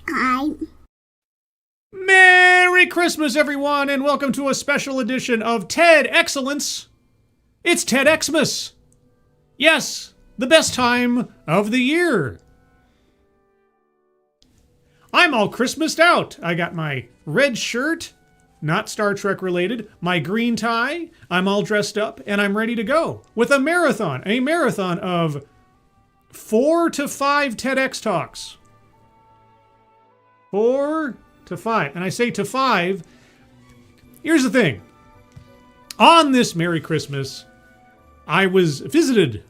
time. Merry Christmas, everyone, and welcome to a special edition of TEDXcellence. It's TEDXmas. Yes, the best time of the year. I'm all Christmased out. I got my red shirt, not Star Trek related, my green tie, I'm all dressed up, and I'm ready to go with a marathon of 4 to 5 TEDx talks. 4 to 5. And I say to 5, here's the thing. On this Merry Christmas, I was visited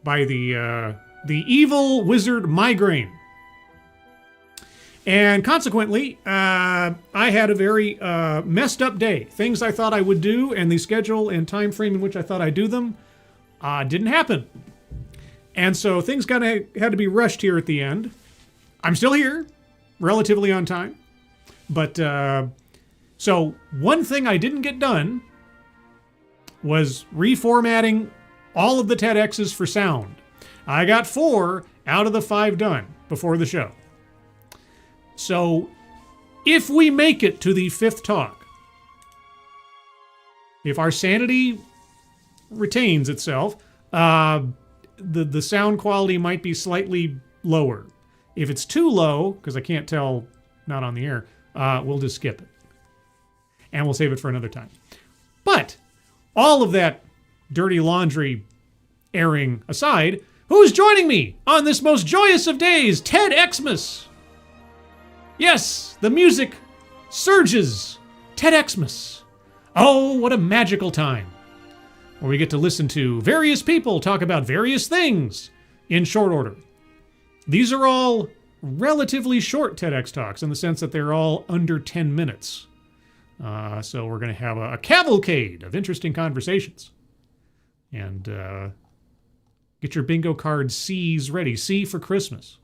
by the evil wizard migraine. And consequently, I had a very messed up day. Things I thought I would do and the schedule and time frame in which I thought I'd do them didn't happen. And so things had to be rushed here at the end. I'm still here, relatively on time. But so one thing I didn't get done was reformatting all of the TEDx's for sound. I got 4 out of the 5 done before the show. So if we make it to the 5th talk, if our sanity retains itself, the sound quality might be slightly lower. If it's too low, because I can't tell, not on the air, we'll just skip it. And we'll save it for another time. But all of that dirty laundry airing aside, who's joining me on this most joyous of days, TEDXmas? Yes, the music surges. TEDXmas. Oh, what a magical time, where we get to listen to various people talk about various things in short order. These are all relatively short TEDx talks in the sense that they're all under 10 minutes. So we're going to have a cavalcade of interesting conversations. And get your bingo card C's ready. C for Christmas.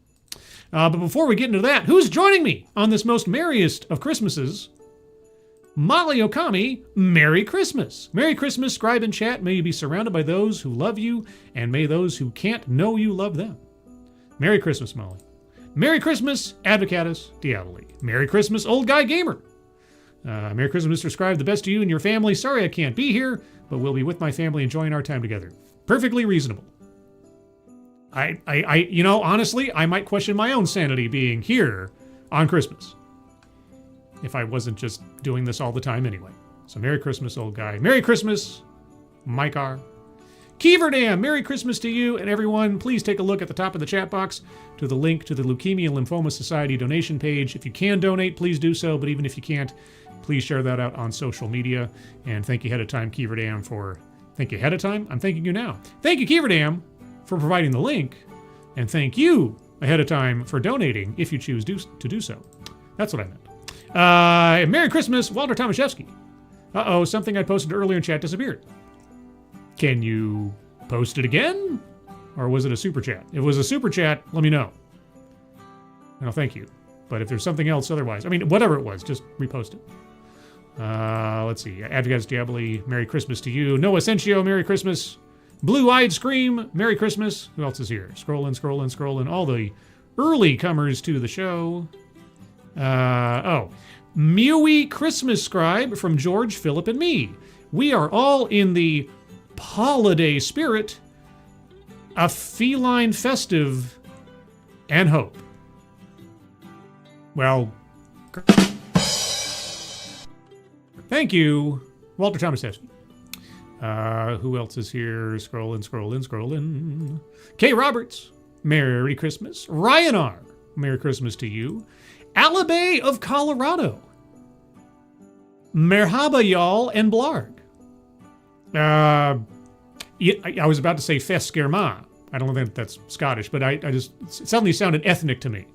But before we get into that, who's joining me on this most merriest of Christmases? Molly Okami, Merry Christmas. Merry Christmas, scribe and chat. May you be surrounded by those who love you, and may those who can't know you love them. Merry Christmas, Molly. Merry Christmas, Advocatus Diaboli. Merry Christmas, Old Guy Gamer. Merry Christmas, Mr. Scribe. The best to you and your family. Sorry I can't be here, but we'll be with my family enjoying our time together. Perfectly reasonable. You know, honestly, I might question my own sanity being here on Christmas if I wasn't just doing this all the time anyway. So Merry Christmas, Old Guy. Merry Christmas, Mykar. Keeverdam, Merry Christmas to you and everyone. Please take a look at the top of the chat box to the link to the Leukemia and Lymphoma Society donation page. If you can donate, please do so. But even if you can't, please share that out on social media. And thank you ahead of time, Keeverdam, for... Thank you ahead of time? I'm thanking you now. Thank you, Keeverdam, for providing the link. And thank you ahead of time for donating if you choose to do so. That's what I meant. Merry Christmas, Walter Tomaszewski. Uh-oh, something I posted earlier in chat disappeared. Can you post it again? Or was it a super chat? If it was a super chat, let me know. No, thank you. But if there's something else otherwise, I mean, whatever it was, just repost it. Let's see. Advocatus Diaboli, Merry Christmas to you. Noah Essentio, Merry Christmas. Blue-Eyed Scream, Merry Christmas. Who else is here? Scrolling. All the early comers to the show. Mewy Christmas Scribe from George, Philip, and me. We are all in the holiday spirit, a feline festive, and hope. Well, thank you, Walter Tomaszewski. Who else is here? Scrolling. Kay Roberts, Merry Christmas. Ryan R., Merry Christmas to you. Alabay of Colorado. Merhaba y'all and Blarg. I was about to say Fes Germa. I don't think that's Scottish, but it suddenly sounded ethnic to me.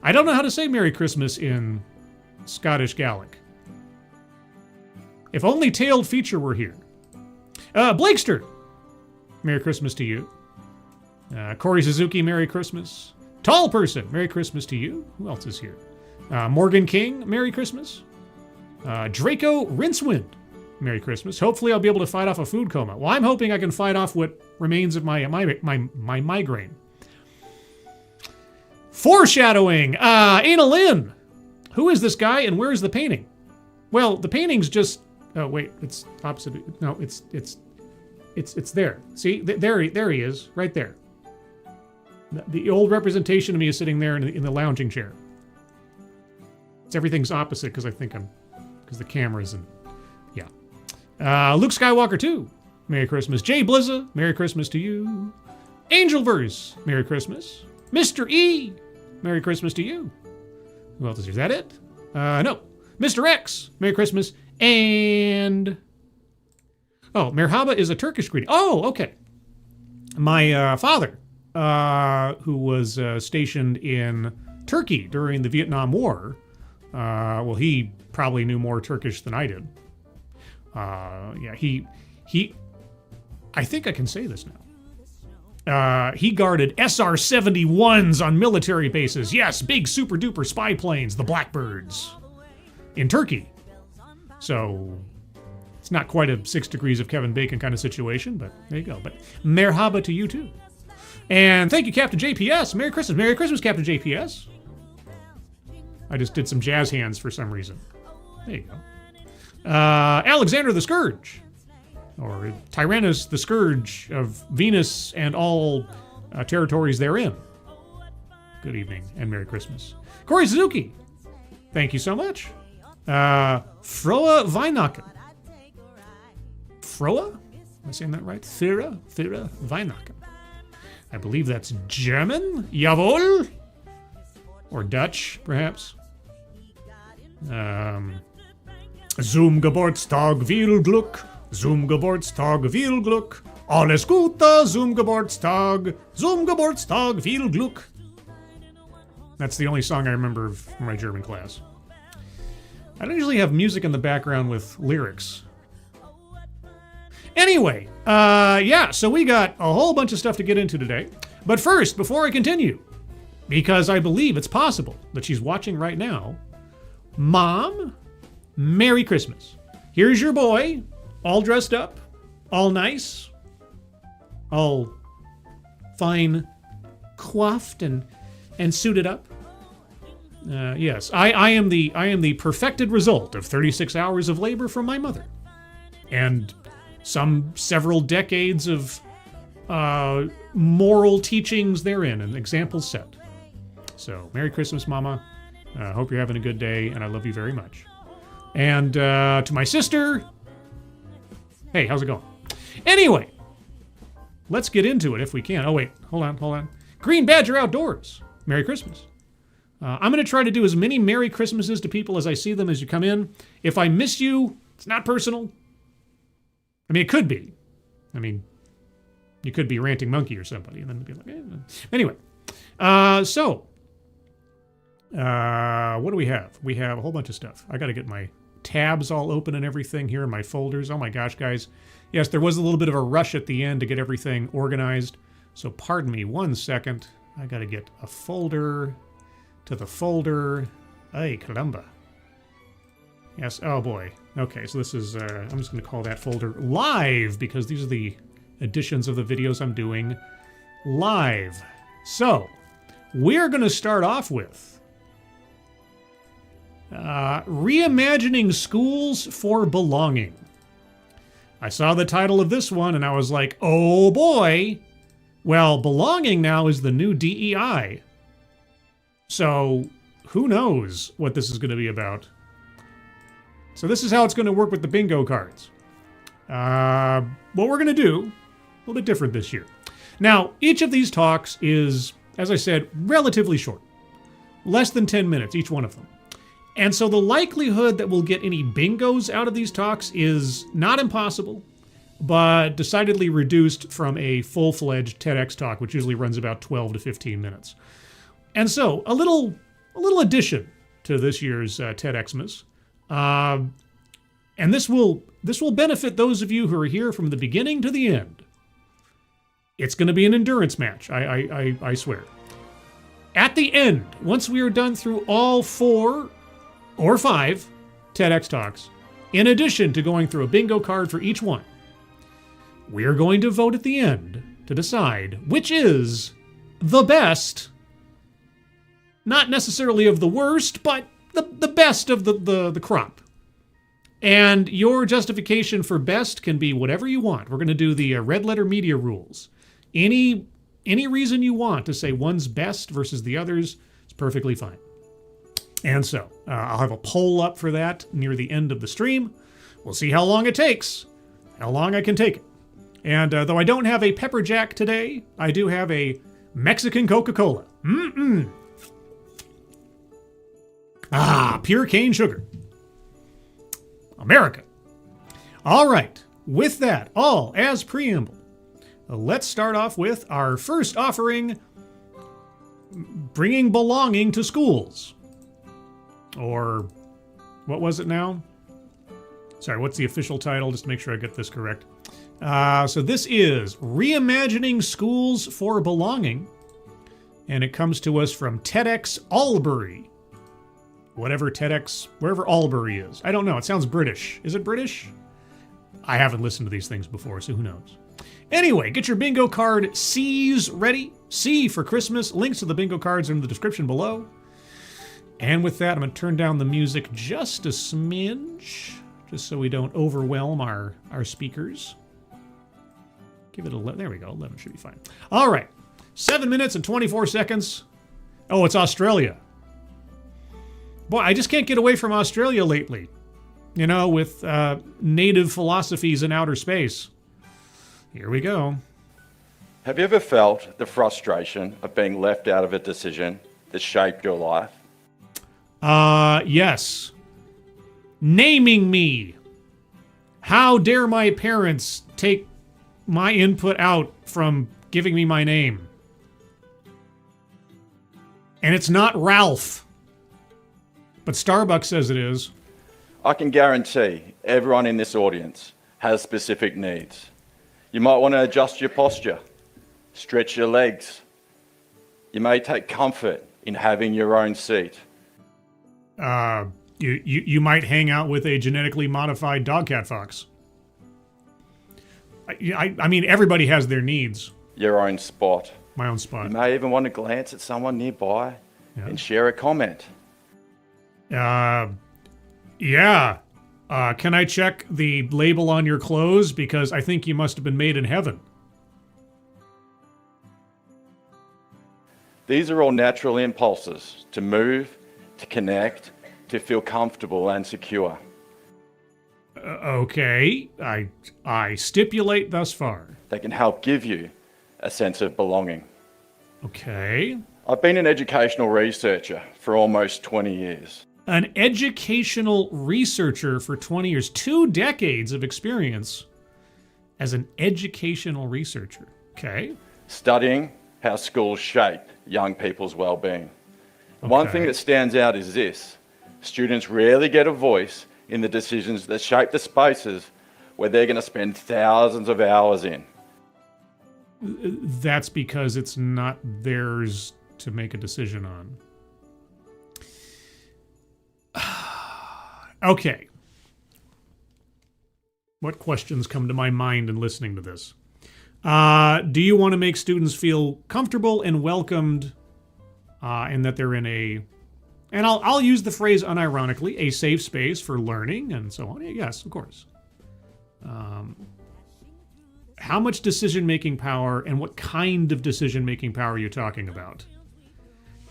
I don't know how to say Merry Christmas in Scottish Gaelic. If only Tailed Feature were here. Blakester, Merry Christmas to you. Corey Suzuki, Merry Christmas. Tall Person, Merry Christmas to you. Who else is here? Morgan King, Merry Christmas. Draco Rincewind, Merry Christmas. Hopefully I'll be able to fight off a food coma. Well, I'm hoping I can fight off what remains of my migraine. Foreshadowing. Anna Lynn, Who is this guy and where is the painting? Well, the painting's just, oh wait, it's opposite. No, it's there. See, there he is, right there. The old representation of me is sitting there in the lounging chair. Everything's opposite because because the camera's in, yeah. Luke Skywalker 2, Merry Christmas. Jay Blizza, Merry Christmas to you. Angelverse, Merry Christmas. Mr. E, Merry Christmas to you. Who else is here? Is that it? No. Mr. X, Merry Christmas. And, oh, Merhaba is a Turkish greeting. Oh, okay. My father, who was stationed in Turkey during the Vietnam War, well, he probably knew more Turkish than I did. Yeah, I think I can say this now. He guarded SR-71s on military bases. Yes, big super duper spy planes, the Blackbirds, in Turkey. So it's not quite a 6 degrees of Kevin Bacon kind of situation, but there you go. But merhaba to you too. And thank you, Captain JPS. Merry Christmas. Merry Christmas, Captain JPS. I just did some jazz hands for some reason. There you go. Alexander the Scourge, or Tyrannus the Scourge of Venus and all territories therein. Good evening and Merry Christmas. Corey Suzuki, thank you so much. Froa Weihnachten. Froa? Am I saying that right? Thera Weihnachten. I believe that's German. Jawohl. Or Dutch, perhaps. Zum Geburtstag viel Glück. Zum Geburtstag viel Glück. Alles Gute zum Geburtstag. Zum Geburtstag viel Glück. That's the only song I remember from my German class. I don't usually have music in the background with lyrics. Anyway, yeah, so we got a whole bunch of stuff to get into today. But first, before I continue, because I believe it's possible that she's watching right now, Mom, Merry Christmas. Here's your boy, all dressed up, all nice, all fine, coiffed and suited up. Yes, I am the perfected result of 36 hours of labor from my mother, and several decades of moral teachings therein, and examples set. So, Merry Christmas, Mama. Hope you're having a good day, and I love you very much. And to my sister, hey, how's it going? Anyway, let's get into it if we can. Oh, wait, hold on. Green Badger Outdoors, Merry Christmas. I'm going to try to do as many Merry Christmases to people as I see them as you come in. If I miss you, it's not personal. I mean, it could be. I mean, you could be Ranting Monkey or somebody, and then be like, eh. Anyway, what do we have? We have a whole bunch of stuff. I got to get my tabs all open and everything here in my folders. Oh my gosh, guys. Yes, there was a little bit of a rush at the end to get everything organized. So pardon me 1 second. I got to get a folder to the folder. Ay, caramba. Yes, oh boy. Okay, so this is, I'm just going to call that folder live because these are the editions of the videos I'm doing live. So, we're going to start off with reimagining schools for belonging. I saw the title of this one and I was like, oh boy. Well, belonging now is the new DEI. So, who knows what this is going to be about. So this is how it's going to work with the bingo cards. What we're going to do, a little bit different this year. Now, each of these talks is, as I said, relatively short. Less than 10 minutes, each one of them. And so the likelihood that we'll get any bingos out of these talks is not impossible, but decidedly reduced from a full-fledged TEDx talk, which usually runs about 12 to 15 minutes. And so, a little addition to this year's TEDXmas. And this will benefit those of you who are here from the beginning to the end. It's going to be an endurance match, I swear. At the end, once we are done through all 4 or 5 TEDx talks, in addition to going through a bingo card for each one, we are going to vote at the end to decide which is the best, not necessarily of the worst, but the best of the crop. And your justification for best can be whatever you want. We're going to do the red letter media rules. Any reason you want to say one's best versus the others is perfectly fine. And so I'll have a poll up for that near the end of the stream. We'll see how long it takes, how long I can take it. And though I don't have a pepper jack today, I do have a Mexican Coca-Cola. Pure cane sugar. America. All right, with that, all as preamble, let's start off with our first offering, bringing belonging to schools. Or what was it now? Sorry, what's the official title? Just to make sure I get this correct. So this is Reimagining Schools for Belonging, and it comes to us from TEDx Albury. Whatever TEDx, wherever Albury is. I don't know, it sounds British. Is it British? I haven't listened to these things before, so who knows. Anyway, get your bingo card C's ready. C for Christmas. Links to the bingo cards are in the description below. And with that, I'm going to turn down the music just a smidge, just so we don't overwhelm our speakers. Give it 11. There we go. 11 should be fine. All right. 7 minutes and 24 seconds. Oh, it's Australia. Boy, I just can't get away from Australia lately. You know, with native philosophies in outer space. Here we go. Have you ever felt the frustration of being left out of a decision that shaped your life? Yes. Naming me. How dare my parents take my input out from giving me my name? And it's not Ralph. But Starbucks says it is. I can guarantee everyone in this audience has specific needs. You might want to adjust your posture, stretch your legs. You may take comfort in having your own seat. You might hang out with a genetically modified dog-cat fox. I mean, everybody has their needs. Your own spot. My own spot. You may even want to glance at someone nearby and share a comment. Yeah. Can I check the label on your clothes? Because I think you must have been made in heaven. These are all natural impulses to move, to connect, to feel comfortable and secure. Okay, I stipulate thus far. They can help give you a sense of belonging. Okay. I've been an educational researcher for almost 20 years. An educational researcher for 20 years, 2 decades of experience as an educational researcher. Okay. Studying how schools shape young people's well-being. One thing that stands out is this: students rarely get a voice in the decisions that shape the spaces where they're going to spend thousands of hours in. That's because it's not theirs to make a decision on. Okay. What questions come to my mind in listening to this? Do you want to make students feel comfortable and welcomed, and that they're in a, and I'll use the phrase unironically, a safe space for learning and so on? Yes, of course. How much decision-making power and what kind of decision-making power are you talking about?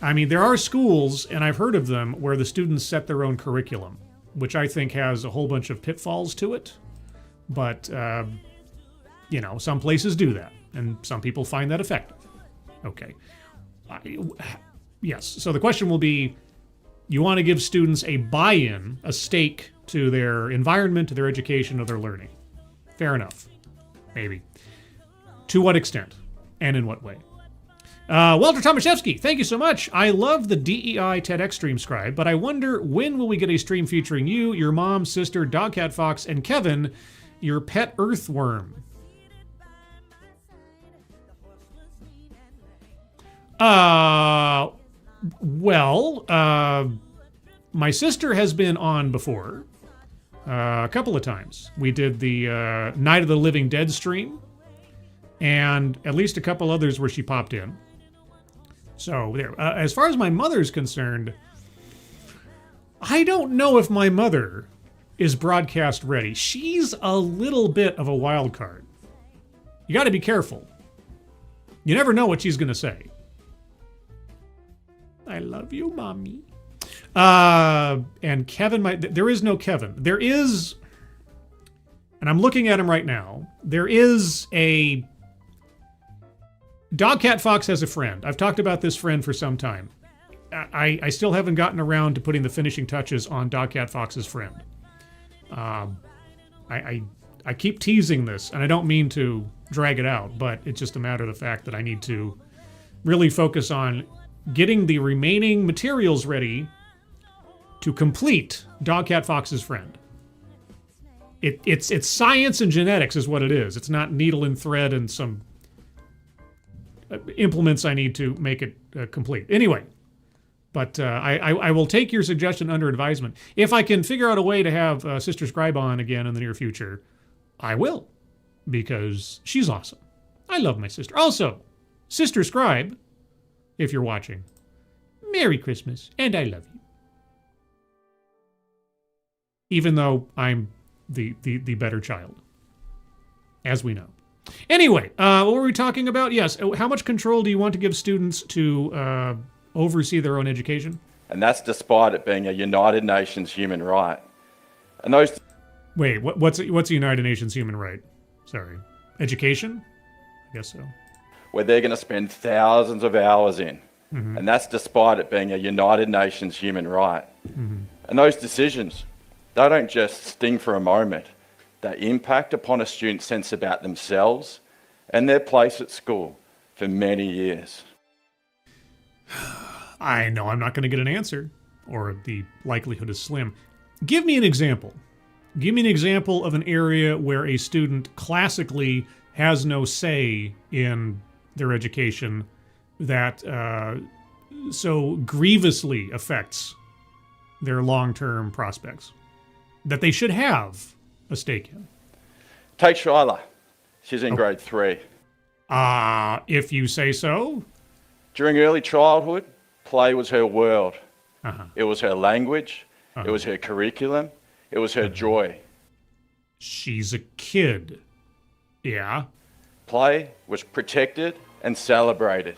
I mean, there are schools, and I've heard of them, where the students set their own curriculum, which I think has a whole bunch of pitfalls to it. But, you know, some places do that, and some people find that effective. Okay. Yes, so the question will be, you want to give students a buy-in, a stake to their environment, to their education, to their learning. Fair enough. Maybe. To what extent? And in what way? Walter Tomaszewski, thank you so much. I love the DEI TEDx stream scribe, but I wonder when will we get a stream featuring you, your mom, sister, Dogcat Fox, and Kevin, your pet earthworm? My sister has been on before, a couple of times. We did the Night of the Living Dead stream, and at least a couple others where she popped in. So there. As far as my mother's concerned, I don't know if my mother is broadcast ready. She's a little bit of a wild card. You got to be careful. You never know what she's going to say. I love you, Mommy. And Kevin there is no Kevin. There is, and I'm looking at him right now, there is a Dog Cat Fox has a friend. I've talked about this friend for some time. I still haven't gotten around to putting the finishing touches on Dog Cat Fox's friend. I keep teasing this, and I don't mean to drag it out, but it's just a matter of the fact that I need to really focus on getting the remaining materials ready to complete Dog Cat Fox's friend. It's science and genetics is what it is. It's not needle and thread and some implements I need to make it complete. Anyway, but I will take your suggestion under advisement. If I can figure out a way to have Sister Scribe on again in the near future, I will, because she's awesome. I love my sister. Also, Sister Scribe, if you're watching, Merry Christmas, and I love you. Even though I'm the better child, as we know. Anyway, what were we talking about? Yes, how much control do you want to give students to oversee their own education? And that's despite it being a United Nations human right. And those... Wait, what's a United Nations human right? Sorry. Education? I guess so. Where they're going to spend thousands of hours in. Mm-hmm. And that's despite it being a United Nations human right. Mm-hmm. And those decisions, they don't just sting for a moment. They impact upon a student's sense about themselves and their place at school for many years. I know I'm not going to get an answer, or the likelihood is slim. Give me an example. Give me an example of an area where a student classically has no say in their education that so grievously affects their long-term prospects that they should have a stake in. Take Shyla. She's in grade 3. If you say so. During early childhood, play was her world. Uh-huh. It was her language. Uh-huh. It was her curriculum. It was her joy. She's a kid. Yeah. Play was protected and celebrated.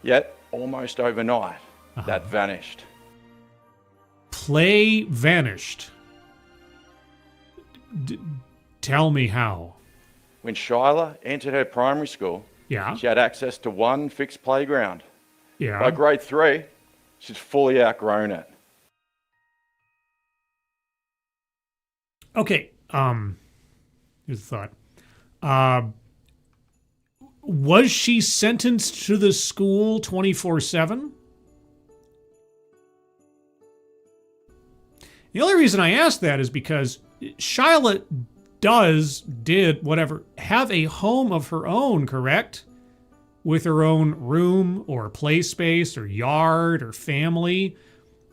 Yet, almost overnight, that vanished. Play vanished. Tell me how. When Shyla entered her primary school, she had access to one fixed playground. Yeah. By grade 3, she's fully outgrown it. Okay, here's the thought. Was she sentenced to the school 24/7? The only reason I ask that is because Shyla did have a home of her own, correct? With her own room or play space or yard or family.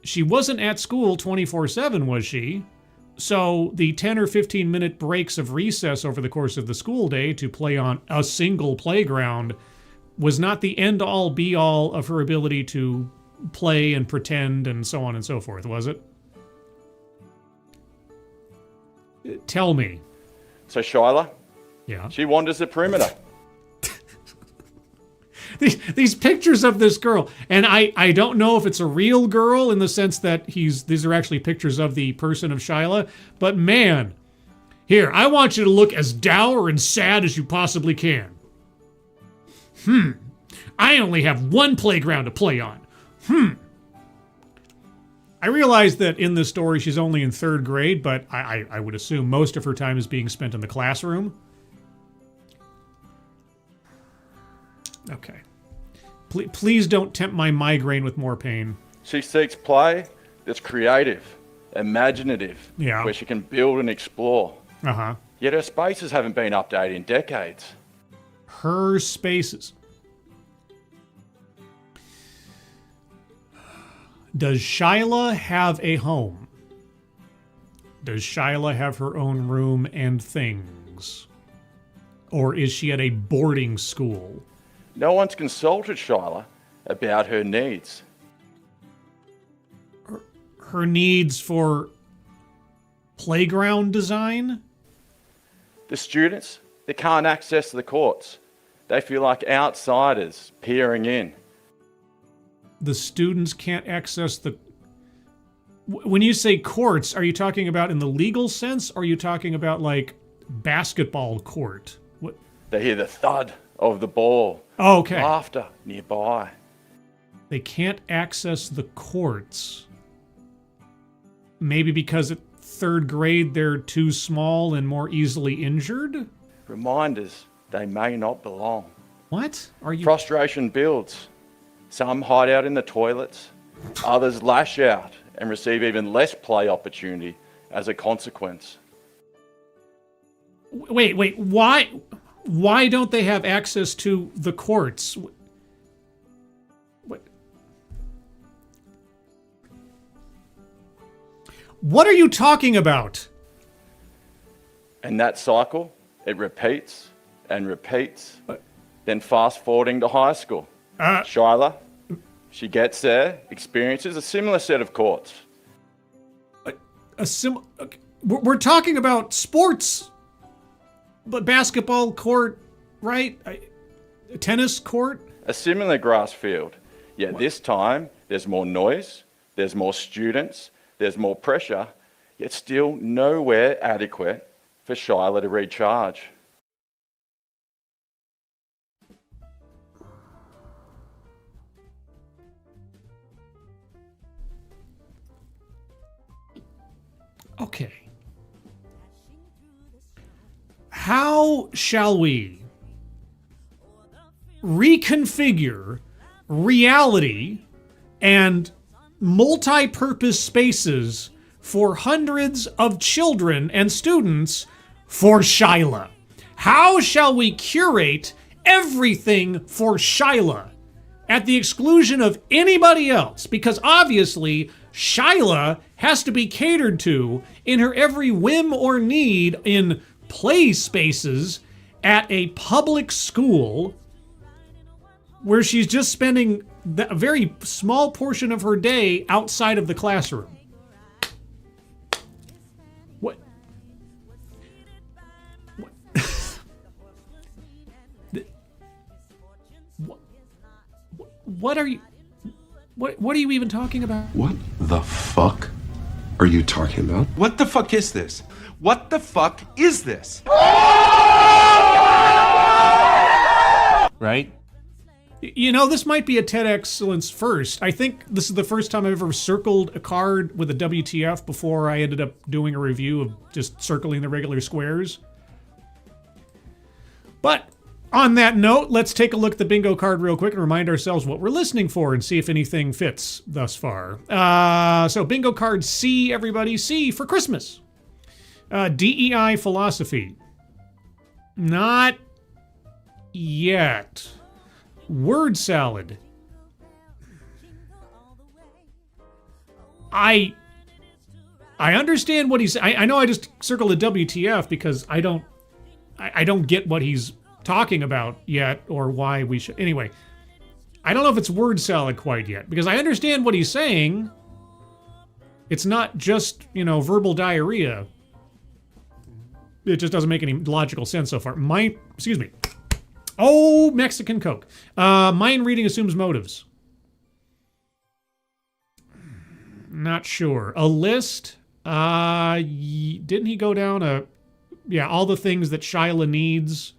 She wasn't at school 24/7, was she? So the 10 or 15 minute breaks of recess over the course of the school day to play on a single playground was not the end-all be-all of her ability to play and pretend and so on and so forth, was it? Tell me. So Shyla, yeah, she wanders the perimeter. These pictures of this girl, and I don't know if it's a real girl in the sense that these are actually pictures of the person of Shyla, but man, here, I want you to look as dour and sad as you possibly can. I only have one playground to play on. I realize that in this story she's only in 3rd grade, but I would assume most of her time is being spent in the classroom. Okay. Please don't tempt my migraine with more pain. She seeks play that's creative, imaginative, where she can build and explore. Yet her spaces haven't been updated in decades. Her spaces. Does Shyla have a home? Does Shyla have her own room and things? Or is she at a boarding school? No one's consulted Shyla about her needs. her needs for playground design? The students, they can't access the courts. They feel like outsiders peering in. The students can't access the... When you say courts, are you talking about in the legal sense, or are you talking about like basketball court? What? They hear the thud of the ball. Oh, okay. Laughter nearby. They can't access the courts. Maybe because at third grade they're too small and more easily injured? Reminders they may not belong. What? Are you... Frustration builds. Some hide out in the toilets. Others lash out and receive even less play opportunity as a consequence. Wait, why don't they have access to the courts? What are you talking about? And that cycle, it repeats and repeats. Then fast forwarding to high school. Shyla, she gets there, experiences a similar set of courts. We're talking about sports, but basketball court, right? A tennis court? A similar grass field, yet this time there's more noise, there's more students, there's more pressure, yet still nowhere adequate for Shyla to recharge. Okay. How shall we reconfigure reality and multi-purpose spaces for hundreds of children and students for Shyla? How shall we curate everything for Shyla at the exclusion of anybody else? Because obviously Shyla has to be catered to in her every whim or need in play spaces at a public school where she's just spending a very small portion of her day outside of the classroom. What? What are you... What are you even talking about? What the fuck are you talking about? What the fuck is this? What the fuck is this? Right? You know, this might be a TEDXcellence first. I think this is the first time I've ever circled a card with a WTF before I ended up doing a review of just circling the regular squares. But on that note, let's take a look at the bingo card real quick and remind ourselves what we're listening for and see if anything fits thus far. So bingo card C, everybody. C for Christmas. DEI philosophy. Not yet. Word salad. I understand what he's... I know I just circled a WTF because I don't get what he's talking about yet or why we should... Anyway, I don't know if it's word salad quite yet because I understand what he's saying. It's not just, verbal diarrhea. It just doesn't make any logical sense so far. Excuse me. Oh, Mexican Coke. Mind reading assumes motives. Not sure. A list? Didn't he go down all the things that Shyla needs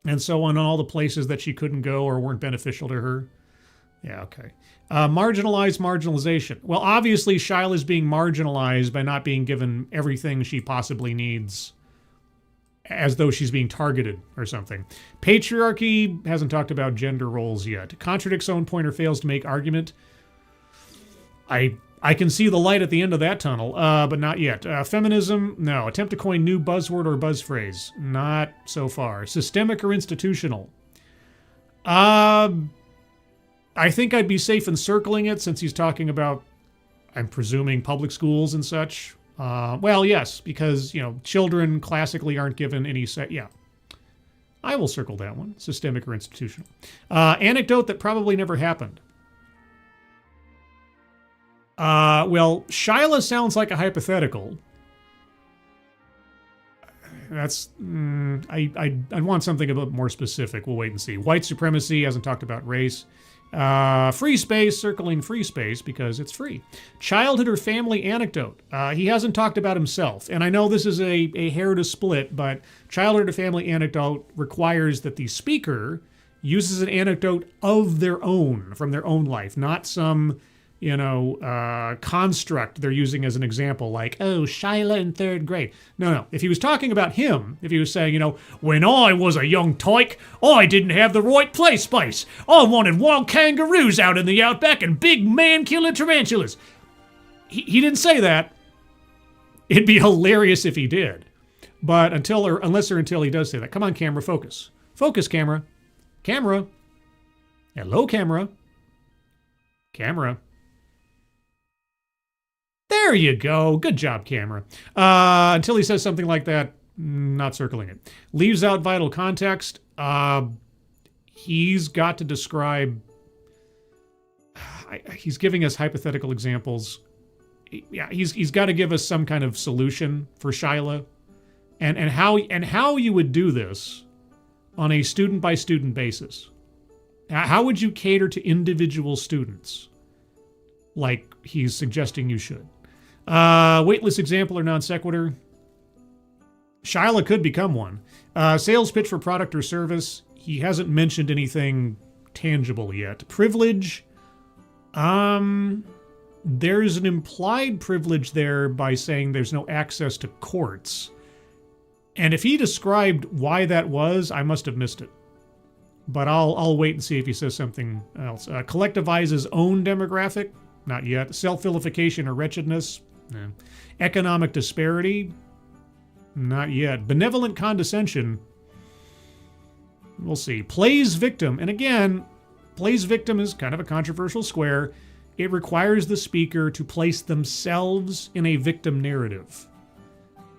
and so on, all the places that she couldn't go or weren't beneficial to her? Yeah, okay. Marginalization. Well, obviously Shyla's being marginalized by not being given everything she possibly needs, as though she's being targeted or something. Patriarchy, hasn't talked about gender roles yet. Contradicts own point or fails to make argument. I can see the light at the end of that tunnel, but not yet. Feminism, no. Attempt to coin new buzzword or buzz phrase, not so far. Systemic or institutional? I think I'd be safe in circling it since he's talking about, I'm presuming, public schools and such. Well, yes, because, children classically aren't given any yeah. I will circle that one, systemic or institutional. Anecdote that probably never happened. Well, Shyla sounds like a hypothetical. That's I want something a bit more specific. We'll wait and see. White supremacy, hasn't talked about race. Free space, circling free space because it's free. Childhood or family anecdote. He hasn't talked about himself. And I know this is a hair to split, but childhood or family anecdote requires that the speaker uses an anecdote of their own, from their own life, not some, construct they're using as an example, like, oh, Shyla in 3rd grade. No. If he was talking about him, if he was saying, when I was a young tyke, I didn't have the right play space. I wanted wild kangaroos out in the outback and big man-killer tarantulas. He didn't say that. It'd be hilarious if he did. But unless or until he does say that. Come on, camera, focus. Focus, camera. Camera. Hello, camera. Camera. There you go. Good job, camera. Until he says something like that, not circling it. Leaves out vital context. He's got to describe... he's giving us hypothetical examples. Yeah, he's got to give us some kind of solution for Shyla. And how you would do this on a student-by-student basis. How would you cater to individual students? Like he's suggesting you should. Weightless example or non sequitur. Shyla could become one. Sales pitch for product or service. He hasn't mentioned anything tangible yet. Privilege. There's an implied privilege there by saying there's no access to courts. And if he described why that was, I must have missed it. But I'll wait and see if he says something else. Collectivizes own demographic. Not yet. Self-vilification or wretchedness. No. Economic disparity. Not yet. Benevolent condescension. We'll see. Plays victim. And again, plays victim is kind of a controversial square. It requires the speaker to place themselves in a victim narrative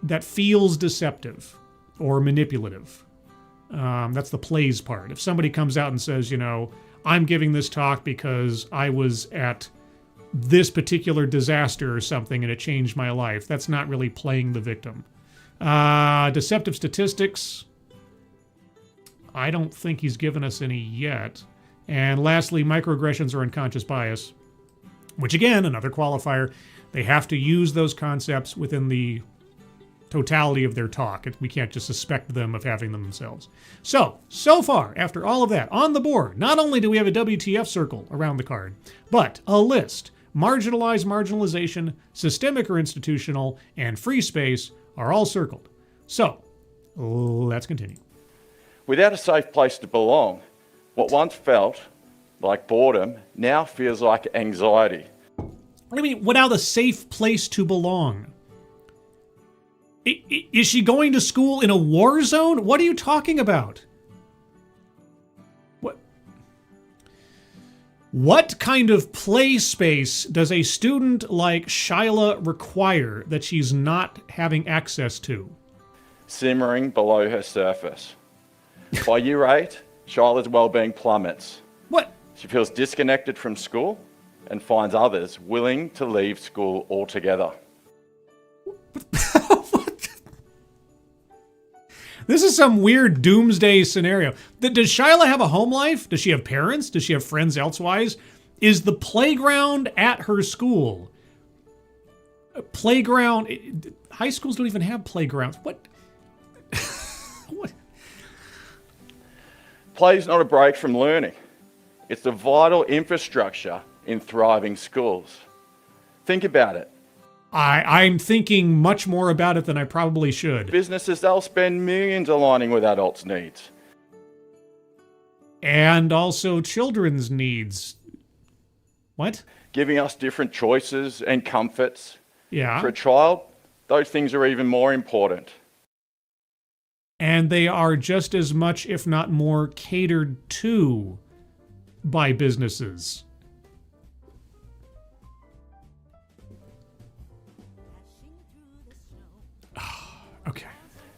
that feels deceptive or manipulative. That's the plays part. If somebody comes out and says, I'm giving this talk because I was at this particular disaster or something and it changed my life, that's not really playing the victim. Deceptive statistics. I don't think he's given us any yet. And lastly, microaggressions or unconscious bias, which again, another qualifier. They have to use those concepts within the totality of their talk. We can't just suspect them of having them themselves. So far, after all of that, on the board, not only do we have a WTF circle around the card, but a list. Marginalized, marginalization, systemic or institutional, and free space are all circled. So, let's continue. Without a safe place to belong, what once felt like boredom now feels like anxiety. What do you mean, without a safe place to belong? Is she going to school in a war zone? What are you talking about? What kind of play space does a student like Shyla require that she's not having access to? Simmering below her surface. By year 8, Shyla's well-being plummets. What? She feels disconnected from school and finds others willing to leave school altogether. This is some weird doomsday scenario. Does Shyla have a home life? Does she have parents? Does she have friends elsewise? Is the playground at her school? Playground... High schools don't even have playgrounds. What? What? Play's not a break from learning. It's the vital infrastructure in thriving schools. Think about it. I'm thinking much more about it than I probably should. Businesses, they'll spend millions aligning with adults' needs. And also children's needs. What? Giving us different choices and comforts. Yeah. For a child, those things are even more important. And they are just as much, if not more, catered to by businesses. Okay.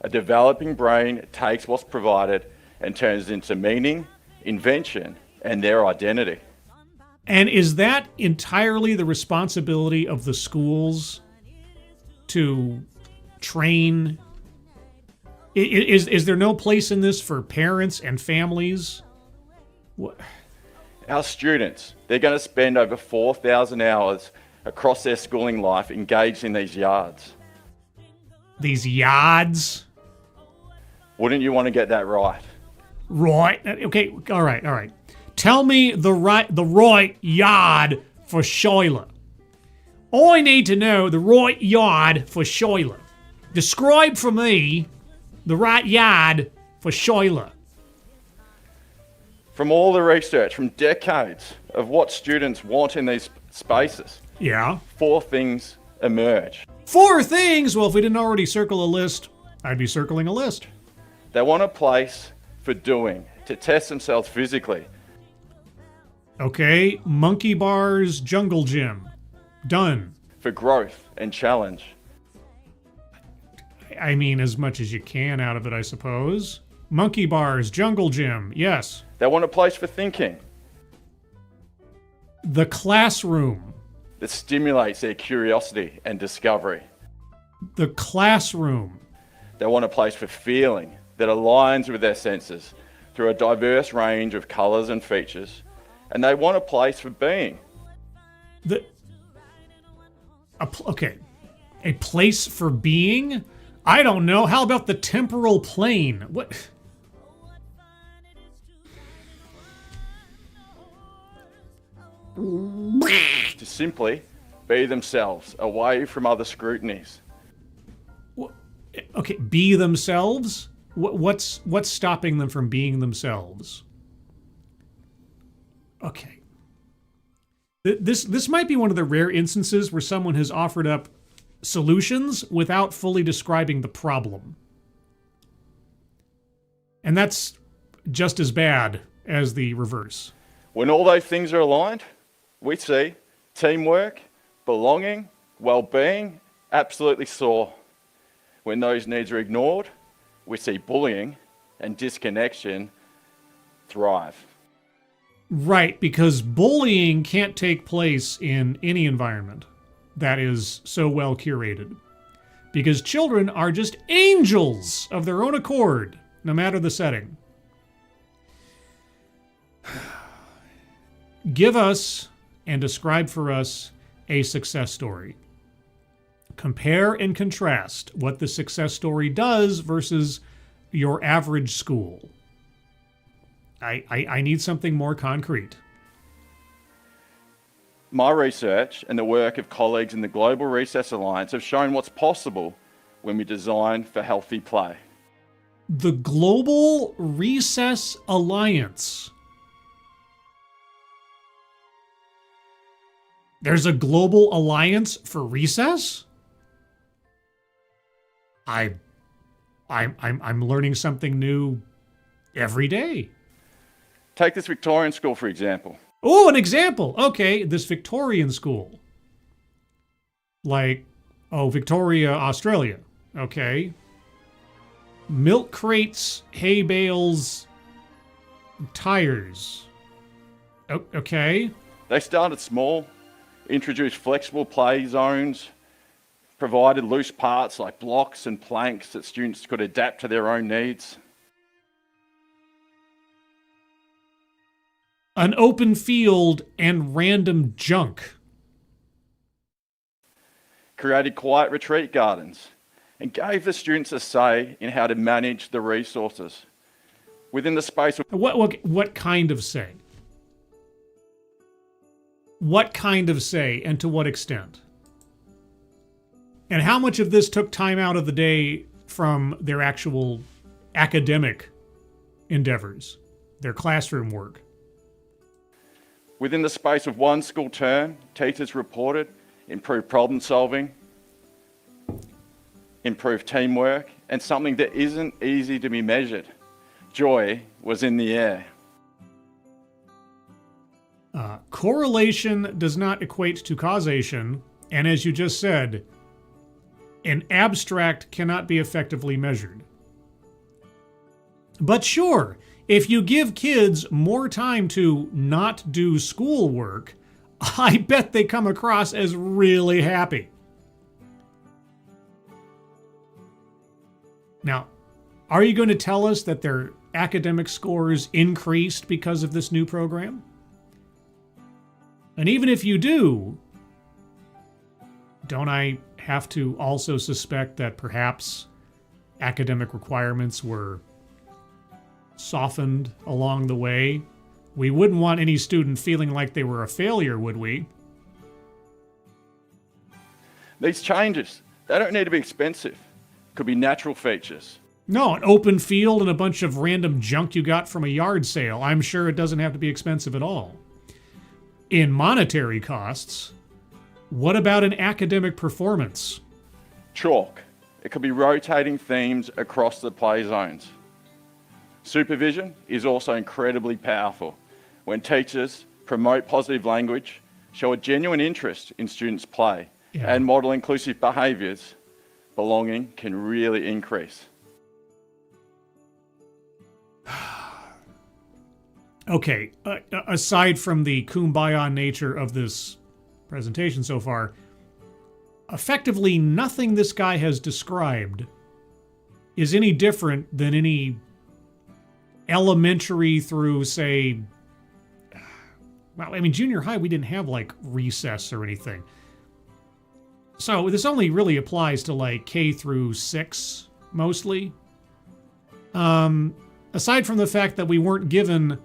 A developing brain takes what's provided and turns it into meaning, invention, and their identity. And is that entirely the responsibility of the schools to train? Is there no place in this for parents and families? What? Our students, they're going to spend over 4,000 hours across their schooling life engaged in these yards. These yards? Wouldn't you want to get that right? Right. Okay, all right. Tell me the right yard for Schuyler. I need to know the right yard for Schuyler. Describe for me the right yard for Schuyler. From all the research, from decades of what students want in these spaces, Yeah. 4 things emerge. 4 things? Well, if we didn't already circle a list, I'd be circling a list. They want a place for doing, to test themselves physically. Okay, monkey bars, jungle gym. Done. For growth and challenge. I mean, as much as you can out of it, I suppose. Monkey bars, jungle gym, yes. They want a place for thinking The classroom. that stimulates their curiosity and discovery. The classroom. They want a place for feeling that aligns with their senses through a diverse range of colours and features. And they want a place for being. Okay. A place for being? I don't know. How about the temporal plane? What? To simply be themselves, away from other scrutinies. Okay, be themselves? What's stopping them from being themselves? Okay. This might be one of the rare instances where someone has offered up solutions without fully describing the problem. And that's just as bad as the reverse. When all those things are aligned, we see teamwork, belonging, well-being absolutely soar. When those needs are ignored, we see bullying and disconnection thrive. Right, because bullying can't take place in any environment that is so well curated. Because children are just angels of their own accord, no matter the setting. Give us and describe for us a success story. Compare and contrast what the success story does versus your average school. I need something more concrete. My research and the work of colleagues in the Global Recess Alliance have shown what's possible when we design for healthy play. The Global Recess Alliance. There's a global alliance for recess? I'm learning something new every day. Take this Victorian school, for example. Oh, an example. Okay, this Victorian school. Like, Victoria, Australia. Okay. Milk crates, hay bales, tires. Okay. They started small, introduced flexible play zones, provided loose parts like blocks and planks that students could adapt to their own needs. An open field and random junk. Created quiet retreat gardens and gave the students a say in how to manage the resources within the space of... What kind of say? What kind of say, and to what extent? And how much of this took time out of the day from their actual academic endeavors, their classroom work? Within the space of one school term, teachers reported improved problem solving, improved teamwork, and something that isn't easy to be measured. Joy was in the air. Correlation does not equate to causation, and as you just said, an abstract cannot be effectively measured. But sure, If you give kids more time to not do schoolwork, I bet they come across as really happy. Now, are you going to tell us that their academic scores increased because of this new program? And even if you do, don't I have to also suspect that perhaps academic requirements were softened along the way? We wouldn't want any student feeling like they were a failure, would we? These changes, they don't need to be expensive. Could be natural features. No, an open field and a bunch of random junk you got from a yard sale. I'm sure it doesn't have to be expensive at all. In monetary costs, what about an academic performance? Chalk. It could be rotating themes across the play zones. Supervision is also incredibly powerful. When teachers promote positive language, show a genuine interest in students' play, and model inclusive behaviours, belonging can really increase. Okay, aside from the kumbaya nature of this presentation so far, effectively nothing this guy has described is any different than any elementary through, say, well, I mean, junior high, we didn't have like recess or anything. So this only really applies to like K through 6 mostly. Aside from the fact that we weren't given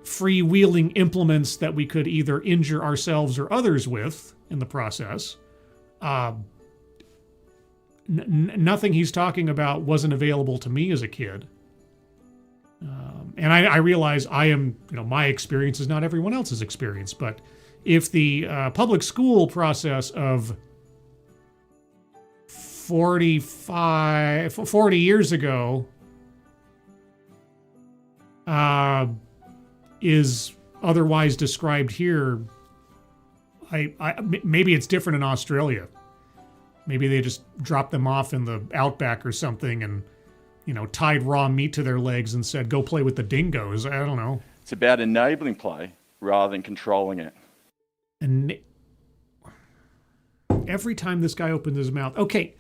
freewheeling implements that we could either injure ourselves or others with in the process, nothing he's talking about wasn't available to me as a kid. And I realize my experience is not everyone else's experience, but if the public school process of 40 years ago is otherwise described here, maybe it's different in Australia. Maybe they just dropped them off in the outback or something and, tied raw meat to their legs and said, go play with the dingoes. I don't know. It's about enabling play rather than controlling it. And every time this guy opens his mouth, okay,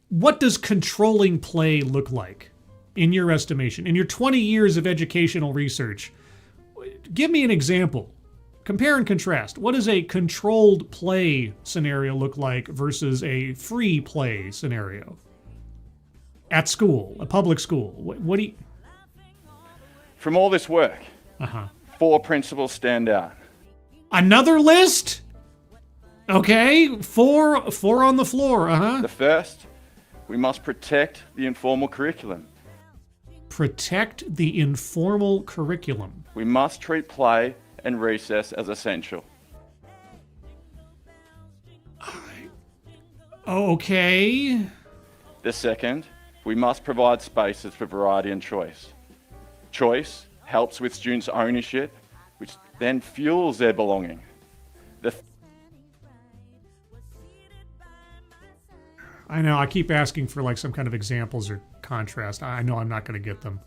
what does controlling play look like in your estimation? In your 20 years of educational research, give me an example. Compare and contrast. What does a controlled play scenario look like versus a free play scenario? At school, a public school. What do you... From all this work, 4 principles stand out. Another list? Okay, four on the floor, The first, we must protect the informal curriculum. Protect the informal curriculum. We must treat play and recess as essential. Okay. The second, we must provide spaces for variety and choice. Choice helps with students' ownership, which then fuels their belonging. I know, I keep asking for like some kind of examples or contrast. I know I'm not going to get them.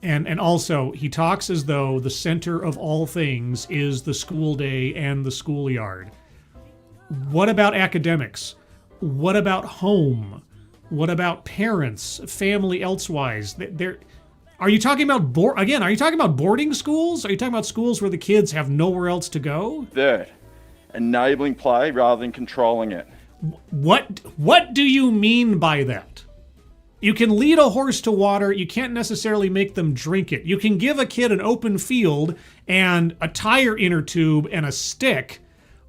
And also, he talks as though the center of all things is the school day and the schoolyard. What about academics? What about home? What about parents, family elsewise? Are you talking about are you talking about boarding schools? Are you talking about schools where the kids have nowhere else to go? Third, enabling play rather than controlling it. What do you mean by that? You can lead a horse to water, you can't necessarily make them drink it. You can give a kid an open field and a tire inner tube and a stick,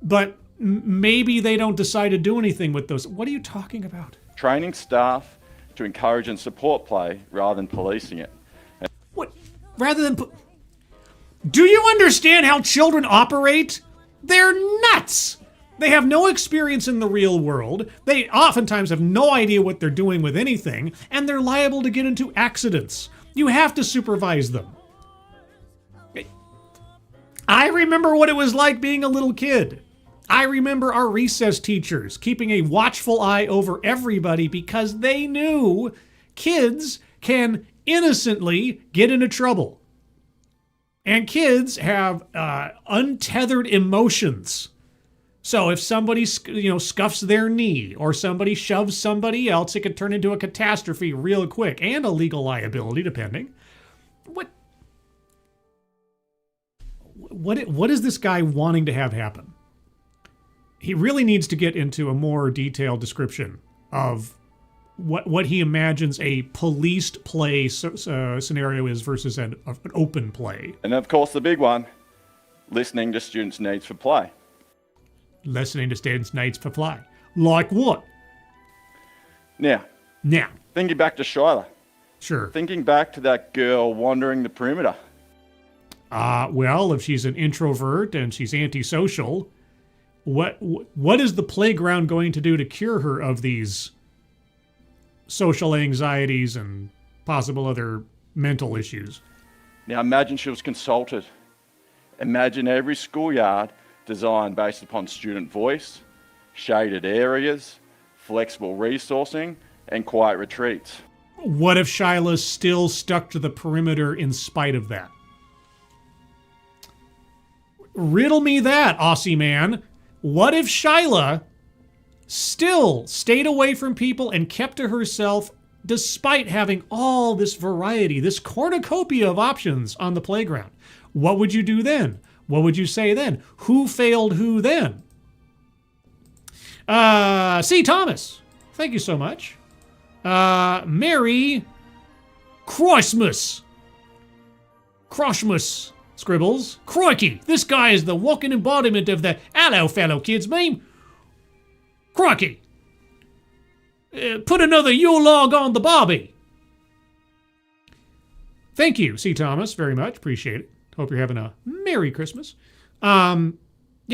but maybe they don't decide to do anything with those. What are you talking about? Training staff to encourage and support play rather than policing it. What? Do you understand how children operate? They're nuts! They have no experience in the real world. They oftentimes have no idea what they're doing with anything, and they're liable to get into accidents. You have to supervise them. I remember what it was like being a little kid. I remember our recess teachers keeping a watchful eye over everybody because they knew kids can innocently get into trouble. And kids have untethered emotions. So if somebody scuffs their knee or somebody shoves somebody else, it could turn into a catastrophe real quick and a legal liability, depending. What is this guy wanting to have happen? He really needs to get into a more detailed description of what he imagines a policed play scenario is versus an open play. And of course, the big one, listening to students' needs for play. Listening to students' needs for play. Like what? Now, thinking back to Shyla. Sure. Thinking back to that girl wandering the perimeter. Well, if she's an introvert and she's antisocial, what is the playground going to do to cure her of these social anxieties and possible other mental issues? Now imagine she was consulted. Imagine every schoolyard designed based upon student voice, shaded areas, flexible resourcing, and quiet retreats. What if Shyla's still stuck to the perimeter in spite of that? Riddle me that, Aussie man. What if Shyla still stayed away from people and kept to herself despite having all this variety, this cornucopia of options on the playground? What would you do then? What would you say then? Who failed who then? C. Thomas, thank you so much. Merry Christmas. Crossmas scribbles. Crikey, this guy is the walking embodiment of the hello fellow kids meme. Crikey. Put another Yule log on the Barbie. Thank you, C. Thomas, very much. Appreciate it. Hope you're having a Merry Christmas. Yeah,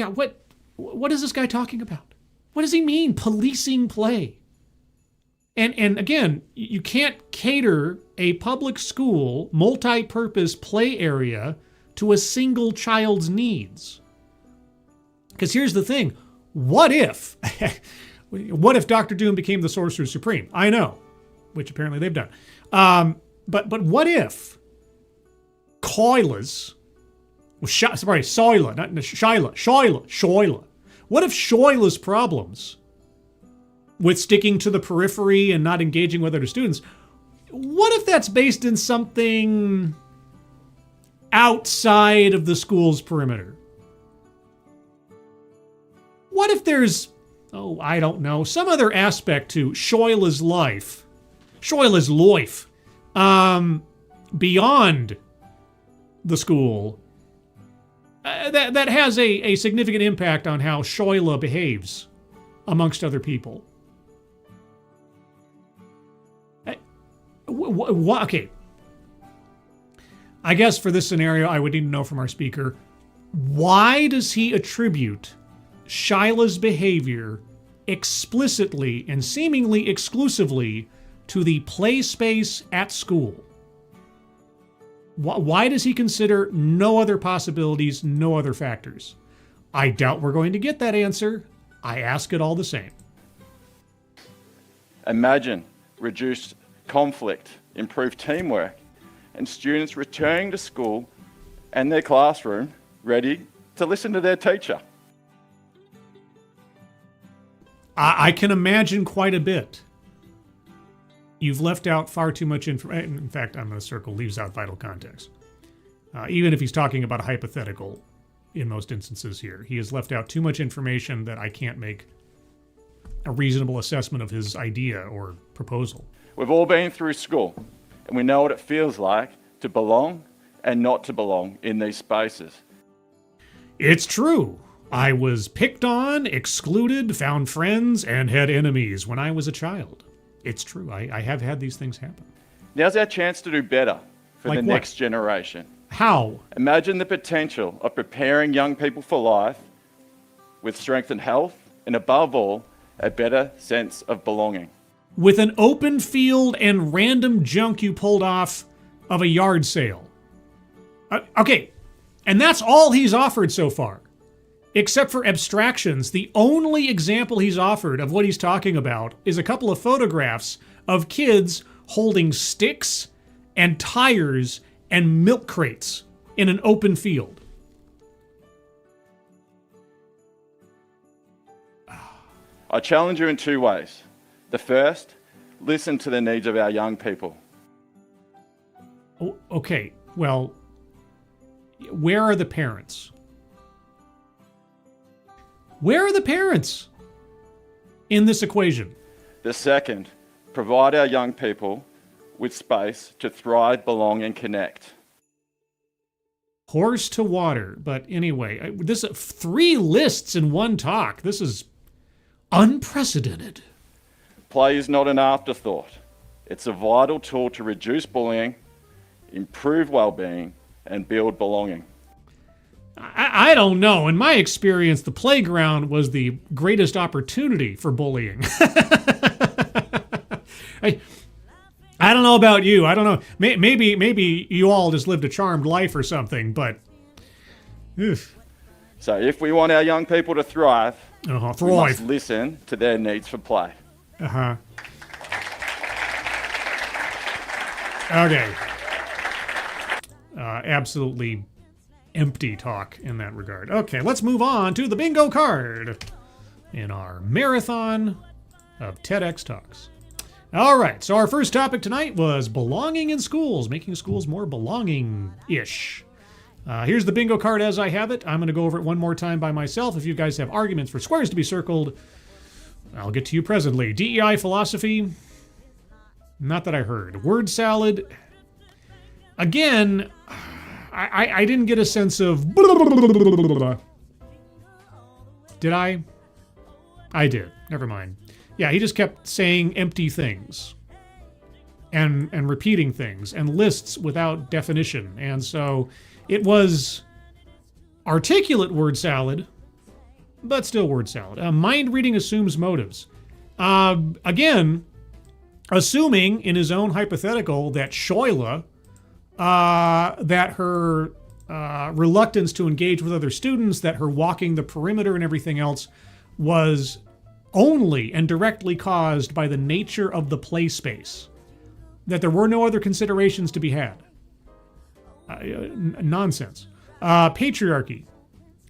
what is this guy talking about? What does he mean, policing play? And again, you can't cater a public school multi-purpose play area to a single child's needs. Because here's the thing, what if Dr. Doom became the Sorcerer Supreme? I know, which apparently they've done. But what if Shyla. What if Shyla's problems with sticking to the periphery and not engaging with other students, what if that's based in something outside of the school's perimeter? What if there's, I don't know, some other aspect to Shyla's life, beyond the school, that has a significant impact on how Shyla behaves amongst other people? Okay. I guess for this scenario, I would need to know from our speaker, why does he attribute Shyla's behavior explicitly and seemingly exclusively to the play space at school? Why does he consider no other possibilities, no other factors? I doubt we're going to get that answer. I ask it all the same. Imagine reduced conflict, improved teamwork, and students returning to school and their classroom ready to listen to their teacher. I can imagine quite a bit. You've left out far too much information. In fact, I'm going to circle leaves out vital context. Even if he's talking about a hypothetical in most instances here, he has left out too much information that I can't make a reasonable assessment of his idea or proposal. We've all been through school, and we know what it feels like to belong and not to belong in these spaces. It's true. I was picked on, excluded, found friends, and had enemies when I was a child. It's true. I have had these things happen. Now's our chance to do better for Like the what? next generation. How? Imagine the potential of preparing young people for life with strength and health, and above all, a better sense of belonging. With an open field and random junk you pulled off of a yard sale. Okay, and that's all he's offered so far. Except for abstractions, the only example he's offered of what he's talking about is a couple of photographs of kids holding sticks and tires and milk crates in an open field. I challenge you in two ways. The first, listen to the needs of our young people. Oh, okay, well, where are the parents? Where are the parents in this equation? The second, provide our young people with space to thrive, belong, and connect. Horse to water. But anyway, this 3 lists in one talk. This is unprecedented. Play is not an afterthought. It's a vital tool to reduce bullying, improve well-being, and build belonging. I don't know. In my experience, the playground was the greatest opportunity for bullying. I don't know about you. I don't know. Maybe you all just lived a charmed life or something, but... So if we want our young people to thrive, we must Thrive. listen to their needs for play. Uh-huh. Okay. Absolutely empty talk in that regard. Okay, let's move on to the bingo card in our marathon of TEDx Talks. All right, so our first topic tonight was belonging in schools, making schools more belonging-ish. Here's the bingo card as I have it. I'm going to go over it one more time by myself. If you guys have arguments for squares to be circled, I'll get to you presently. DEI philosophy, not that I heard. Word salad, again, I didn't get a sense of... Did I? I did. Never mind. Yeah, he just kept saying empty things and repeating things and lists without definition. And so it was articulate word salad, but still word salad. Mind reading assumes motives. Again, assuming in his own hypothetical that Shoila, that her reluctance to engage with other students, that her walking the perimeter and everything else was only and directly caused by the nature of the play space, that there were no other considerations to be had. Nonsense. Patriarchy.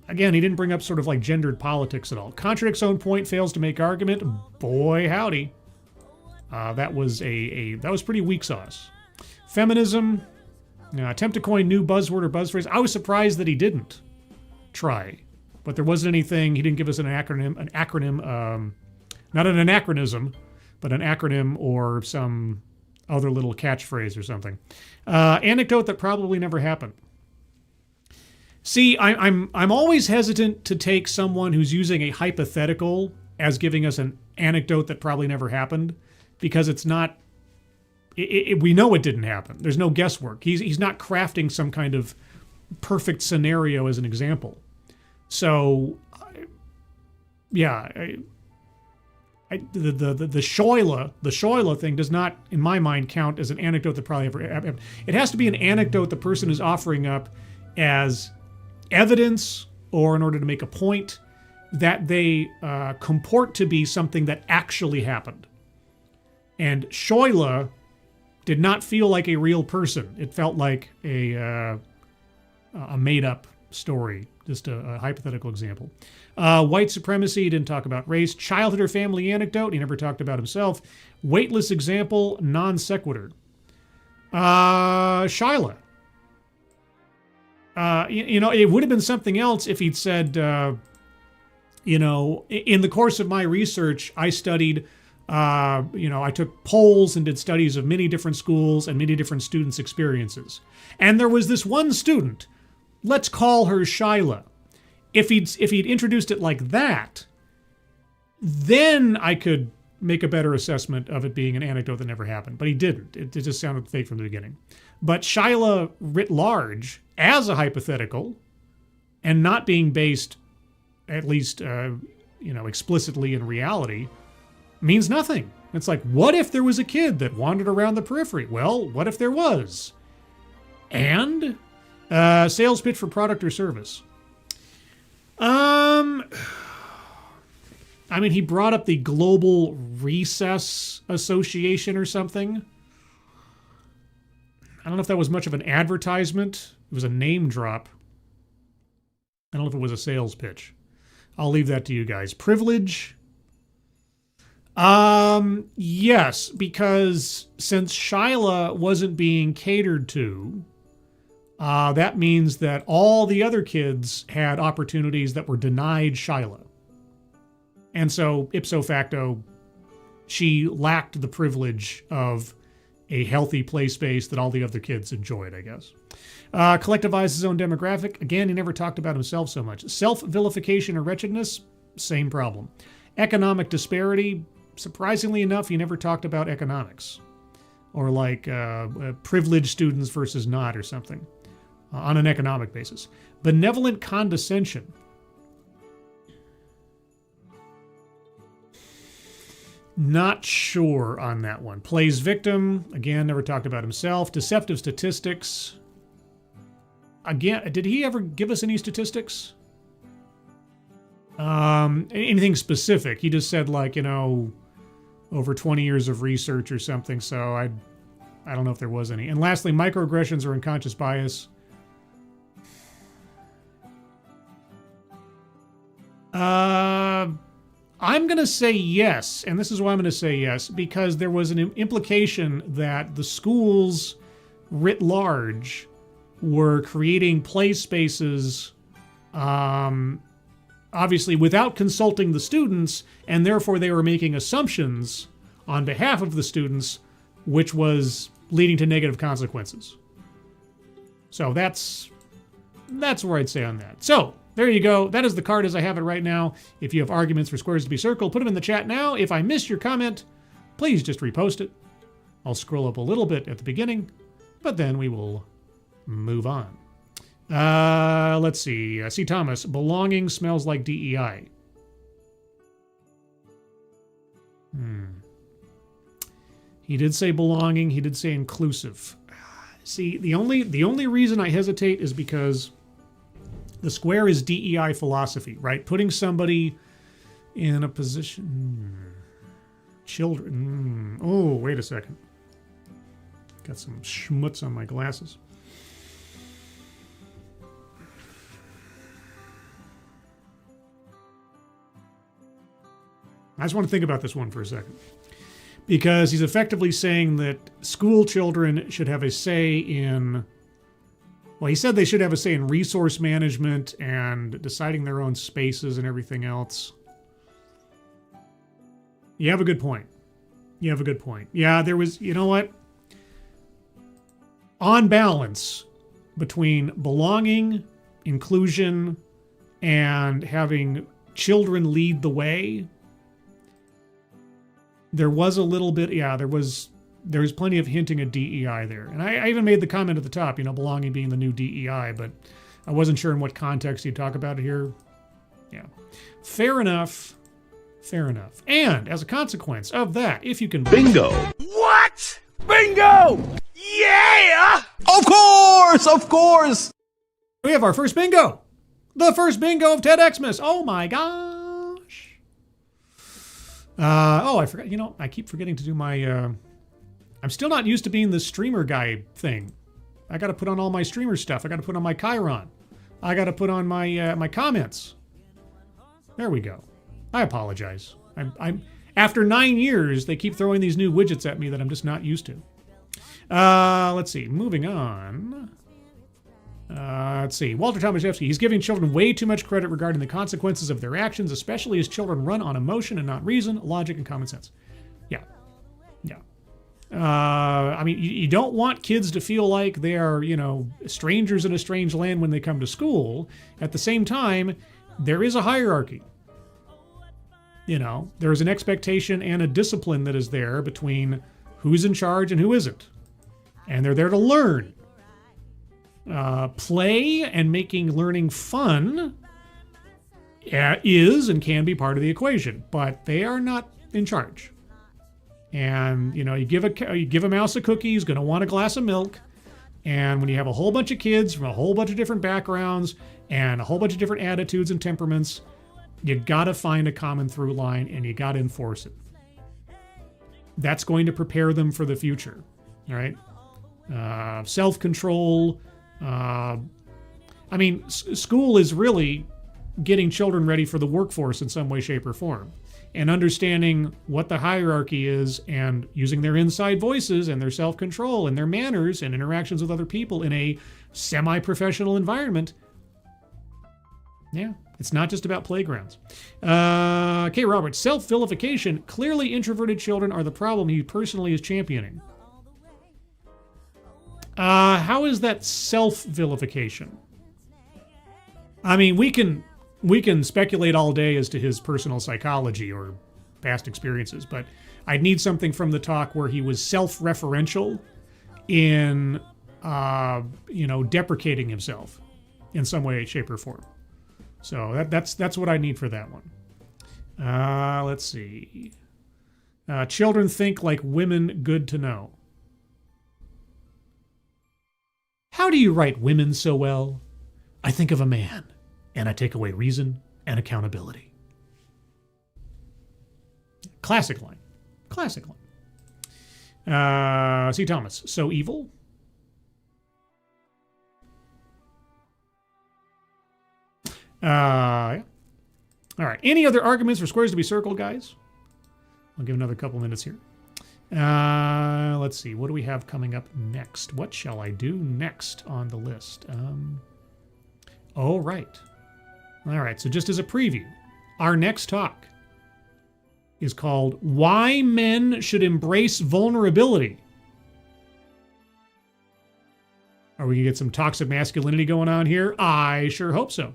Again, he didn't bring up sort of like gendered politics at all. Contradicts own point, fails to make argument. Boy, howdy. That was pretty weak sauce. Feminism. Attempt to coin new buzzword or buzz phrase. I was surprised that he didn't try, but there wasn't anything. He didn't give us an acronym, not an anachronism, but an acronym or some other little catchphrase or something. Anecdote that probably never happened. See, I'm always hesitant to take someone who's using a hypothetical as giving us an anecdote that probably never happened, because it's not. We know it didn't happen. There's no guesswork. He's not crafting some kind of perfect scenario as an example. So, yeah, the Shoila thing does not, in my mind, count as an anecdote that probably ever happened. It has to be an anecdote the person is offering up as evidence or in order to make a point that they comport to be something that actually happened. And Shoila did not feel like a real person. It felt like a made-up story, just a hypothetical example. White supremacy, he didn't talk about race. Childhood or family anecdote, he never talked about himself. Weightless example, non sequitur. Shyla. It would have been something else if he'd said, in the course of my research, I studied, I took polls and did studies of many different schools and many different students' experiences. And there was this one student, let's call her Shyla. If he'd introduced it like that, then I could make a better assessment of it being an anecdote that never happened. But he didn't. It just sounded fake from the beginning. But Shyla writ large, as a hypothetical, and not being based, at least, explicitly in reality, means nothing. It's like, what if there was a kid that wandered around the periphery? Well, what if there was? And sales pitch for product or service. He brought up the Global Recess Association or something. I don't know if that was much of an advertisement. It was a name drop. I don't know if it was a sales pitch. I'll leave that to you guys. Privilege. Yes, because since Shyla wasn't being catered to, that means that all the other kids had opportunities that were denied Shyla. And so, ipso facto, she lacked the privilege of a healthy play space that all the other kids enjoyed, I guess. Collectivized his own demographic. Again, he never talked about himself so much. Self-vilification or wretchedness, same problem. Economic disparity, surprisingly enough, he never talked about economics. Or like privileged students versus not or something on an economic basis. Benevolent condescension. Not sure on that one. Plays victim. Again, never talked about himself. Deceptive statistics. Again, did he ever give us any statistics? Anything specific? He just said like, over 20 years of research or something. So I don't know if there was any. And lastly, microaggressions or unconscious bias. I'm going to say yes, and this is why I'm going to say yes, because there was an implication that the schools writ large were creating play spaces, obviously without consulting the students, and therefore they were making assumptions on behalf of the students, which was leading to negative consequences. So that's where I'd say on that. So there you go. That is the card as I have it right now. If you have arguments for squares to be circled, put them in the chat now. If I missed your comment, please just repost it. I'll scroll up a little bit at the beginning, but then we will move on. Let's see. C. Thomas, belonging smells like DEI. He did say belonging. He did say inclusive. See, the only reason I hesitate is because the square is DEI philosophy, right? Putting somebody in a position. Children. Oh, wait a second. Got some schmutz on my glasses. I just want to think about this one for a second. Because he's effectively saying that school children should have a say in... Well, he said they should have a say in resource management and deciding their own spaces and everything else. You have a good point. Yeah, there was... You know what? On balance, between belonging, inclusion, and having children lead the way... There was a little bit, there was plenty of hinting at DEI there. And I even made the comment at the top, belonging being the new DEI, but I wasn't sure in what context you'd talk about it here. Yeah. Fair enough. And as a consequence of that, if you can... Bingo! What? Bingo! Yeah! Of course! We have our first bingo! The first bingo of TEDXmas! Oh my gosh! I forgot. I keep forgetting to do my... I'm still not used to being the streamer guy thing. I got to put on all my streamer stuff. I got to put on my Chiron. I got to put on my my comments. There we go. I apologize. I'm after 9 years, they keep throwing these new widgets at me that I'm just not used to. Let's see. Moving on. Let's see. Walter Tomaszewski. He's giving children way too much credit regarding the consequences of their actions, especially as children run on emotion and not reason, logic, and common sense. Yeah. You don't want kids to feel like they are, strangers in a strange land when they come to school. At the same time, there is a hierarchy. There is an expectation and a discipline that is there between who's in charge and who isn't. And they're there to learn. Play and making learning fun is and can be part of the equation, but they are not in charge. And you give a mouse a cookie, he's going to want a glass of milk. And when you have a whole bunch of kids from a whole bunch of different backgrounds and a whole bunch of different attitudes and temperaments, you got to find a common through line and you got to enforce it. That's going to prepare them for the future, all right? self-control. I mean, school is really getting children ready for the workforce in some way, shape, or form, and understanding what the hierarchy is and using their inside voices and their self-control and their manners and interactions with other people in a semi-professional environment. Yeah, it's not just about playgrounds. K. Roberts, self-vilification. Clearly introverted children are the problem he personally is championing. How is that self-vilification? I mean, we can speculate all day as to his personal psychology or past experiences, but I'd need something from the talk where he was self-referential in, deprecating himself in some way, shape, or form. So that's what I need for that one. Let's see. Children think like women, good to know. How do you write women so well? I think of a man, and I take away reason and accountability. Classic line. Classic line. C. Thomas, so evil? Yeah. All right. Any other arguments for squares to be circled, guys? I'll give another couple minutes here. Let's see. What do we have coming up next? What shall I do next on the list? Oh, right. All right. So just as a preview, our next talk is called Why Men Should Embrace Vulnerability. Are we going to get some toxic masculinity going on here? I sure hope so.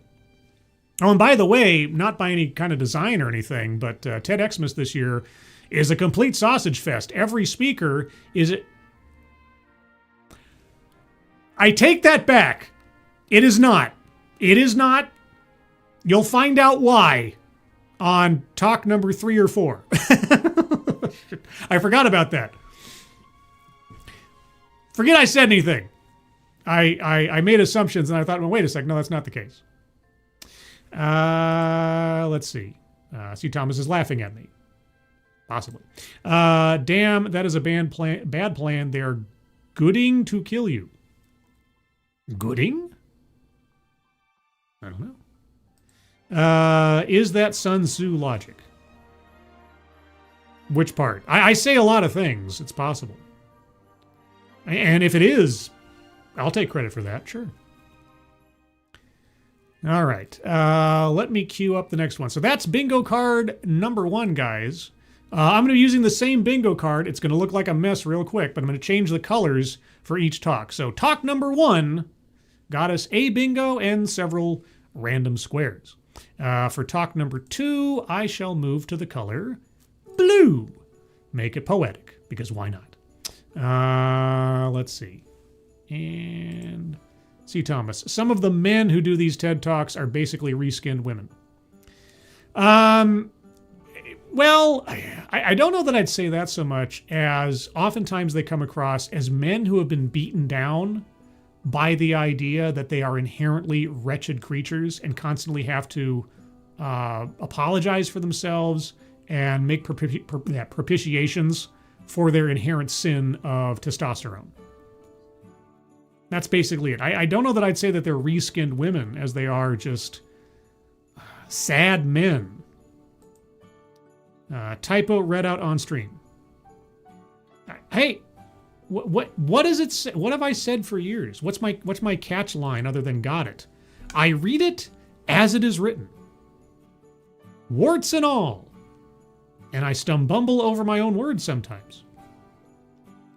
Oh, and by the way, not by any kind of design or anything, but TEDXmas this year is a complete sausage fest. Every speaker is... I take that back. It is not. It is not. You'll find out why on talk number 3 or 4. I forgot about that. Forget I said anything. I made assumptions and I thought, well, wait a second. No, that's not the case. Let's see. C. Thomas is laughing at me. Possibly. Damn, that is a bad plan. They're gooding to kill you. Gooding? I don't know. Is that Sun Tzu logic? Which part? I say a lot of things. It's possible. And if it is, I'll take credit for that. Sure. All right. Let me queue up the next one. So that's bingo card number 1, guys. I'm going to be using the same bingo card. It's going to look like a mess real quick, but I'm going to change the colors for each talk. So talk number 1 got us a bingo and several random squares. For talk number 2, I shall move to the color blue. Make it poetic, because why not? Let's see. And... C. Thomas, some of the men who do these TED Talks are basically reskinned women. Well, I don't know that I'd say that so much, as oftentimes they come across as men who have been beaten down by the idea that they are inherently wretched creatures and constantly have to apologize for themselves and make propitiations for their inherent sin of testosterone. That's basically it. I don't know that I'd say that they're reskinned women as they are just sad men. Typo read out on stream. Hey, what is it? What have I said for years? What's my catch line other than got it? I read it as it is written, warts and all, and I stumble over my own words sometimes,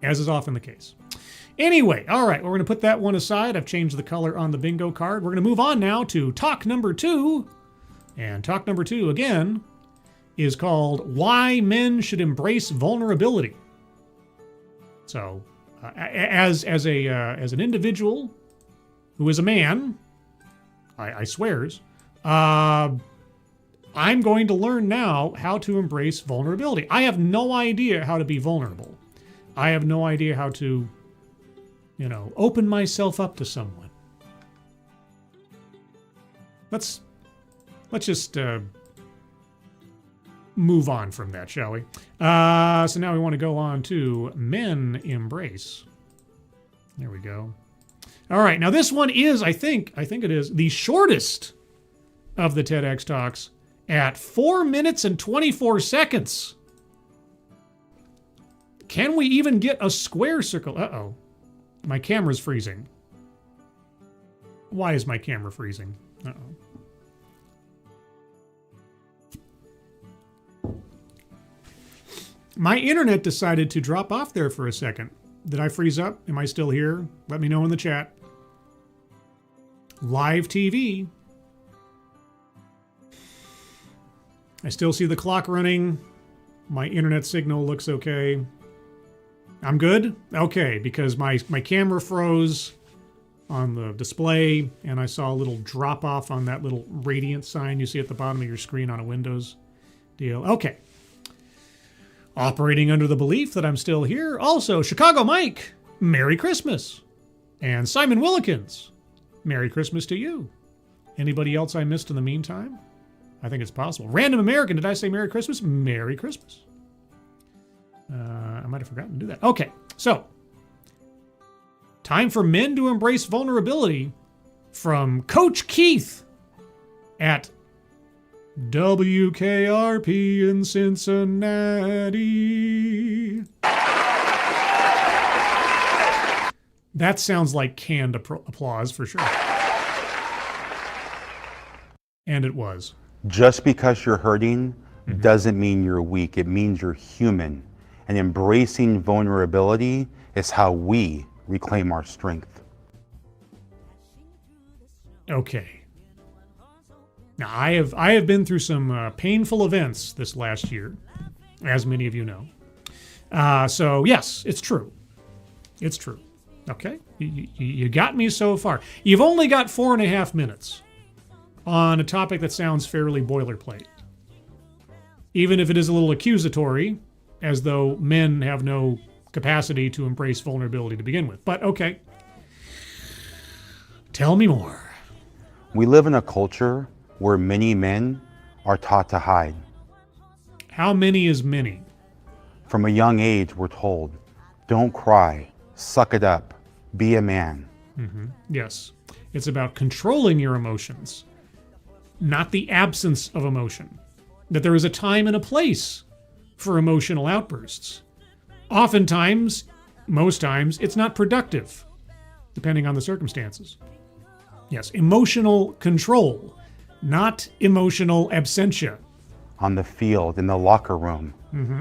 as is often the case. Anyway, all right, we're going to put that one aside. I've changed the color on the bingo card. We're going to move on now to talk number 2. And talk number 2, again, is called Why Men Should Embrace Vulnerability. So, as an individual who is a man, I swears, I'm going to learn now how to embrace vulnerability. I have no idea how to be vulnerable. I have no idea how to... open myself up to someone. Let's just move on from that, shall we? So now we want to go on to men embrace There we go. All right, now this one is, I think it is, the shortest of the TEDx talks at 4 minutes and 24 seconds. Can we even get a square circle? Uh-oh. My camera's freezing. Why is my camera freezing? Uh-oh. My internet decided to drop off there for a second. Did I freeze up? Am I still here? Let me know in the chat. Live TV. I still see the clock running. My internet signal looks okay. I'm good? Okay, because my camera froze on the display, and I saw a little drop off on that little radiant sign you see at the bottom of your screen on a Windows deal. Okay. Operating under the belief that I'm still here. Also, Chicago Mike, Merry Christmas. And Simon Willikins, Merry Christmas to you. Anybody else I missed in the meantime? I think it's possible. Random American, did I say Merry Christmas? Merry Christmas. I might have forgotten to do that. Okay, so time for men to embrace vulnerability from Coach Keith at WKRP in Cincinnati. That sounds like canned applause for sure. And it was. Just because you're hurting doesn't mean you're weak. It means you're human. And embracing vulnerability is how we reclaim our strength. Okay. Now, I have been through some painful events this last year, as many of you know. So, yes, it's true. It's true. Okay? You got me so far. You've only got 4.5 minutes on a topic that sounds fairly boilerplate. Even if it is a little accusatory, as though men have no capacity to embrace vulnerability to begin with. But, okay. Tell me more. We live in a culture where many men are taught to hide. How many is many? From a young age, we're told, don't cry, suck it up, be a man. Yes. It's about controlling your emotions, not the absence of emotion. That there is a time and a place for emotional outbursts. Oftentimes, most times, it's not productive, depending on the circumstances. Yes, emotional control, not emotional absentia. On the field, in the locker room,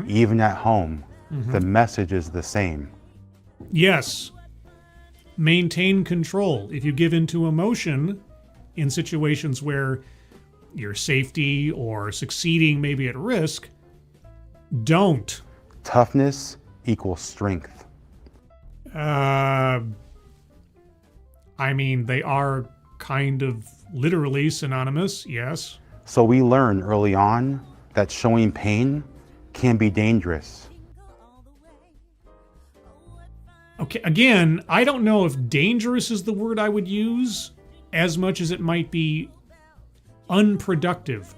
even at home, the message is the same. Yes. Maintain control. If you give into emotion in situations where your safety or succeeding may be at risk, don't. Toughness equals strength. I mean, they are kind of literally synonymous, yes. So we learn early on that showing pain can be dangerous. Okay, again, I don't know if dangerous is the word I would use as much as it might be unproductive,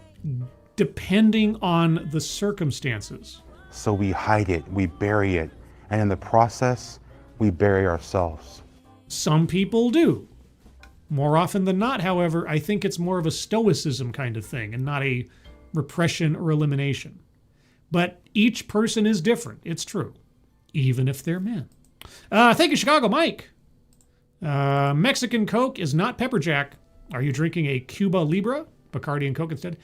depending on the circumstances. So we hide it, we bury it, and in the process, we bury ourselves. Some people do. More often than not, however, I think it's more of a stoicism kind of thing and not a repression or elimination. But each person is different, it's true, even if they're men. Thank you, Chicago Mike. Mexican Coke is not pepper jack. Are you drinking a Cuba Libre, Bacardi and Coke instead?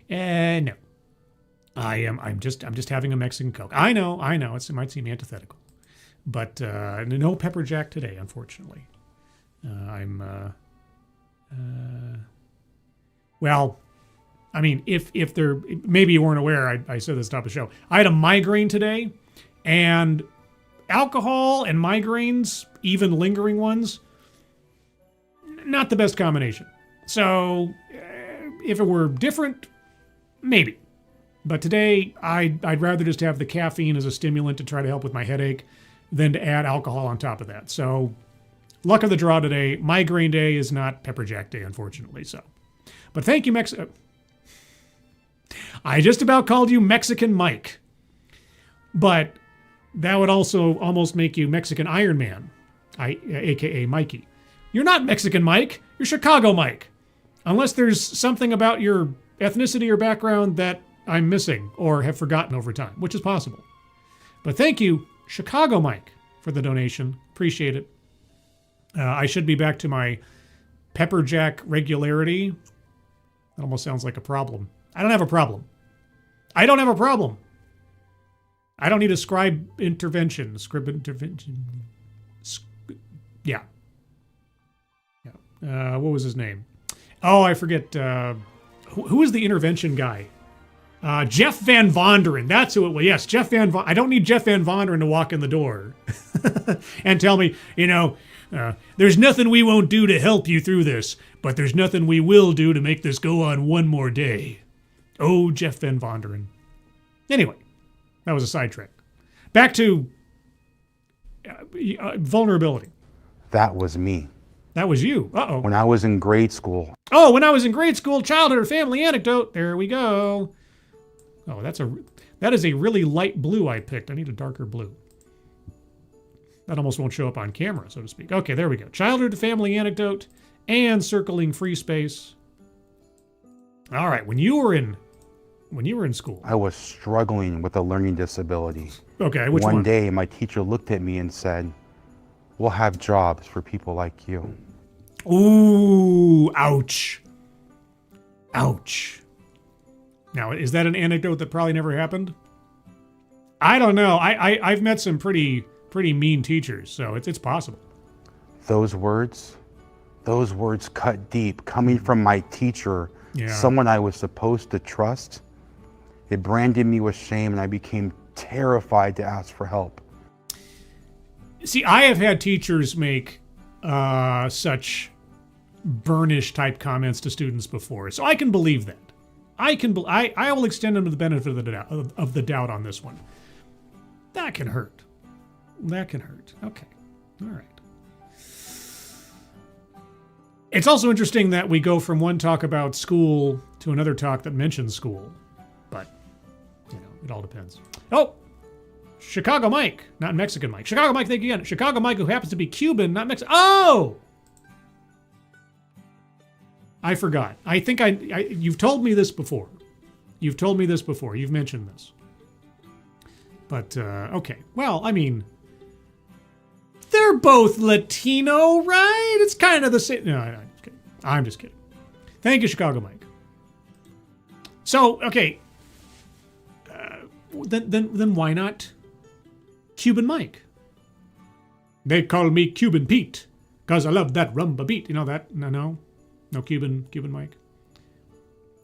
No. I'm just having a Mexican Coke. I know. It might seem antithetical, but no pepper jack today, unfortunately. Well, I mean, if there, maybe you weren't aware, I said this at the top of the show. I had a migraine today, and alcohol and migraines, even lingering ones, not the best combination. So, if it were different, maybe. But today, I'd rather just have the caffeine as a stimulant to try to help with my headache than to add alcohol on top of that. So, luck of the draw today. Migraine day is not pepper jack day, unfortunately. So, but thank you, I just about called you Mexican Mike. But that would also almost make you Mexican Iron Man. AKA Mikey. You're not Mexican Mike, you're Chicago Mike. Unless there's something about your ethnicity or background that I'm missing or have forgotten over time, which is possible. But thank you, Chicago Mike, for the donation. Appreciate it. I should be back to my pepper jack regularity. That almost sounds like a problem. I don't have a problem. I don't have a problem. I don't need a scribe intervention. Yeah. What was his name? Oh, I forget. Who was the intervention guy? Jeff Van Vonderen. That's who it was. Yes, Jeff Van Vonderen. I don't need Jeff Van Vonderen to walk in the door and tell me, there's nothing we won't do to help you through this, but there's nothing we will do to make this go on one more day. Oh, Jeff Van Vonderen. Anyway, that was a sidetrack. Back to vulnerability. That was me. That was you. Uh-oh. When I was in grade school. Oh, when I was in grade school, childhood or family anecdote. There we go. Oh, that is a really light blue I picked. I need a darker blue. That almost won't show up on camera, so to speak. Okay, there we go. Childhood to family anecdote and circling free space. All right, when you were in school. I was struggling with a learning disability. Okay, which one? One day, my teacher looked at me and said, "We'll have jobs for people like you." Ooh, ouch. Ouch. Now, is that an anecdote that probably never happened? I don't know. I've met some pretty mean teachers, so it's possible. Those words cut deep. Coming from my teacher, someone I was supposed to trust, it branded me with shame, and I became terrified to ask for help. See, I have had teachers make such burnish type comments to students before, so I can believe that. I will extend them the benefit of the doubt on this one. That can hurt. That can hurt. Okay. All right. It's also interesting that we go from one talk about school to another talk that mentions school, but it all depends. Oh, Chicago Mike, not Mexican Mike. Chicago Mike, thank you again. Chicago Mike, who happens to be Cuban, not Mexican. Oh! I forgot. I think you've told me this before. You've told me this before. You've mentioned this. But, okay. Well, I mean, they're both Latino, right? It's kind of the same. No, I'm just kidding. I'm just kidding. Thank you, Chicago Mike. So, okay. Then why not Cuban Mike? They call me Cuban Pete because I love that rumba beat. You know that? No Cuban Mike.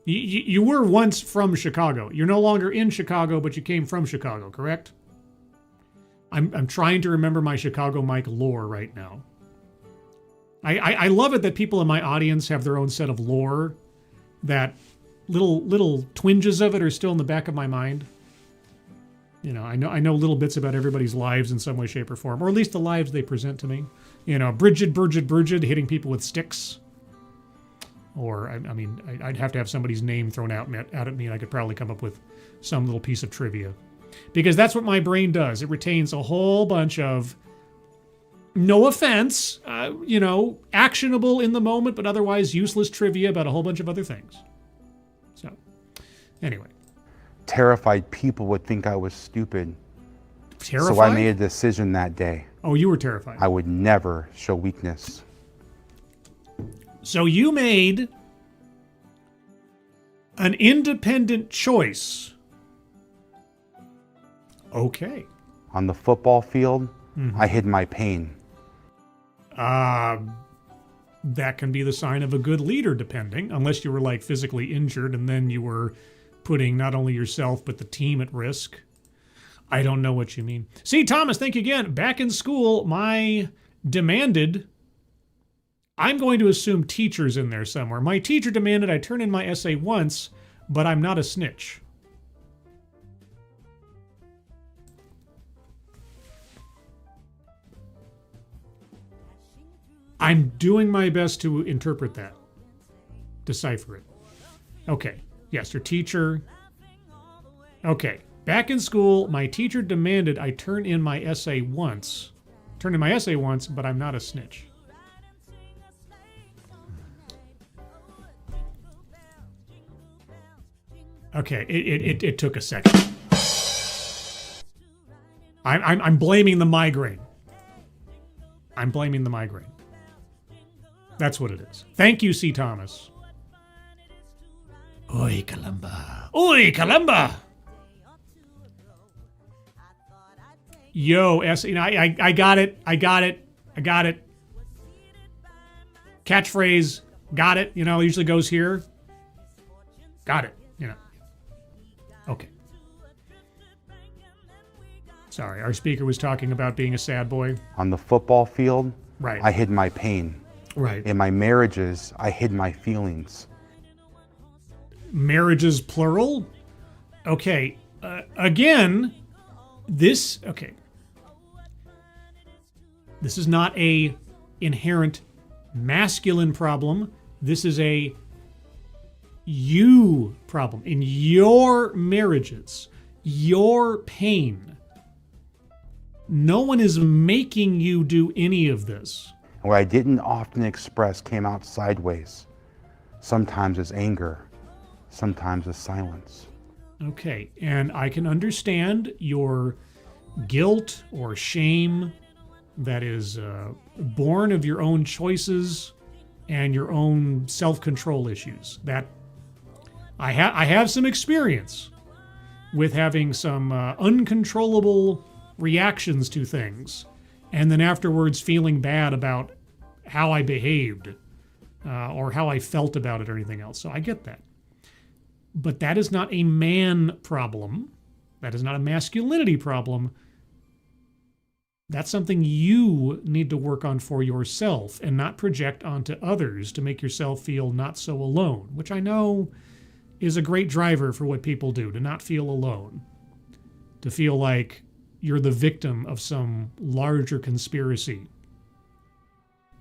You were once from Chicago. You're no longer in Chicago, but you came from Chicago, correct? I'm trying to remember my Chicago Mike lore right now. I love it that people in my audience have their own set of lore, that little twinges of it are still in the back of my mind. I know little bits about everybody's lives in some way, shape, or form, or at least the lives they present to me. Bridget hitting people with sticks. Or, I'd have to have somebody's name thrown out at me, and I could probably come up with some little piece of trivia. Because that's what my brain does. It retains a whole bunch of, no offense, actionable in the moment, but otherwise useless trivia about a whole bunch of other things. So, anyway. Terrified people would think I was stupid. Terrified? So I made a decision that day. Oh, you were terrified. I would never show weakness. So you made an independent choice. Okay. On the football field, I hid my pain. That can be the sign of a good leader, depending, unless you were like physically injured and then you were putting not only yourself but the team at risk. I don't know what you mean. See, Thomas, thank you again. Back in school, I'm going to assume teacher's in there somewhere. My teacher demanded I turn in my essay once, but I'm not a snitch. I'm doing my best to interpret that. Decipher it. Okay. Yes, your teacher. Okay. Back in school, my teacher demanded I turn in my essay once, Turned in my essay once, but I'm not a snitch. Okay, it took a second. I'm blaming the migraine. I'm blaming the migraine. That's what it is. Thank you, C. Thomas. Oi, Columba. Oi, Columba! Yo, I got it. I got it. Catchphrase, got it. You know, usually goes here. Got it. You know. Okay. Sorry, our speaker was talking about being a sad boy. On the football field, Right. I hid my pain. Right. In my marriages, I hid my feelings. Marriages plural? Okay. Again, this is not a inherent masculine problem. This is a you problem. In your marriages, your pain, no one is making you do any of this. What I didn't often express came out sideways, sometimes as anger, sometimes as silence. Okay, and I can understand your guilt or shame that is born of your own choices and your own self-control issues. That I have some experience with having some uncontrollable reactions to things, and then afterwards feeling bad about how I behaved or how I felt about it or anything else. So I get that. But that is not a man problem. That is not a masculinity problem. That's something you need to work on for yourself and not project onto others to make yourself feel not so alone, which I know is a great driver for what people do, to not feel alone, to feel like you're the victim of some larger conspiracy.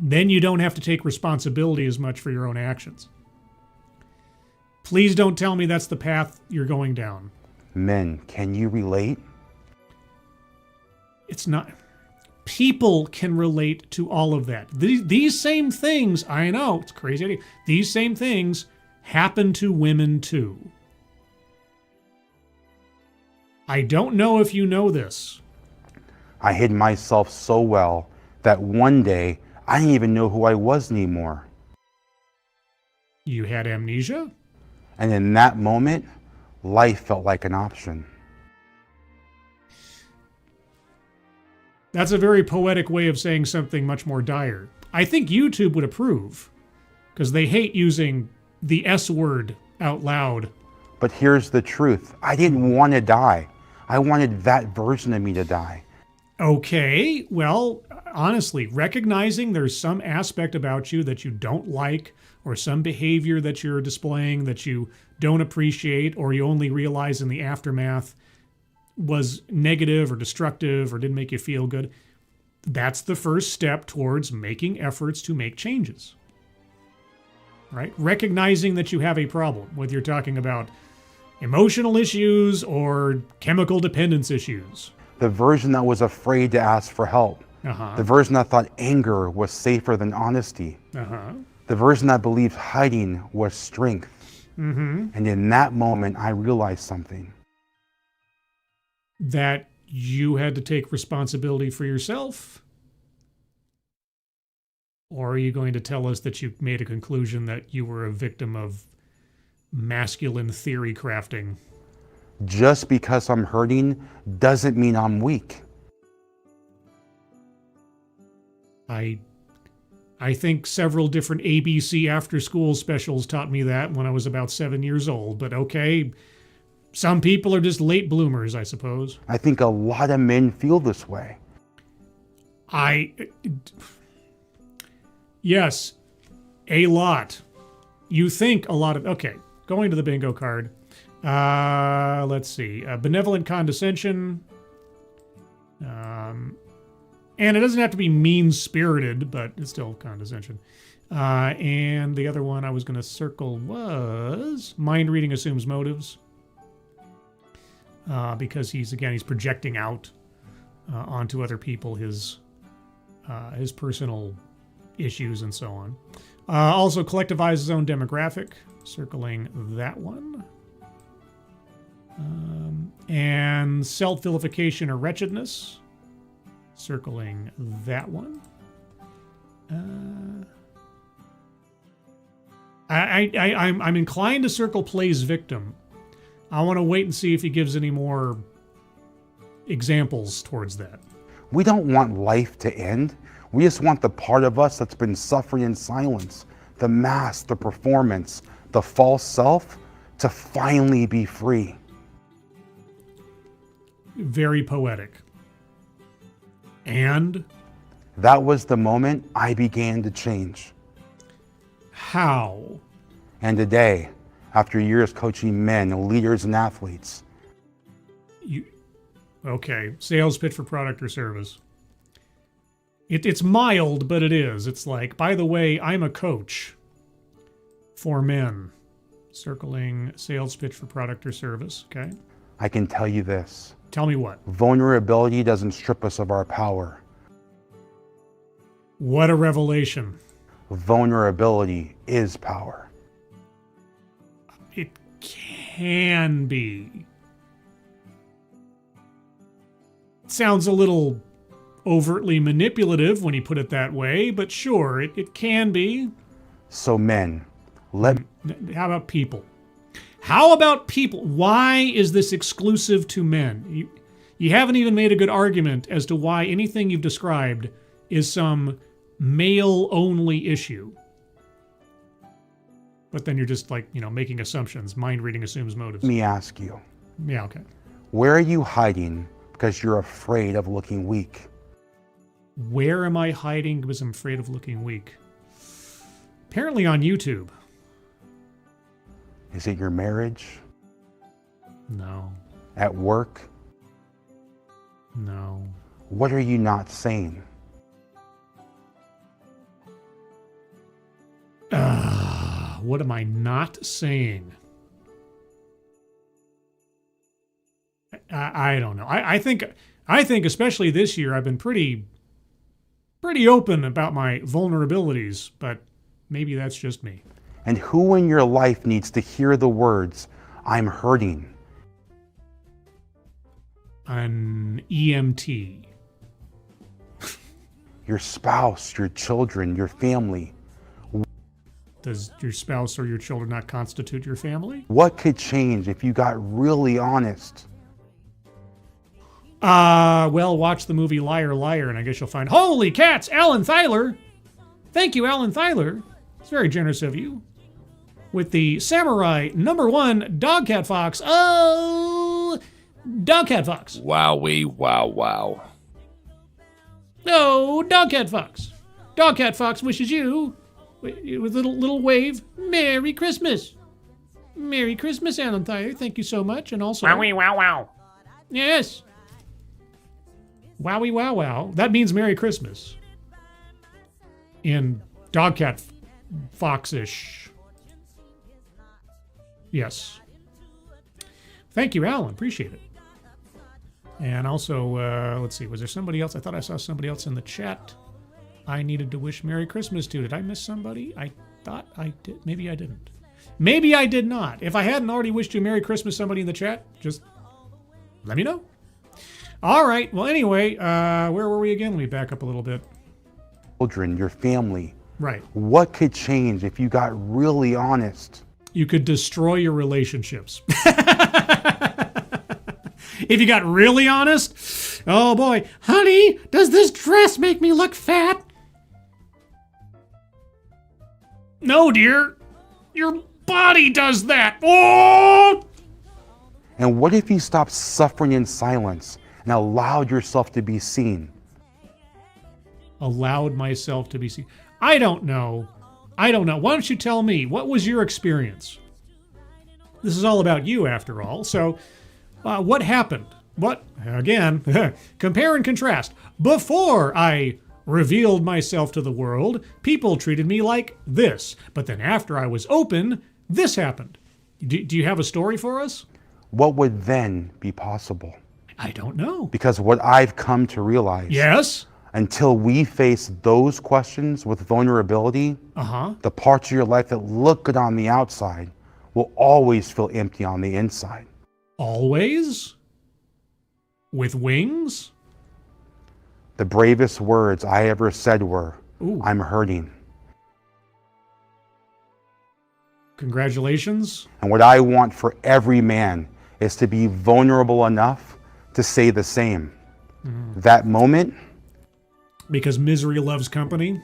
Then you don't have to take responsibility as much for your own actions. Please don't tell me that's the path you're going down. Men, can you relate? It's not. People can relate to all of that. These same things, I know, it's crazy. These same things happen to women too. I don't know if you know this. I hid myself so well that one day I didn't even know who I was anymore. You had amnesia? And in that moment, life felt like an option. That's a very poetic way of saying something much more dire. I think YouTube would approve, because they hate using the S word out loud. But here's the truth. I didn't want to die. I wanted that version of me to die. Okay, well, honestly, recognizing there's some aspect about you that you don't like, or some behavior that you're displaying that you don't appreciate, or you only realize in the aftermath was negative or destructive or didn't make you feel good, that's the first step towards making efforts to make changes. Right? Recognizing that you have a problem, whether you're talking about emotional issues or chemical dependence issues. The version that was afraid to ask for help. The version that thought anger was safer than honesty. The version that believed hiding was strength. And in that moment, I realized something. That you had to take responsibility for yourself? Or are you going to tell us that you made a conclusion that you were a victim of masculine theory crafting? Just because I'm hurting doesn't mean I'm weak. I think several different ABC after-school specials taught me that when I was about 7 years old, but okay, some people are just late bloomers, I suppose. I think a lot of men feel this way. Yes, a lot. You think a lot of, okay, going to the bingo card. Let's see, benevolent condescension. And it doesn't have to be mean-spirited, but it's still condescension. And the other one I was going to circle was mind reading assumes motives. Because he's projecting out onto other people his his personal issues and so on. Also collectivize his own demographic, circling that one. And self-vilification or wretchedness, circling that one. I'm inclined to circle plays victim. I want to wait and see if he gives any more examples towards that. We don't want life to end. We just want the part of us that's been suffering in silence, the mask, the performance, the false self, to finally be free. Very poetic. And? That was the moment I began to change. How? And today, after years coaching men, leaders, and athletes. Okay, sales pitch for product or service. It's mild, but it is. It's like, by the way, I'm a coach for men. Circling sales pitch for product or service, okay? I can tell you this. Tell me what? Vulnerability doesn't strip us of our power. What a revelation. Vulnerability is power. It can be. It sounds a little overtly manipulative when you put it that way, but sure, it can be. So men, How about people? How about people? Why is this exclusive to men? You haven't even made a good argument as to why anything you've described is some male-only issue. But then you're just like, making assumptions. Mind reading assumes motives. let me ask you. Yeah, okay. Where are you hiding because you're afraid of looking weak? Where am I hiding because I'm afraid of looking weak? Apparently on YouTube. Is it your marriage? No. At work? No. What are you not saying? What am I not saying? I don't know. I think especially this year I've been pretty open about my vulnerabilities, but maybe that's just me. And who in your life needs to hear the words, I'm hurting? An EMT. Your spouse, your children, your family. Does your spouse or your children not constitute your family? What could change if you got really honest? Well, watch the movie Liar, Liar, and I guess you'll find, holy cats, Alan Thyler. Thank you, Alan Thyler. It's very generous of you. With the Samurai #1 Dogcat Fox. Oh, Dogcat Fox. Wowee, wow, wow. No, Dogcat Fox. Dogcat Fox wishes you, with a little wave, Merry Christmas. Merry Christmas, Alan Thyler. Thank you so much. And also... Wowie, wow, wow. Yes. Wowie, wow, wow. That means Merry Christmas. In Dogcat Fox-ish. Yes. Thank you, Alan. Appreciate it. And also, let's see, was there somebody else? I thought I saw somebody else in the chat I needed to wish Merry Christmas to. Did I miss somebody? I thought I did. Maybe I didn't. Maybe I did not. If I hadn't already wished you Merry Christmas, somebody in the chat, just let me know. All right. Well, anyway, where were we again? Let me back up a little bit. Children, your family. Right. What could change if you got really honest? You could destroy your relationships. If you got really honest, oh boy, honey, does this dress make me look fat? No, dear, your body does that. Oh! And what if you stopped suffering in silence and allowed yourself to be seen? Allowed myself to be seen. I don't know. Why don't you tell me? What was your experience? This is all about you, after all. So, what happened? What, again, compare and contrast. Before I revealed myself to the world, people treated me like this. But then after I was open, this happened. Do you have a story for us? What would then be possible? I don't know. Because what I've come to realize, Yes? Until we face those questions with vulnerability, the parts of your life that look good on the outside will always feel empty on the inside. Always? With wings? The bravest words I ever said were, Ooh. I'm hurting. Congratulations. And what I want for every man is to be vulnerable enough to say the same. That moment, because misery loves company?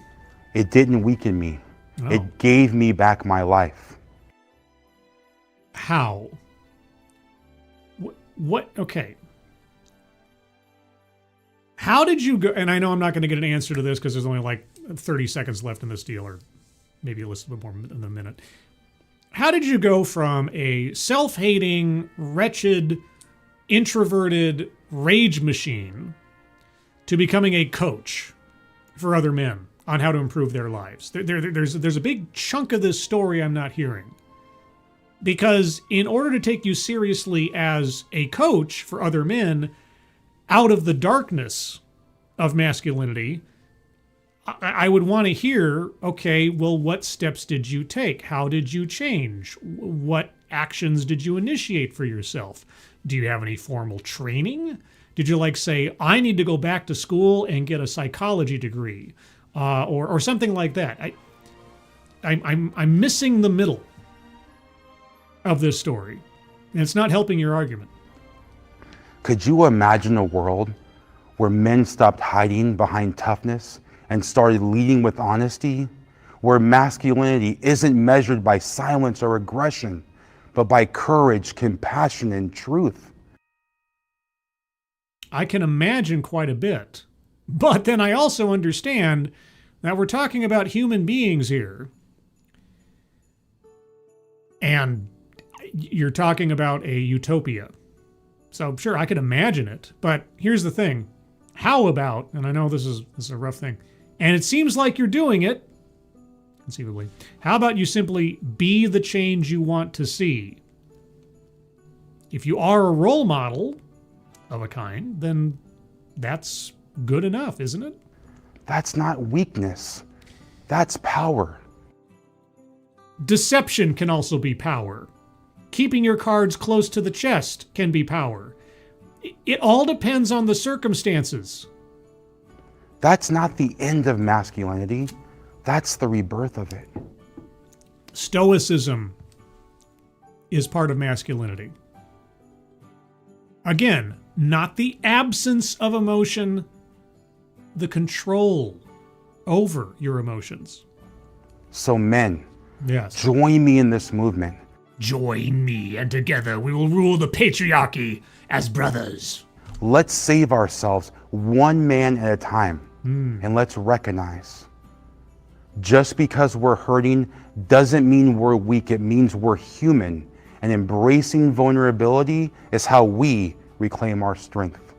it didn't weaken me. Oh. It gave me back my life. How? What? Okay. How did you go? And I know I'm not going to get an answer to this because there's only like 30 seconds left in this deal, or maybe a little bit more than a minute. How did you go from a self-hating, wretched, introverted rage machine to becoming a coach for other men on how to improve their lives? There's a big chunk of this story I'm not hearing. Because in order to take you seriously as a coach for other men out of the darkness of masculinity, I would want to hear, okay, well, what steps did you take? How did you change? What actions did you initiate for yourself? Do you have any formal training? Did you say, I need to go back to school and get a psychology degree, or something like that? I'm missing the middle of this story, and it's not helping your argument. Could you imagine a world where men stopped hiding behind toughness and started leading with honesty, where masculinity isn't measured by silence or aggression, but by courage, compassion, and truth? I can imagine quite a bit, but then I also understand that we're talking about human beings here, and you're talking about a utopia. So sure, I could imagine it, but here's the thing. How about, and I know this is a rough thing, and it seems like you're doing it, conceivably, how about you simply be the change you want to see? If you are a role model of a kind, then that's good enough, isn't it? That's not weakness. That's power. Deception can also be power. Keeping your cards close to the chest can be power. It all depends on the circumstances. That's not the end of masculinity. That's the rebirth of it. Stoicism is part of masculinity. Again, not the absence of emotion, the control over your emotions. So men, Yes. join me in this movement. Join me, and together we will rule the patriarchy as brothers. Let's save ourselves one man at a time, and let's recognize just because we're hurting doesn't mean we're weak. It means we're human, and embracing vulnerability is how we reclaim our strength.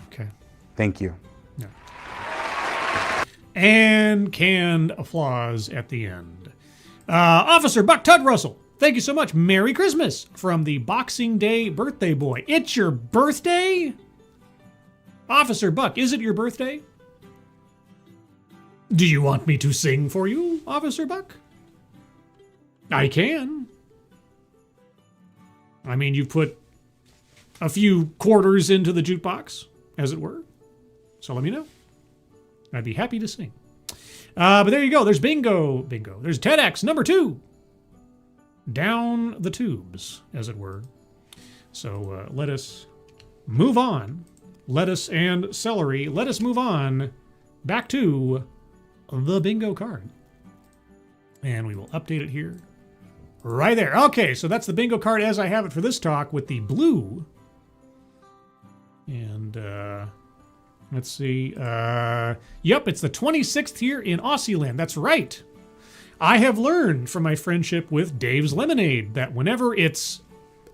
Okay. Thank you. And canned applause at the end. Officer Buck Todd Russell, thank you so much. Merry Christmas from the Boxing Day birthday boy. It's your birthday? Officer Buck, is it your birthday? Do you want me to sing for you, Officer Buck? I can. I mean, you've put a few quarters into the jukebox, as it were. So let me know. I'd be happy to sing. But there you go. There's bingo. There's TEDx number 2. Down the tubes, as it were. So let us move on. Lettuce and celery. Let us move on back to the bingo card. And we will update it here. Right there. Okay, so that's the bingo card as I have it for this talk with the blue. And let's see. Yep, it's the 26th here in Aussieland. That's right. I have learned from my friendship with Dave's Lemonade that whenever it's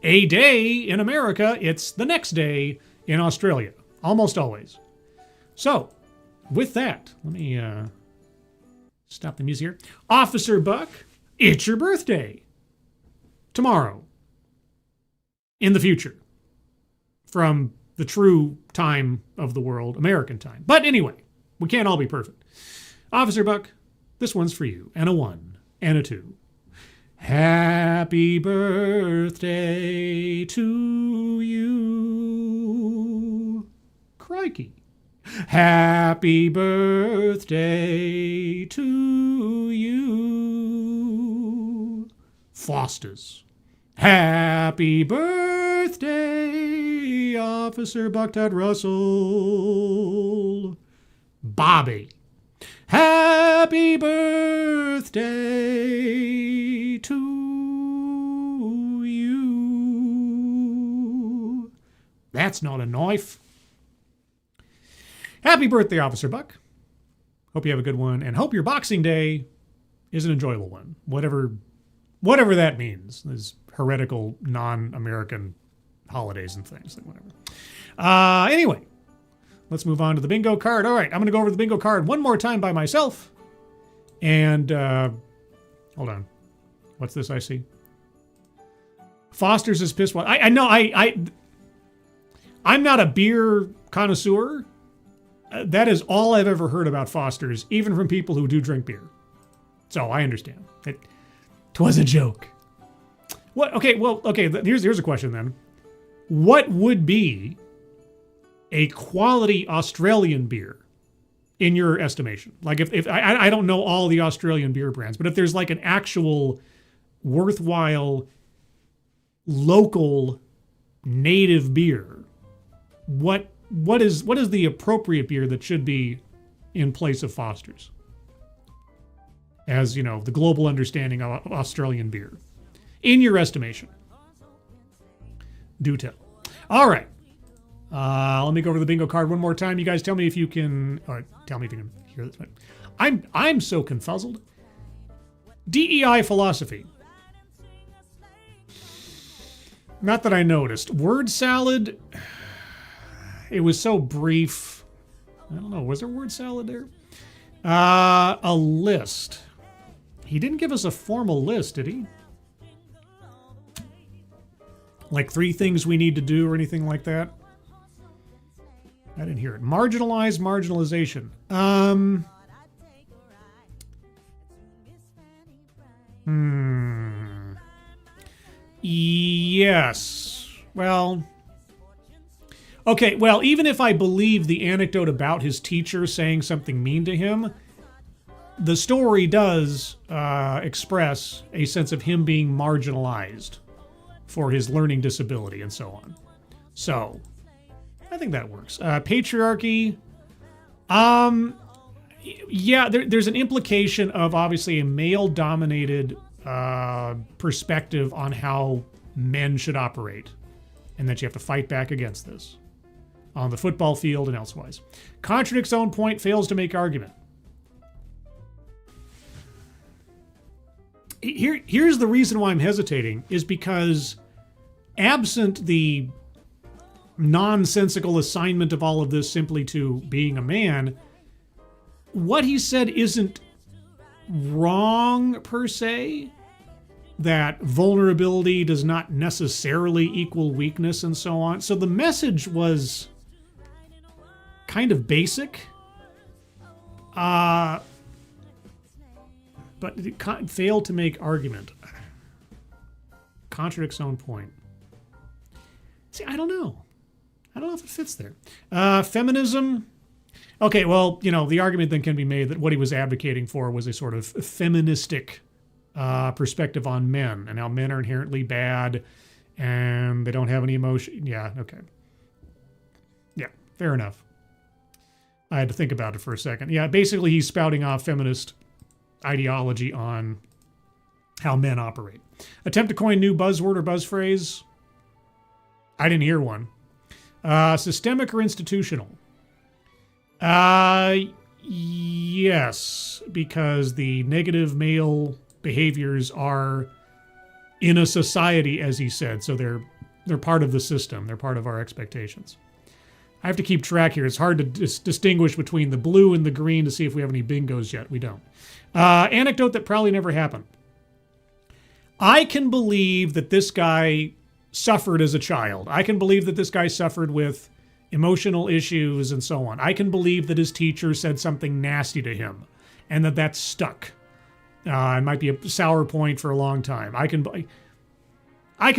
a day in America, it's the next day in Australia. Almost always. So, with that, let me stop the music here. Officer Buck, it's your birthday. Tomorrow. In the future. From the true time of the world, American time. But anyway, we can't all be perfect. Officer Buck, this one's for you. And a 1 and a 2. Happy birthday to you. Crikey. Happy birthday to you. Foster's. Happy birthday, Officer Bucktot Russell. Bobby. Happy birthday to you. That's not a knife. Happy birthday, Officer Buck. Hope you have a good one, and hope your Boxing Day is an enjoyable one. Whatever that means. There's heretical, non-American holidays and things. Like whatever. Anyway, let's move on to the bingo card. All right, I'm going to go over the bingo card one more time by myself. And, hold on. What's this I see? Foster's is piss. I know, I'm not a beer connoisseur. That is all I've ever heard about Foster's, even from people who do drink beer. So I understand. Twas a joke. What? Okay, well, okay, here's a question then. What would be a quality Australian beer in your estimation? Like if I don't know all the Australian beer brands, but if there's like an actual worthwhile local native beer, what is the appropriate beer that should be in place of Foster's? As, you know, the global understanding of Australian beer. In your estimation. Do tell. All right. Let me go over the bingo card one more time. You guys tell me if you can, or tell me if you can hear this. I'm so confuzzled. DEI philosophy. Not that I noticed. Word salad. It was so brief. I don't know. Was there word salad there? A list. He didn't give us a formal list, did he? Like 3 things we need to do or anything like that? I didn't hear it. Marginalize marginalization. Yes. Well... Okay, well, even if I believe the anecdote about his teacher saying something mean to him, the story does express a sense of him being marginalized for his learning disability and so on. So, I think that works. Patriarchy. Yeah, there's an implication of obviously a male-dominated perspective on how men should operate, and that you have to fight back against this on the football field and elsewise. Contradicts own point, fails to make argument. Here's the reason why I'm hesitating, is because absent the nonsensical assignment of all of this simply to being a man, what he said isn't wrong per se, that vulnerability does not necessarily equal weakness and so on. So the message was kind of basic, but it failed to make argument. Contradicts own point. See, I don't know. I don't know if it fits there. Feminism. Okay, well, you know, the argument then can be made that what he was advocating for was a sort of feministic perspective on men, and how men are inherently bad and they don't have any emotion. Yeah, okay. Yeah, fair enough. I had to think about it for a second. Yeah, basically he's spouting off feminist ideology on how men operate. Attempt to coin new buzzword or buzz phrase. I didn't hear one. Systemic or institutional? Yes, because the negative male behaviors are in a society, as he said, so they're part of the system. They're part of our expectations. I have to keep track here. It's hard to distinguish between the blue and the green to see if we have any bingos yet. We don't. Anecdote that probably never happened. I can believe that this guy suffered as a child. I can believe that this guy suffered with emotional issues, and so on. I can believe that his teacher said something nasty to him and that stuck. It might be a sour point for a long time. I can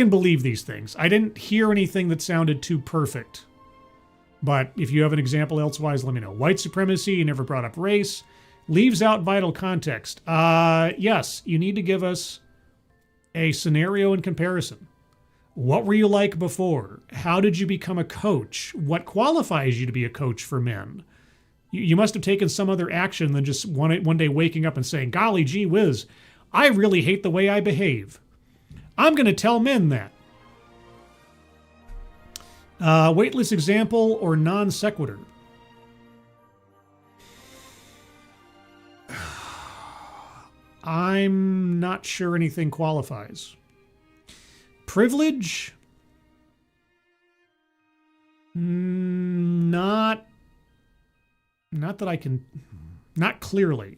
believe these things. I didn't hear anything that sounded too perfect. But if you have an example elsewise, let me know. White supremacy, you never brought up race. Leaves out vital context. Yes, you need to give us a scenario in comparison. What were you like before? How did you become a coach? What qualifies you to be a coach for men? You must have taken some other action than just one day waking up and saying, golly gee whiz, I really hate the way I behave. I'm going to tell men that. Weightless example or non sequitur? I'm not sure anything qualifies. Privilege? Not that I can, not clearly.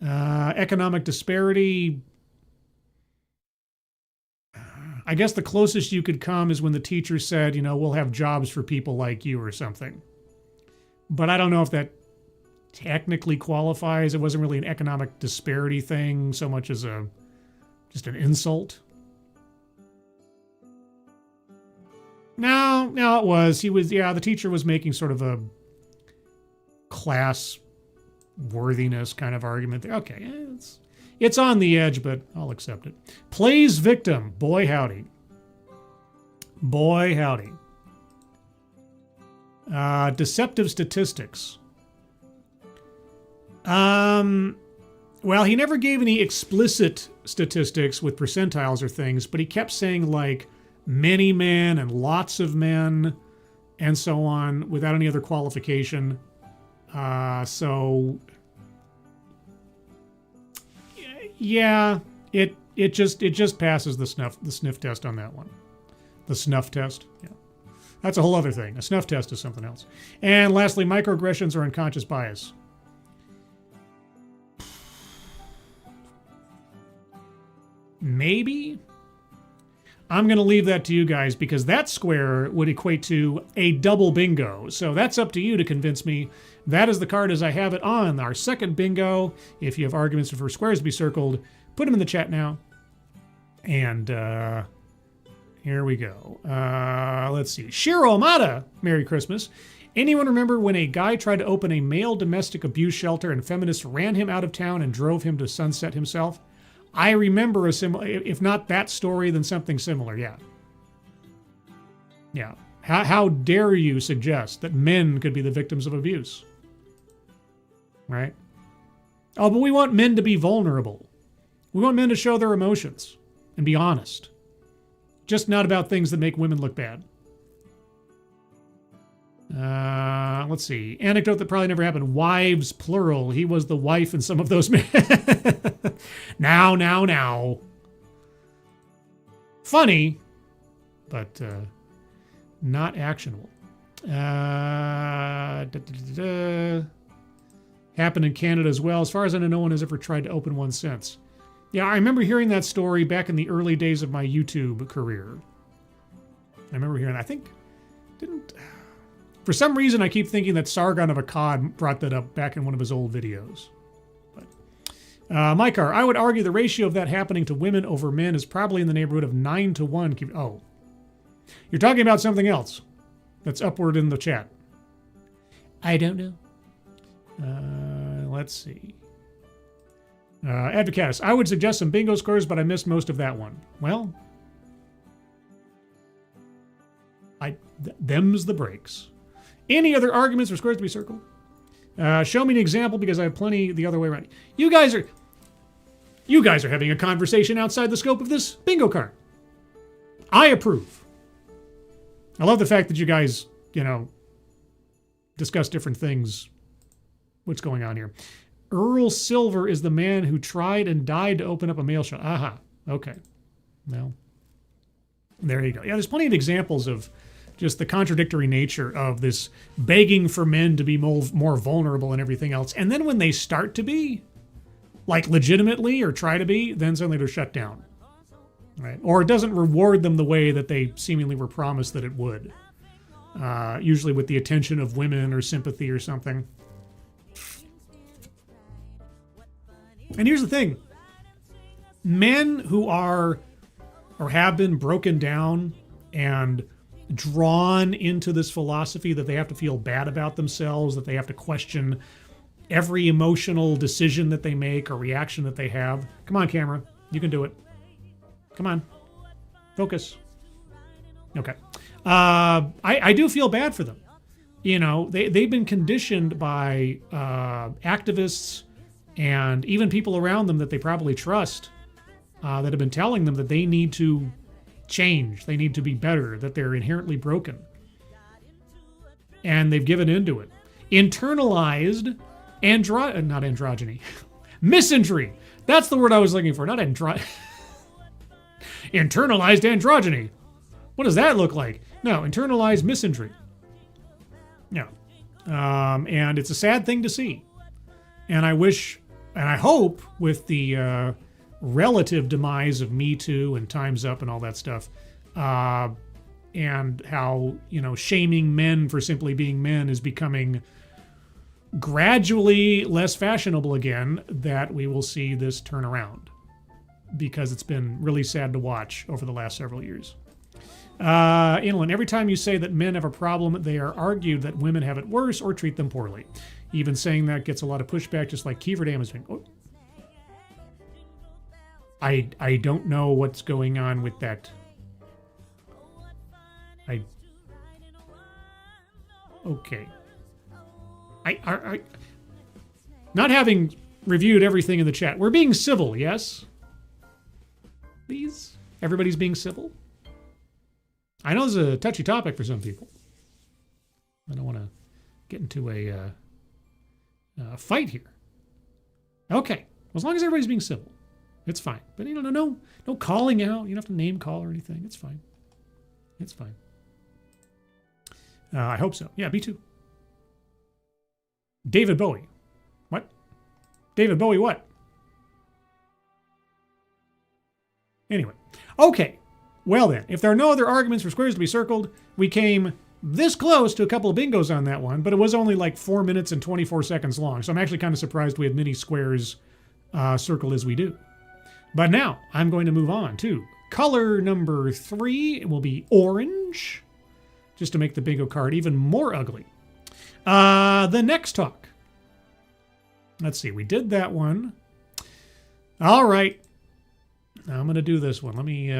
Economic disparity? I guess the closest you could come is when the teacher said, we'll have jobs for people like you or something. But I don't know if that technically qualifies. It wasn't really an economic disparity thing so much as just an insult. No, it was. The teacher was making sort of a class worthiness kind of argument there. Okay, it's on the edge, but I'll accept it. Plays victim. Boy, howdy. Boy, howdy. Deceptive statistics. Well, he never gave any explicit statistics with percentiles or things, but he kept saying like many men and lots of men and so on without any other qualification. So yeah, it just passes the sniff test on that one. The snuff test. Yeah. That's a whole other thing. A snuff test is something else. And lastly, microaggressions or unconscious bias. Maybe. I'm going to leave that to you guys because that square would equate to a double bingo. So that's up to you to convince me. That is the card as I have it on our second bingo. If you have arguments for squares to be circled, put them in the chat now. And here we go. Let's see. Shiro Amada, Merry Christmas. Anyone remember when a guy tried to open a male domestic abuse shelter and feminists ran him out of town and drove him to sunset himself? I remember a similar, if not that story, then something similar, yeah. Yeah. How dare you suggest that men could be the victims of abuse? Right? Oh, but we want men to be vulnerable. We want men to show their emotions and be honest. Just not about things that make women look bad. Let's see. Anecdote that probably never happened. Wives, plural. He was the wife in some of those men. Now. Funny, but not actionable. Happened in Canada as well. As far as I know, no one has ever tried to open one since. Yeah, I remember hearing that story back in the early days of my YouTube career. I remember hearing, for some reason, I keep thinking that Sargon of Akkad brought that up back in one of his old videos. But Mykar, I would argue the ratio of that happening to women over men is probably in the neighborhood of 9-1. Oh, you're talking about something else that's upward in the chat. I don't know. Let's see. Advocatus, I would suggest some bingo scores, but I missed most of that one. Well, them's the breaks. Any other arguments for squares to be circled? Show me an example because I have plenty the other way around. You guys are having a conversation outside the scope of this bingo card. I approve. I love the fact that you guys, discuss different things. What's going on here? Earl Silver is the man who tried and died to open up a mail shop. Aha. Okay. Well, there you go. Yeah, there's plenty of examples of just the contradictory nature of this begging for men to be more vulnerable and everything else. And then when they start to be, like legitimately or try to be, then suddenly they're shut down. Right? Or it doesn't reward them the way that they seemingly were promised that it would. usually with the attention of women or sympathy or something. And here's the thing. Men who are or have been broken down and drawn into this philosophy that they have to feel bad about themselves, that they have to question every emotional decision that they make or reaction that they have. Come on, camera. You can do it. Come on. Focus. Okay. I do feel bad for them. You know, they've been conditioned by activists and even people around them that they probably trust that have been telling them that they need to change, they need to be better, that they're inherently broken. And they've given into it. Internalized not androgyny. Misandry. That's the word I was looking for, not internalized androgyny. What does that look like? No, internalized misandry. No. And it's a sad thing to see. And I wish, and I hope with the relative demise of Me Too and Time's Up and all that stuff, and how, you know, shaming men for simply being men is becoming gradually less fashionable again, that we will see this turn around, because it's been really sad to watch over the last several years. Inland, every time you say that men have a problem, they are argued that women have it worse or treat them poorly. Even saying that gets a lot of pushback, just like Keeverdam is doing. Oh. I don't know what's going on with that. Okay. I not having reviewed everything in the chat, we're being civil, yes? Please? Everybody's being civil? I know it's a touchy topic for some people. I don't want to get into a fight here. Okay. As long as everybody's being civil, it's fine. But, you know, no calling out. You don't have to name call or anything. It's fine. It's fine. I hope so. Yeah, me too. David Bowie. What? David Bowie what? Anyway. Okay. Well then, if there are no other arguments for squares to be circled, we came this close to a couple of bingos on that one, but it was only like 4 minutes and 24 seconds long. So I'm actually kind of surprised we have many squares circled as we do. But now I'm going to move on to color number 3. It will be orange, just to make the bingo card even more ugly. The next talk. Let's see, we did that one. All right. Now I'm going to do this one. Let me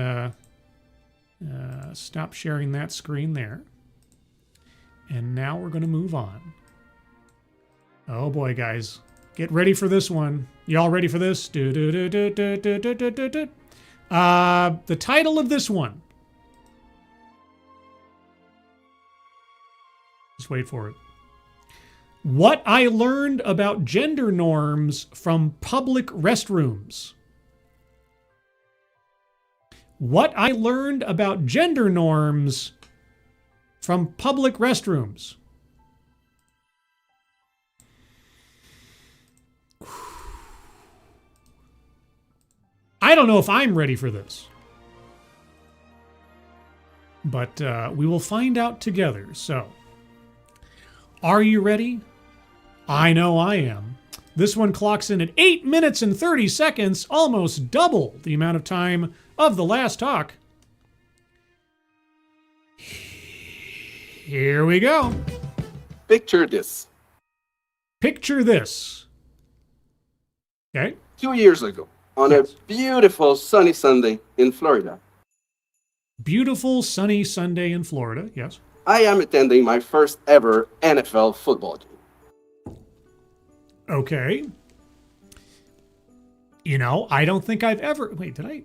stop sharing that screen there. And now we're going to move on. Oh boy, guys. Get ready for this one. Y'all ready for this? The title of this one. Just wait for it. What I learned about gender norms from public restrooms. What I learned about gender norms from public restrooms. I don't know if I'm ready for this. But we will find out together. So, are you ready? I know I am. This one clocks in at 8 minutes and 30 seconds, almost double the amount of time of the last talk. Here we go. Picture this. Picture this. Okay. 2 years ago, on a beautiful sunny Sunday in Florida. Beautiful sunny Sunday in Florida, yes. I am attending my first ever NFL football game. Okay. You know, I don't think I've ever... Wait, did I?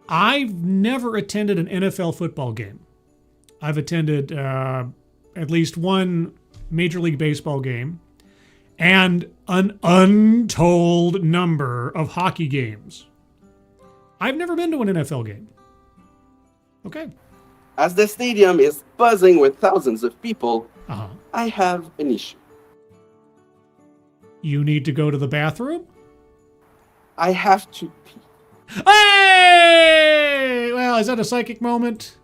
I've never attended an NFL football game. I've attended at least one Major League Baseball game and an untold number of hockey games. I've never been to an NFL game. Okay. As the stadium is buzzing with thousands of people, I have an issue. You need to go to the bathroom? I have to pee. Hey! Well, is that a psychic moment?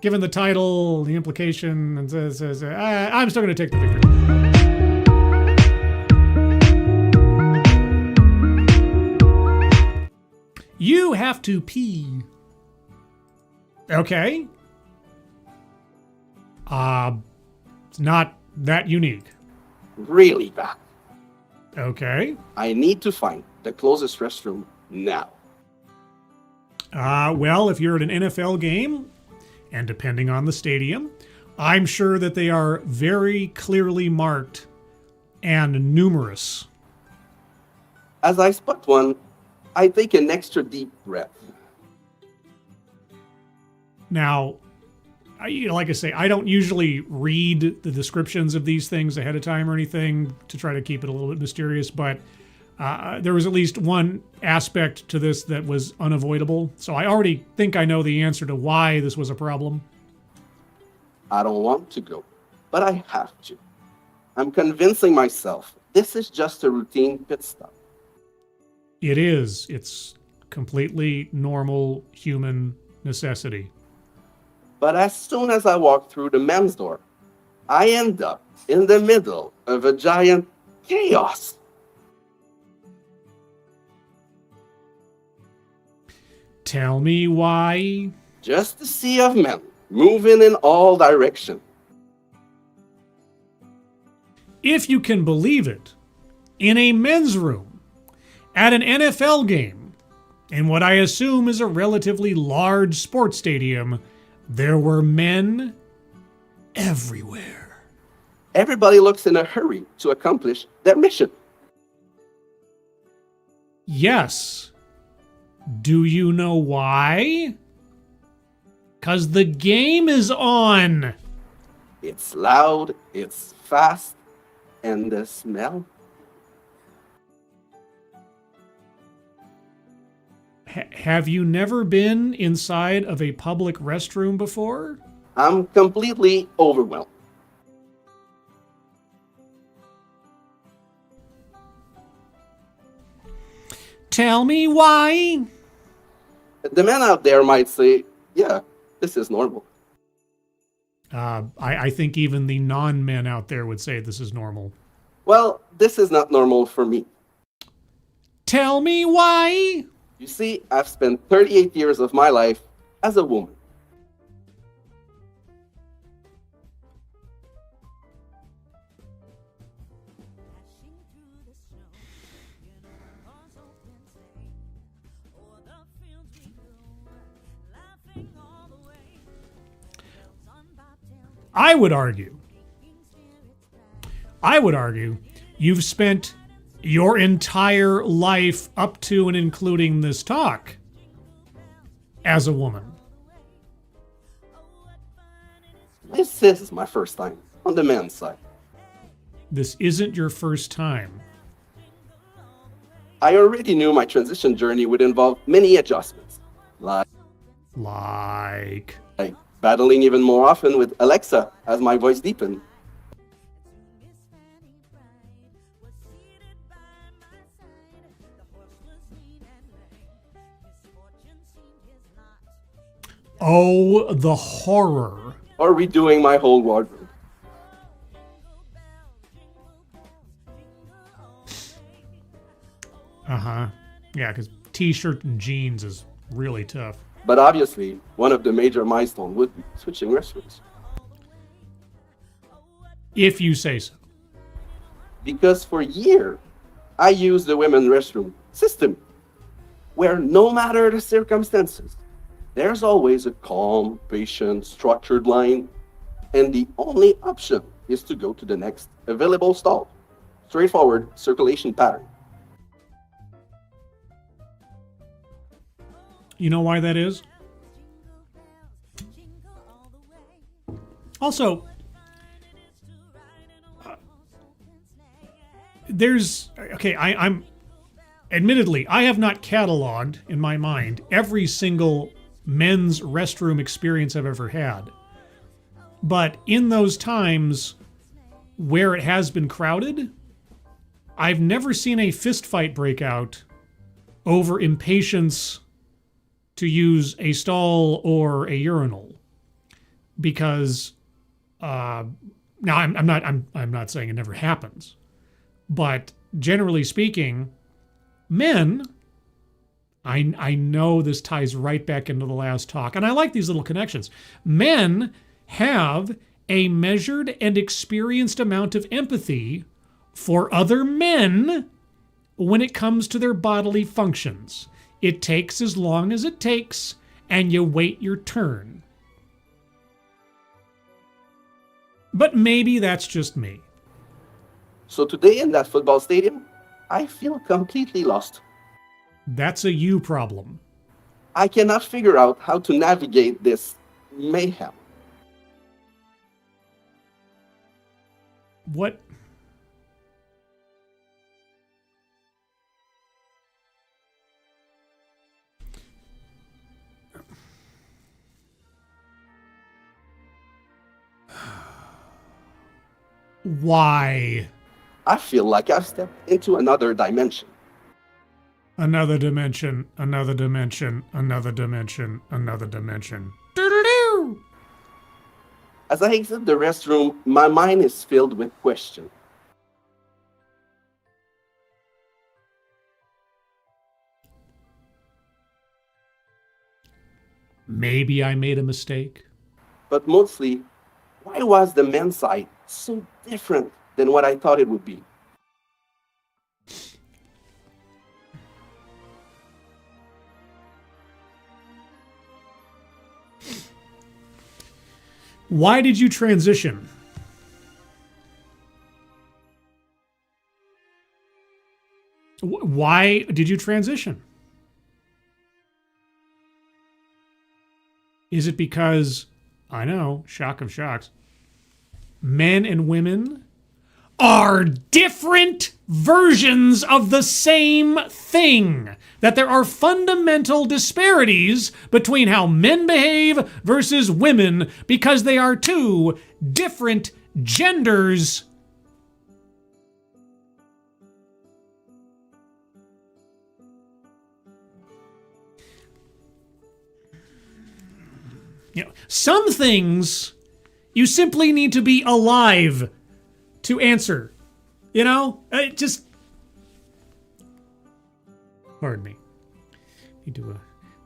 given the title, the implication, and says, I'm still going to take the victory. You have to pee. Okay. It's not that unique. Really bad. Okay. I need to find the closest restroom now. Well, if you're at an NFL game, and depending on the stadium, I'm sure that they are very clearly marked and numerous. As I spot one, I take an extra deep breath. Now, like I say, I don't usually read the descriptions of these things ahead of time or anything to try to keep it a little bit mysterious, but there was at least one aspect to this that was unavoidable. So I already think I know the answer to why this was a problem. I don't want to go, but I have to. I'm convincing myself this is just a routine pit stop. It is. It's completely normal human necessity. But as soon as I walk through the men's door, I end up in the middle of a giant chaos. Tell me why. Just a sea of men moving in all directions. If you can believe it, in a men's room, at an NFL game, in what I assume is a relatively large sports stadium, there were men everywhere. Everybody looks in a hurry to accomplish their mission. Yes. Do you know why? 'Cause the game is on. It's loud, it's fast, and the smell. Have you never been inside of a public restroom before? I'm completely overwhelmed. Tell me why. The men out there might say, yeah, this is normal. I think even the non-men out there would say this is normal. Well, this is not normal for me. Tell me why. You see, I've spent 38 years of my life as a woman. I would argue you've spent your entire life up to and including this talk as a woman. This is my first time on the men's side. This isn't your first time. I already knew my transition journey would involve many adjustments, like battling even more often with Alexa as my voice deepened. Oh, the horror. Or redoing my whole wardrobe. Uh-huh. Yeah, because t-shirt and jeans is really tough. But obviously, one of the major milestones would be switching restrooms. If you say so. Because for years, I used the women's restroom system, where no matter the circumstances, there's always a calm, patient, structured line, and the only option is to go to the next available stall. Straightforward circulation pattern. You know why that is? Also, I'm admittedly, I have not cataloged in my mind every single men's restroom experience I've ever had. But in those times where it has been crowded, I've never seen a fist fight break out over impatience to use a stall or a urinal. because now I'm not saying it never happens, but generally speaking, men, I know this ties right back into the last talk, and I like these little connections. Men have a measured and experienced amount of empathy for other men when it comes to their bodily functions. It takes as long as it takes, and you wait your turn. But maybe that's just me. So today in that football stadium, I feel completely lost. That's a you problem. I cannot figure out how to navigate this mayhem. What? Why? I feel like I've stepped into another dimension. Another dimension, another dimension, another dimension, another dimension. Doo-doo-doo! As I exit the restroom, my mind is filled with questions. Maybe I made a mistake. But mostly, why was the men's side so different than what I thought it would be? Why did you transition? Why did you transition? Is it because, I know, shock of shocks, men and women are different versions of the same thing? That there are fundamental disparities between how men behave versus women because they are two different genders. You know, some things you simply need to be alive to answer. You know, just pardon me. Need to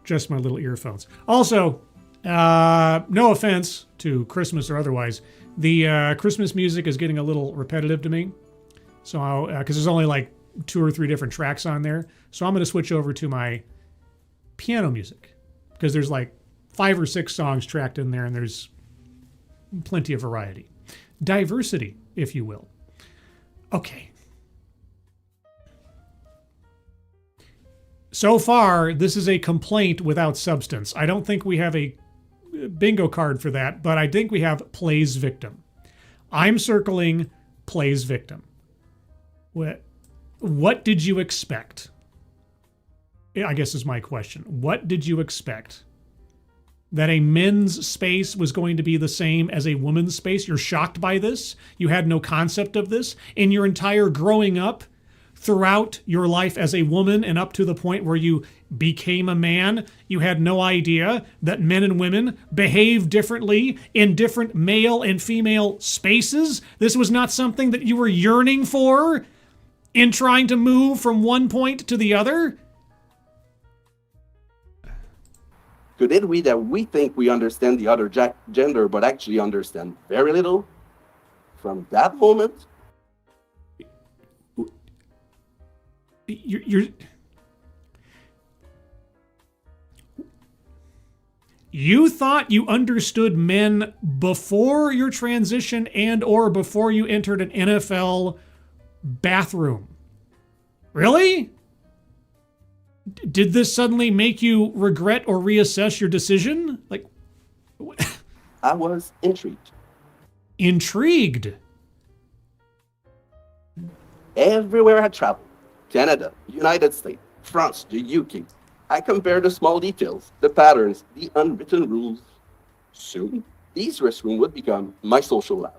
adjust my little earphones. Also, no offense to Christmas or otherwise, the Christmas music is getting a little repetitive to me. So, because there's only like 2 or 3 different tracks on there, so I'm going to switch over to my piano music because there's like 5 or 6 songs tracked in there, and there's plenty of variety, diversity, if you will. Okay. So far, this is a complaint without substance. I don't think we have a bingo card for that, but I think we have plays victim. I'm circling plays victim. What did you expect? I guess is my question. What did you expect? That a men's space was going to be the same as a woman's space? You're shocked by this? You had no concept of this? In your entire growing up, throughout your life as a woman and up to the point where you became a man, you had no idea that men and women behave differently in different male and female spaces? This was not something that you were yearning for in trying to move from one point to the other? Could it be that we think we understand the other gender, but actually understand very little? From that moment, you thought you understood men before your transition and or before you entered an NFL bathroom. Really? Did this suddenly make you regret or reassess your decision? Like, I was intrigued. Intrigued? Everywhere I traveled, Canada, United States, France, the UK, I compared the small details, the patterns, the unwritten rules. Soon, these restrooms would become my social lab.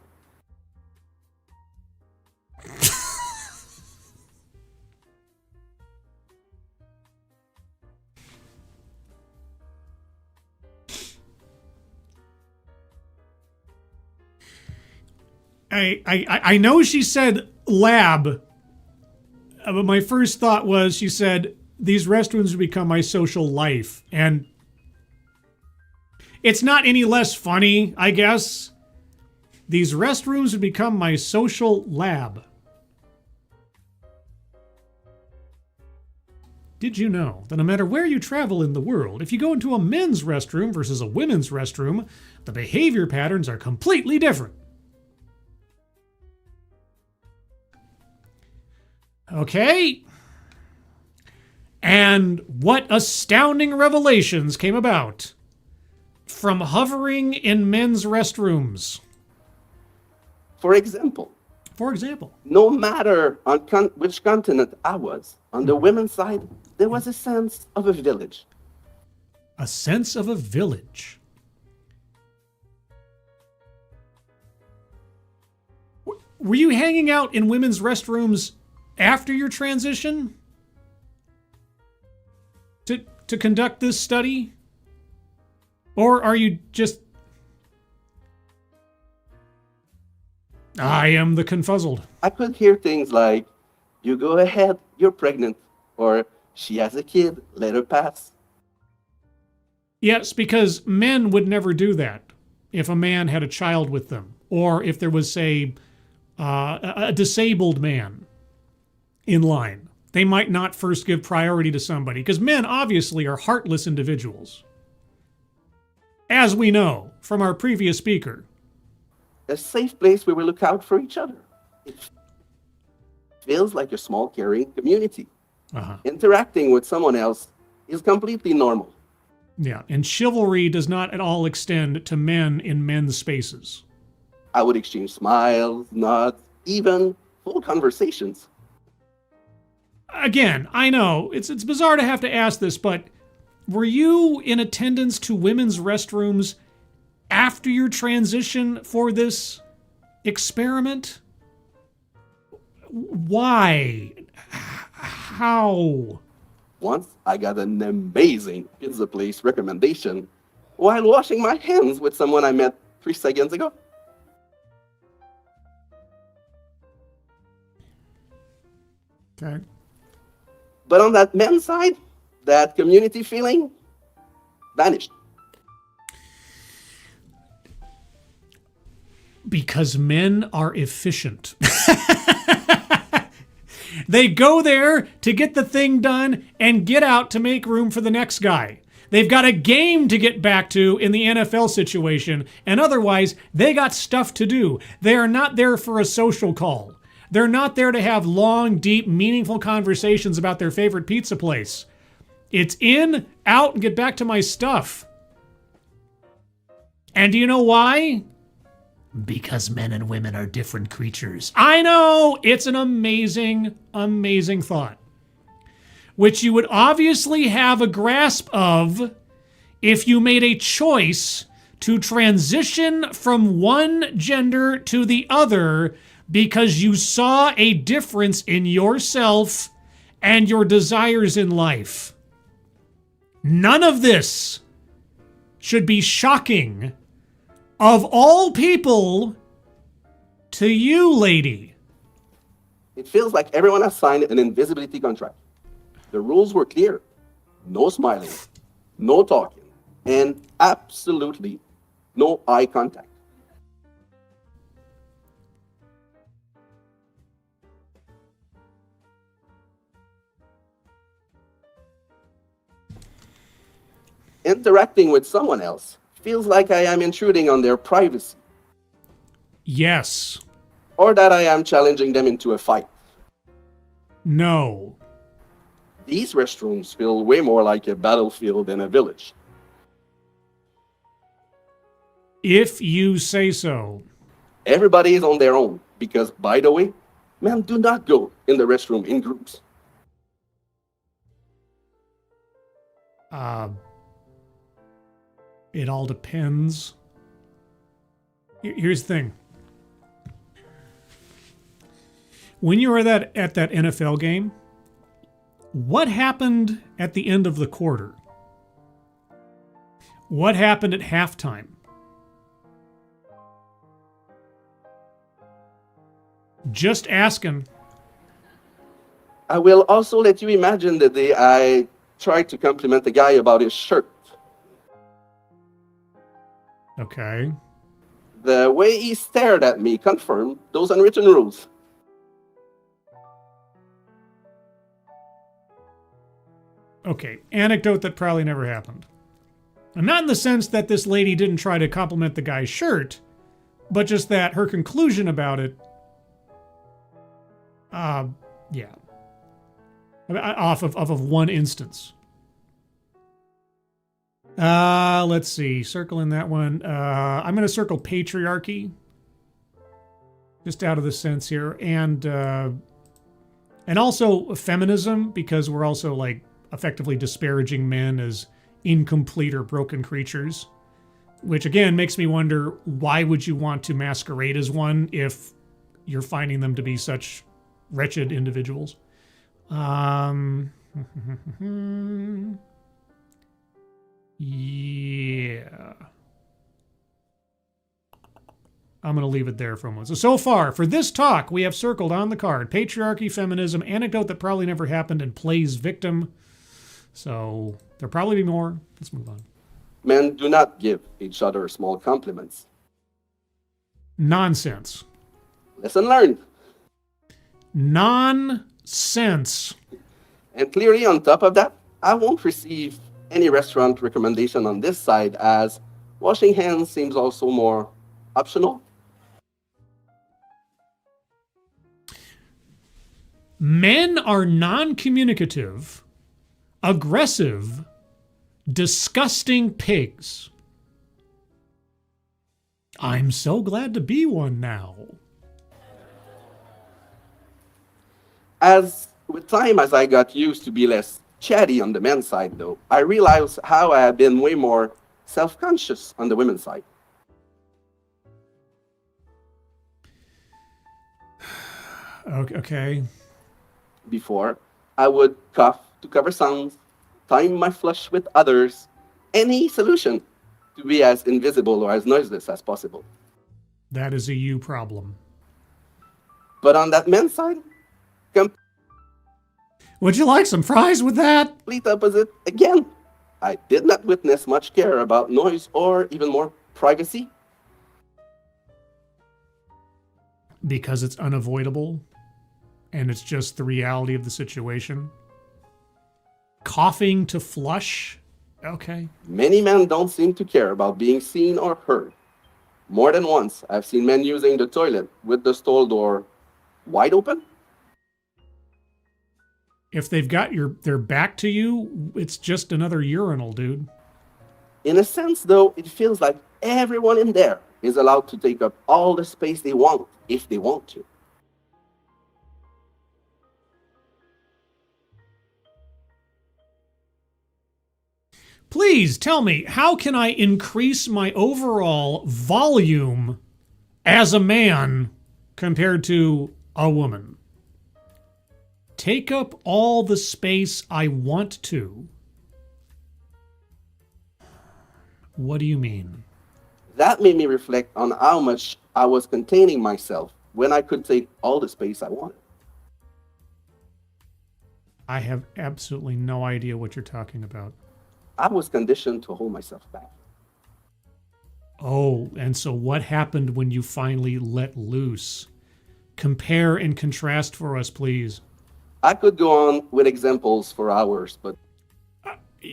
I know she said lab, but my first thought was she said these restrooms would become my social life, and it's not any less funny, I guess. These restrooms would become my social lab. Did you know that no matter where you travel in the world, if you go into a men's restroom versus a women's restroom, the behavior patterns are completely different? Okay. And what astounding revelations came about from hovering in men's restrooms? For example, no matter on which continent I was, on the women's side, there was a sense of a village. A sense of a village. Were you hanging out in women's restrooms after your transition to conduct this study? Or are you just... I am the confuzzled. I could hear things like, you go ahead, you're pregnant, or she has a kid, let her pass. Yes, because men would never do that if a man had a child with them, or if there was, say, a disabled man in line. They might not first give priority to somebody, because men obviously are heartless individuals. As we know from our previous speaker. A safe place where we look out for each other. It feels like a small, caring community. Interacting with someone else is completely normal. Yeah, and chivalry does not at all extend to men in men's spaces. I would exchange smiles, nods, even full conversations. Again, I know, it's bizarre to have to ask this, but were you in attendance to women's restrooms after your transition for this experiment? Why? How? Once I got an amazing pizza place recommendation while washing my hands with someone I met 3 seconds ago. Okay. But on that men's side, that community feeling vanished. Because men are efficient. They go there to get the thing done and get out to make room for the next guy. They've got a game to get back to in the NFL situation, and otherwise, they got stuff to do. They are not there for a social call. They're not there to have long, deep, meaningful conversations about their favorite pizza place. It's in, out, and get back to my stuff. And do you know why? Because men and women are different creatures. I know! It's an amazing, amazing thought. Which you would obviously have a grasp of if you made a choice to transition from one gender to the other because you saw a difference in yourself and your desires in life. None of this should be shocking, of all people, to you, lady. It feels like everyone has signed an invisibility contract. The rules were clear. No smiling, no talking, and absolutely no eye contact. Interacting with someone else feels like I am intruding on their privacy. Yes. Or that I am challenging them into a fight. No. These restrooms feel way more like a battlefield than a village. If you say so. Everybody is on their own because, by the way, men do not go in the restroom in groups. It all depends. Here's the thing. When you were at that NFL game, what happened at the end of the quarter? What happened at halftime? Just asking. I will also let you imagine the day I tried to compliment a guy about his shirt. Okay. The way he stared at me confirmed those unwritten rules. Okay, anecdote that probably never happened. And not in the sense that this lady didn't try to compliment the guy's shirt, but just that her conclusion about it, yeah. Off of one instance. Let's see, circling that one. I'm going to circle patriarchy, just out of the sense here, and also feminism, because we're also like effectively disparaging men as incomplete or broken creatures, which again makes me wonder, why would you want to masquerade as one if you're finding them to be such wretched individuals? Yeah. I'm going to leave it there for a moment. So far, for this talk, we have circled on the card patriarchy, feminism, anecdote that probably never happened, and plays victim. So there'll probably be more. Let's move on. Men do not give each other small compliments. Nonsense. Lesson learned. Nonsense. And clearly, on top of that, I won't receive any restaurant recommendation on this side, as washing hands seems also more optional. Men are non-communicative, aggressive, disgusting pigs. I'm so glad to be one now. As with time, as I got used to be less chatty on the men's side, though, I realized how I have been way more self-conscious on the women's side. Okay. Before, I would cough to cover sounds, time my flush with others, any solution to be as invisible or as noiseless as possible. That is a you problem. But on that men's side, Would you like some fries with that? complete opposite again. I did not witness much care about noise or even more privacy. Because it's unavoidable and it's just the reality of the situation. Coughing to flush? Okay. Many men don't seem to care about being seen or heard. More than once, I've seen men using the toilet with the stall door wide open. If they've got their back to you, it's just another urinal, dude. In a sense, though, it feels like everyone in there is allowed to take up all the space they want, if they want to. Please tell me, how can I increase my overall volume as a man compared to a woman? Take up all the space I want to. What do you mean? That made me reflect on how much I was containing myself when I could take all the space I wanted. I have absolutely no idea what you're talking about. I was conditioned to hold myself back. Oh, and so what happened when you finally let loose? Compare and contrast for us, please. I could go on with examples for hours, but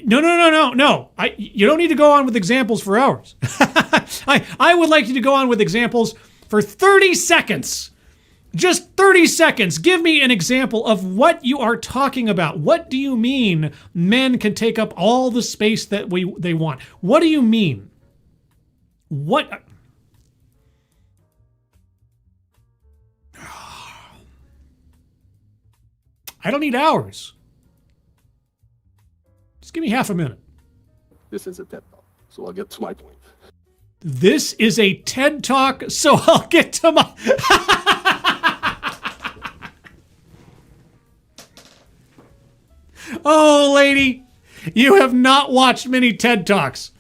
No. You don't need to go on with examples for hours. I would like you to go on with examples for 30 seconds. Just 30 seconds. Give me an example of what you are talking about. What do you mean men can take up all the space that they want? What do you mean? What? I don't need hours. Just give me half a minute. this is a TED Talk, so I'll get to my point. This is a TED Talk, so I'll get to my... Oh, lady, you have not watched many TED Talks.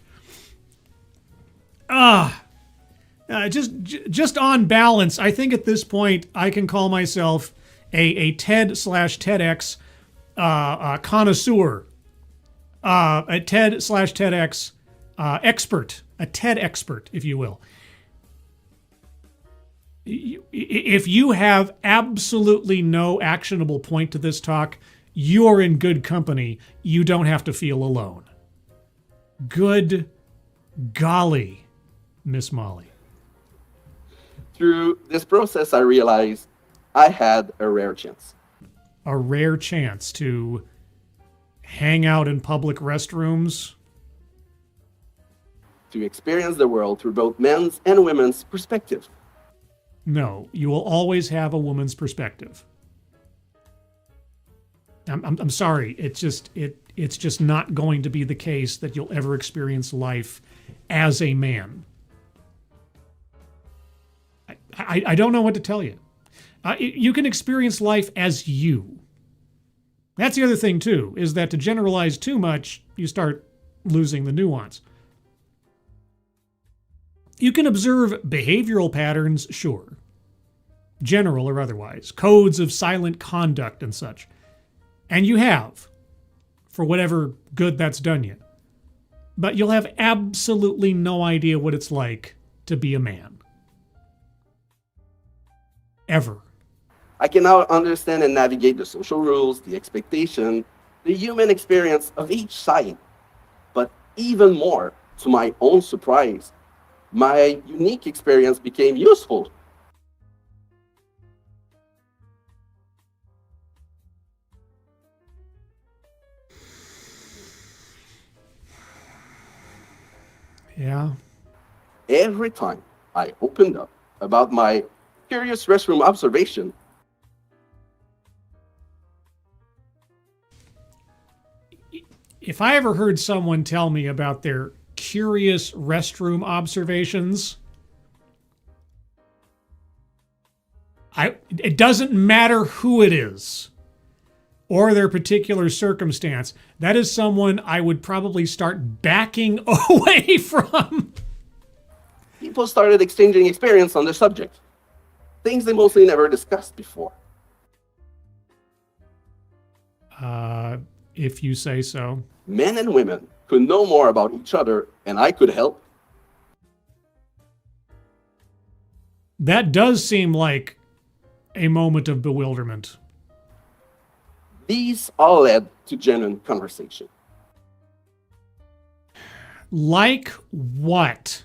Just on balance, I think at this point I can call myself a TED/TEDx connoisseur, a TED/TEDx expert, a TED expert, if you will. If you have absolutely no actionable point to this talk, you're in good company. You don't have to feel alone. Good golly, Miss Molly. Through this process, I realized I had a rare chance. A rare chance to hang out in public restrooms. To experience the world through both men's and women's perspective. No, you will always have a woman's perspective. I'm sorry. It's just not going to be the case that you'll ever experience life as a man. I don't know what to tell you. You can experience life as you. That's the other thing too, is that to generalize too much, you start losing the nuance. You can observe behavioral patterns, sure. General or otherwise. Codes of silent conduct and such. And you have, for whatever good that's done you. But you'll have absolutely no idea what it's like to be a man. Ever. I can now understand and navigate the social rules, the expectation, the human experience of each side. But even more, to my own surprise, my unique experience became useful. Yeah. Every time I opened up about my curious restroom observation, if I ever heard someone tell me about their curious restroom observations, it doesn't matter who it is or their particular circumstance. That is someone I would probably start backing away from. people started exchanging experience on the subject, things they mostly never discussed before. If you say so. Men and women could know more about each other, and I could help. That does seem like a moment of bewilderment. These all led to genuine conversation. Like what?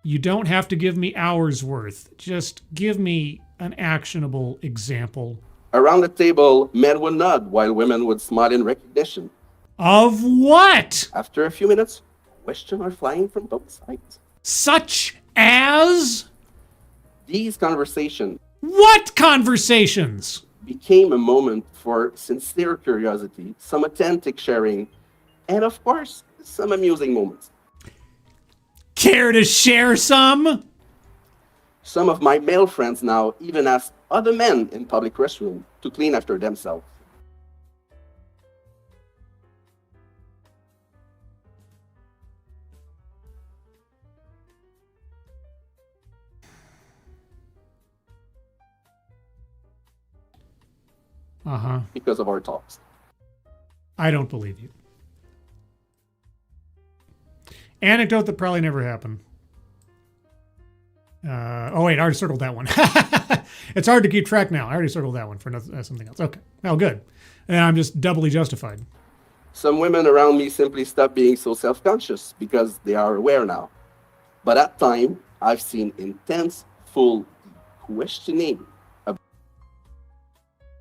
You don't have to give me hours worth. Just give me an actionable example. Around the table, men would nod while women would smile in recognition. Of what? After a few minutes, questions are flying from both sides. Such as? These conversations What conversations? became a moment for sincere curiosity, some authentic sharing, and of course, some amusing moments. Care to share some? Some of my male friends now even ask other men in public restrooms to clean after themselves. Because of our talks. I don't believe you. Anecdote that probably never happened. Oh wait, I already circled that one. It's hard to keep track now. I already circled that one for something else. Okay, well, good. And I'm just doubly justified. Some women around me simply stop being so self-conscious because they are aware now. But at time, I've seen intense, full questioning.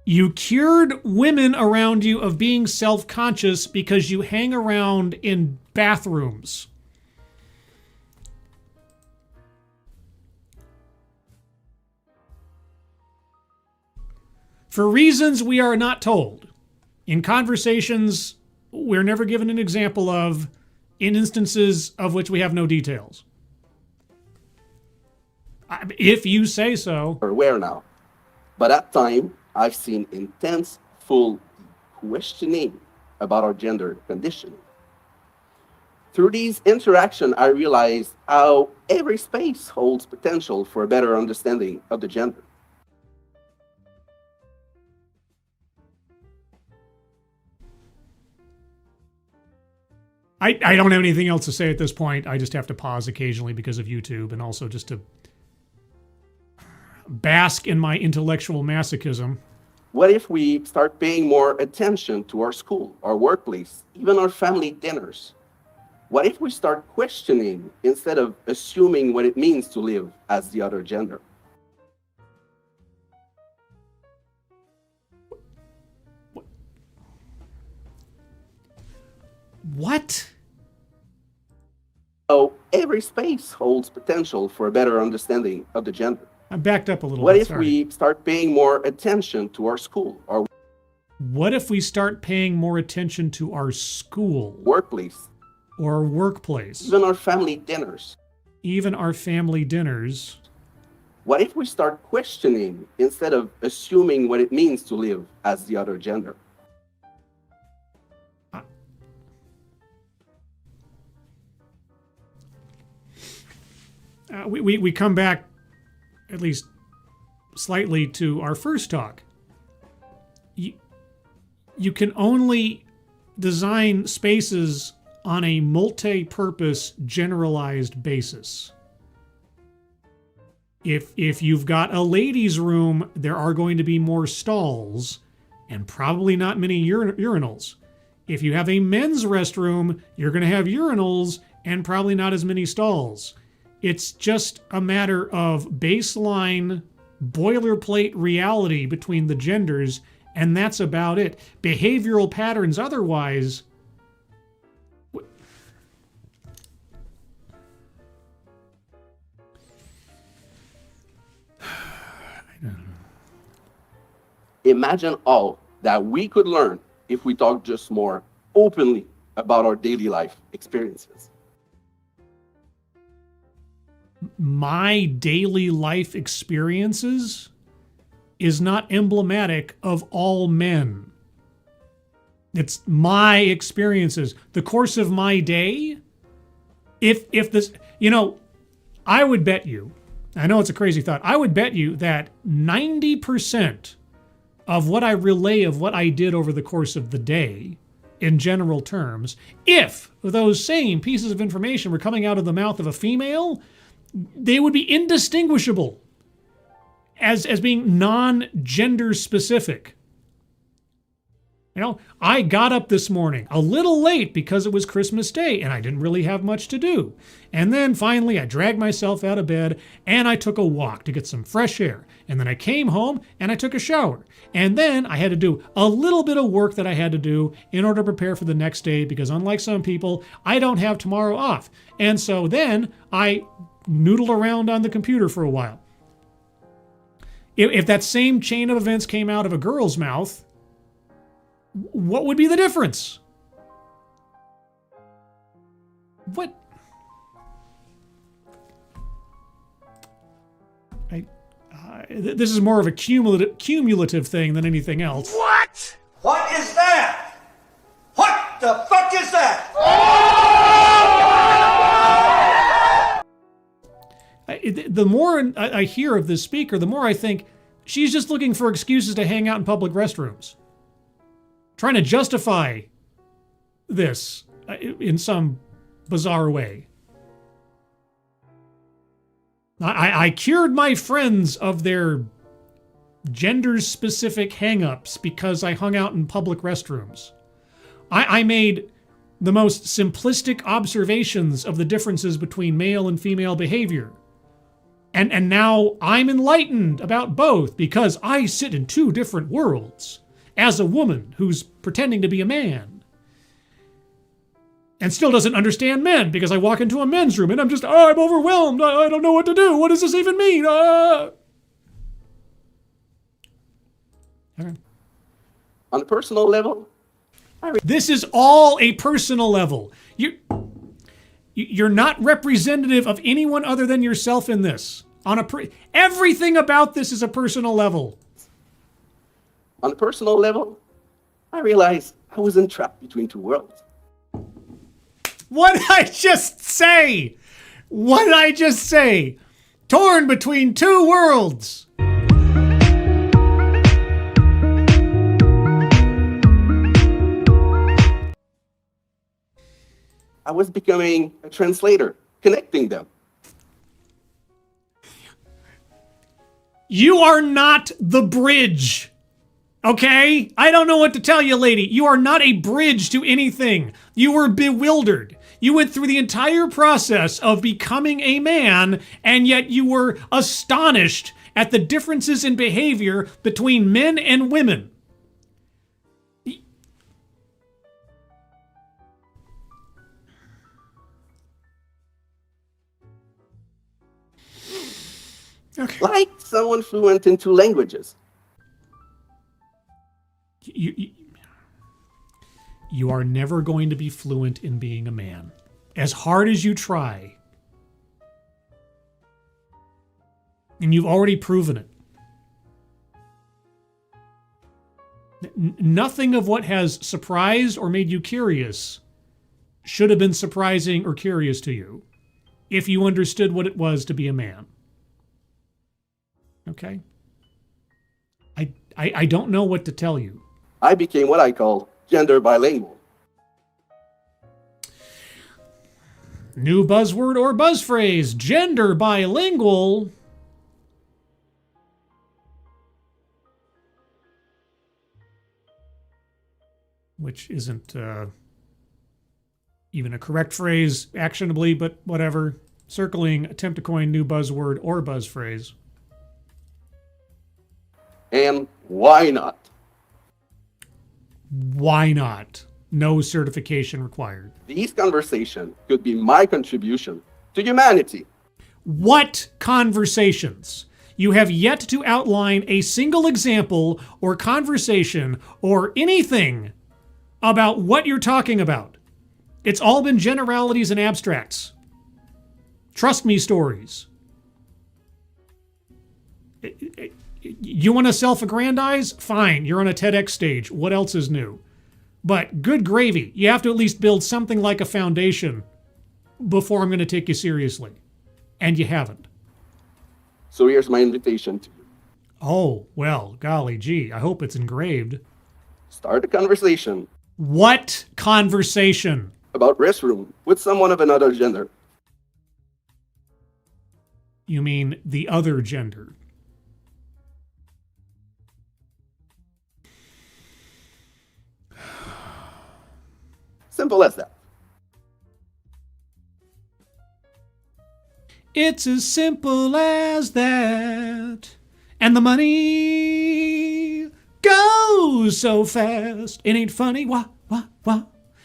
You cured women around you of being self-conscious because you hang around in bathrooms. For reasons we are not told. In conversations we're never given an example of, in instances of which we have no details. If you say so. Aware now. But at time, I've seen intense, full questioning about our gender conditioning. Through these interactions, I realized how every space holds potential for a better understanding of the gender. I don't have anything else to say at this point. I just have to pause occasionally because of YouTube, and also just to bask in my intellectual masochism. What if we start paying more attention to our school, our workplace, even our family dinners? What if we start questioning instead of assuming what it means to live as the other gender? What? Oh, every space holds potential for a better understanding of the gender. I'm backed up a little What bit. if Sorry. we start paying more attention to our school, our What if we start paying more attention to our school workplace, or workplace, even our family dinners? even our family dinners? What if we start questioning instead of assuming what it means to live as the other gender? We come back, at least slightly, to our first talk. You can only design spaces on a multi-purpose, generalized basis. If you've got a ladies' room, there are going to be more stalls and probably not many urinals. If you have a men's restroom, you're going to have urinals and probably not as many stalls. It's just a matter of baseline boilerplate reality between the genders, and that's about it. Behavioral patterns otherwise. Imagine all that we could learn if we talked just more openly about our daily life experiences. My daily life experiences is not emblematic of all men. It's my experiences. The course of my day, if this, I would bet you, I know it's a crazy thought, I would bet you that 90% of what I relay of what I did over the course of the day, in general terms, if those same pieces of information were coming out of the mouth of a female, they would be indistinguishable as being non-gender specific. I got up this morning a little late because it was Christmas Day and I didn't really have much to do. And then finally I dragged myself out of bed and I took a walk to get some fresh air. And then I came home and I took a shower. And then I had to do a little bit of work that I had to do in order to prepare for the next day, because unlike some people, I don't have tomorrow off. And so then I noodled around on the computer for a while. If that same chain of events came out of a girl's mouth, what would be the difference? What? This is more of a cumulative thing than anything else. What? What is that? What the fuck is that? The more I hear of this speaker, the more I think she's just looking for excuses to hang out in public restrooms. Trying to justify this in some bizarre way. I cured my friends of their gender-specific hang-ups because I hung out in public restrooms. I made the most simplistic observations of the differences between male and female behavior. And now I'm enlightened about both because I sit in two different worlds as a woman who's pretending to be a man. And still doesn't understand men because I walk into a men's room and I'm overwhelmed. I don't know what to do. What does this even mean? Okay. On a personal level, this is all a personal level. You're not representative of anyone other than yourself in this. Everything about this is a personal level. On a personal level, I realized I was entrapped between two worlds. What did I just say? What did I just say? Torn between two worlds. I was becoming a translator, connecting them. You are not the bridge. Okay? I don't know what to tell you, lady. You are not a bridge to anything. You were bewildered. You went through the entire process of becoming a man, and yet you were astonished at the differences in behavior between men and women. Okay. Like someone fluent in 2 languages. You are never going to be fluent in being a man. As hard as you try. And you've already proven it. Nothing of what has surprised or made you curious should have been surprising or curious to you if you understood what it was to be a man. Okay? I don't know what to tell you. I became what I call gender bilingual. New buzzword or buzz phrase, gender bilingual. Which isn't even a correct phrase, actionably, but whatever. Circling, attempt to coin new buzzword or buzz phrase. And why not? Why not? No certification required. These conversations could be my contribution to humanity. What conversations? You have yet to outline a single example or conversation or anything about what you're talking about. It's all been generalities and abstracts. Trust me stories. You want to self-aggrandize? Fine, you're on a TEDx stage. What else is new? But good gravy, you have to at least build something like a foundation before I'm going to take you seriously. And you haven't. So here's my invitation to you. Oh, well, golly gee, I hope it's engraved. Start a conversation. What conversation? About restroom with someone of another gender. You mean the other gender? Simple as that. It's as simple as that. And the money goes so fast. It ain't funny. Wah.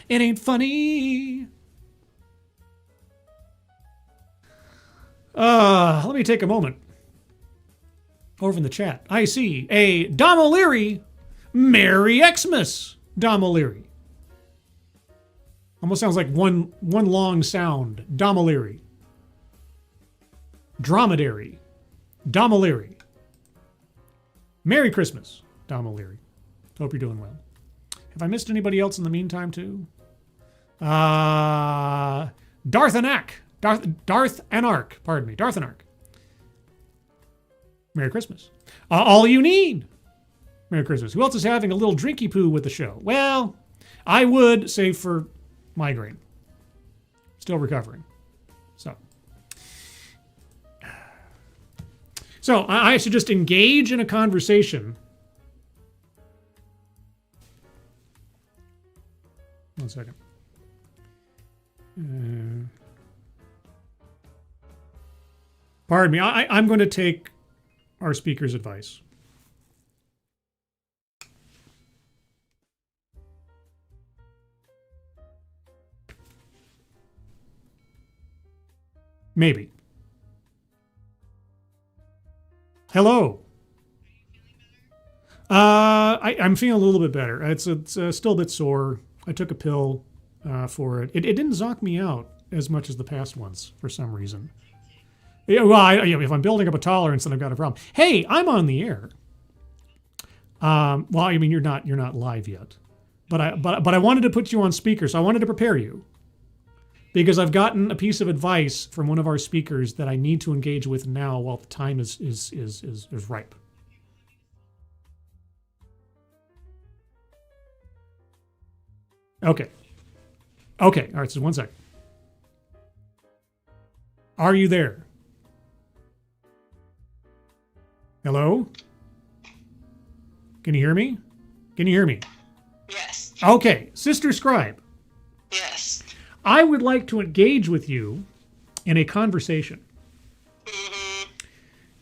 It ain't funny. Let me take a moment. Over in the chat, I see a Dom O'Leary. Merry Xmas, Dom O'Leary. Almost sounds like one long sound. Dom O'Leary. Dromedary. Dom O'Leary. Merry Christmas, Dom O'Leary. Hope you're doing well. Have I missed anybody else in the meantime, too? Darth Anarch. Darth Anarch. Pardon me. Darth Anarch. Merry Christmas. All you need. Merry Christmas. Who else is having a little drinky poo with the show? Well, I would, save for migraine. Still recovering. So I should just engage in a conversation. One second. Pardon me. I'm going to take our speaker's advice. Maybe. Hello. I'm feeling a little bit better. It's still a bit sore. I took a pill for it. It didn't zonk me out as much as the past ones for some reason. Yeah, well, if I'm building up a tolerance, then I've got a problem. Hey, I'm on the air. Well, I mean, you're not live yet, but I wanted to put you on speaker, so I wanted to prepare you. because I've gotten a piece of advice from one of our speakers that I need to engage with now while the time is ripe. Okay. Okay. All right. So 1 second. Are you there? Hello? Can you hear me? Can you hear me? Yes. Okay. Sister Scribe, Yes. I would like to engage with you in a conversation.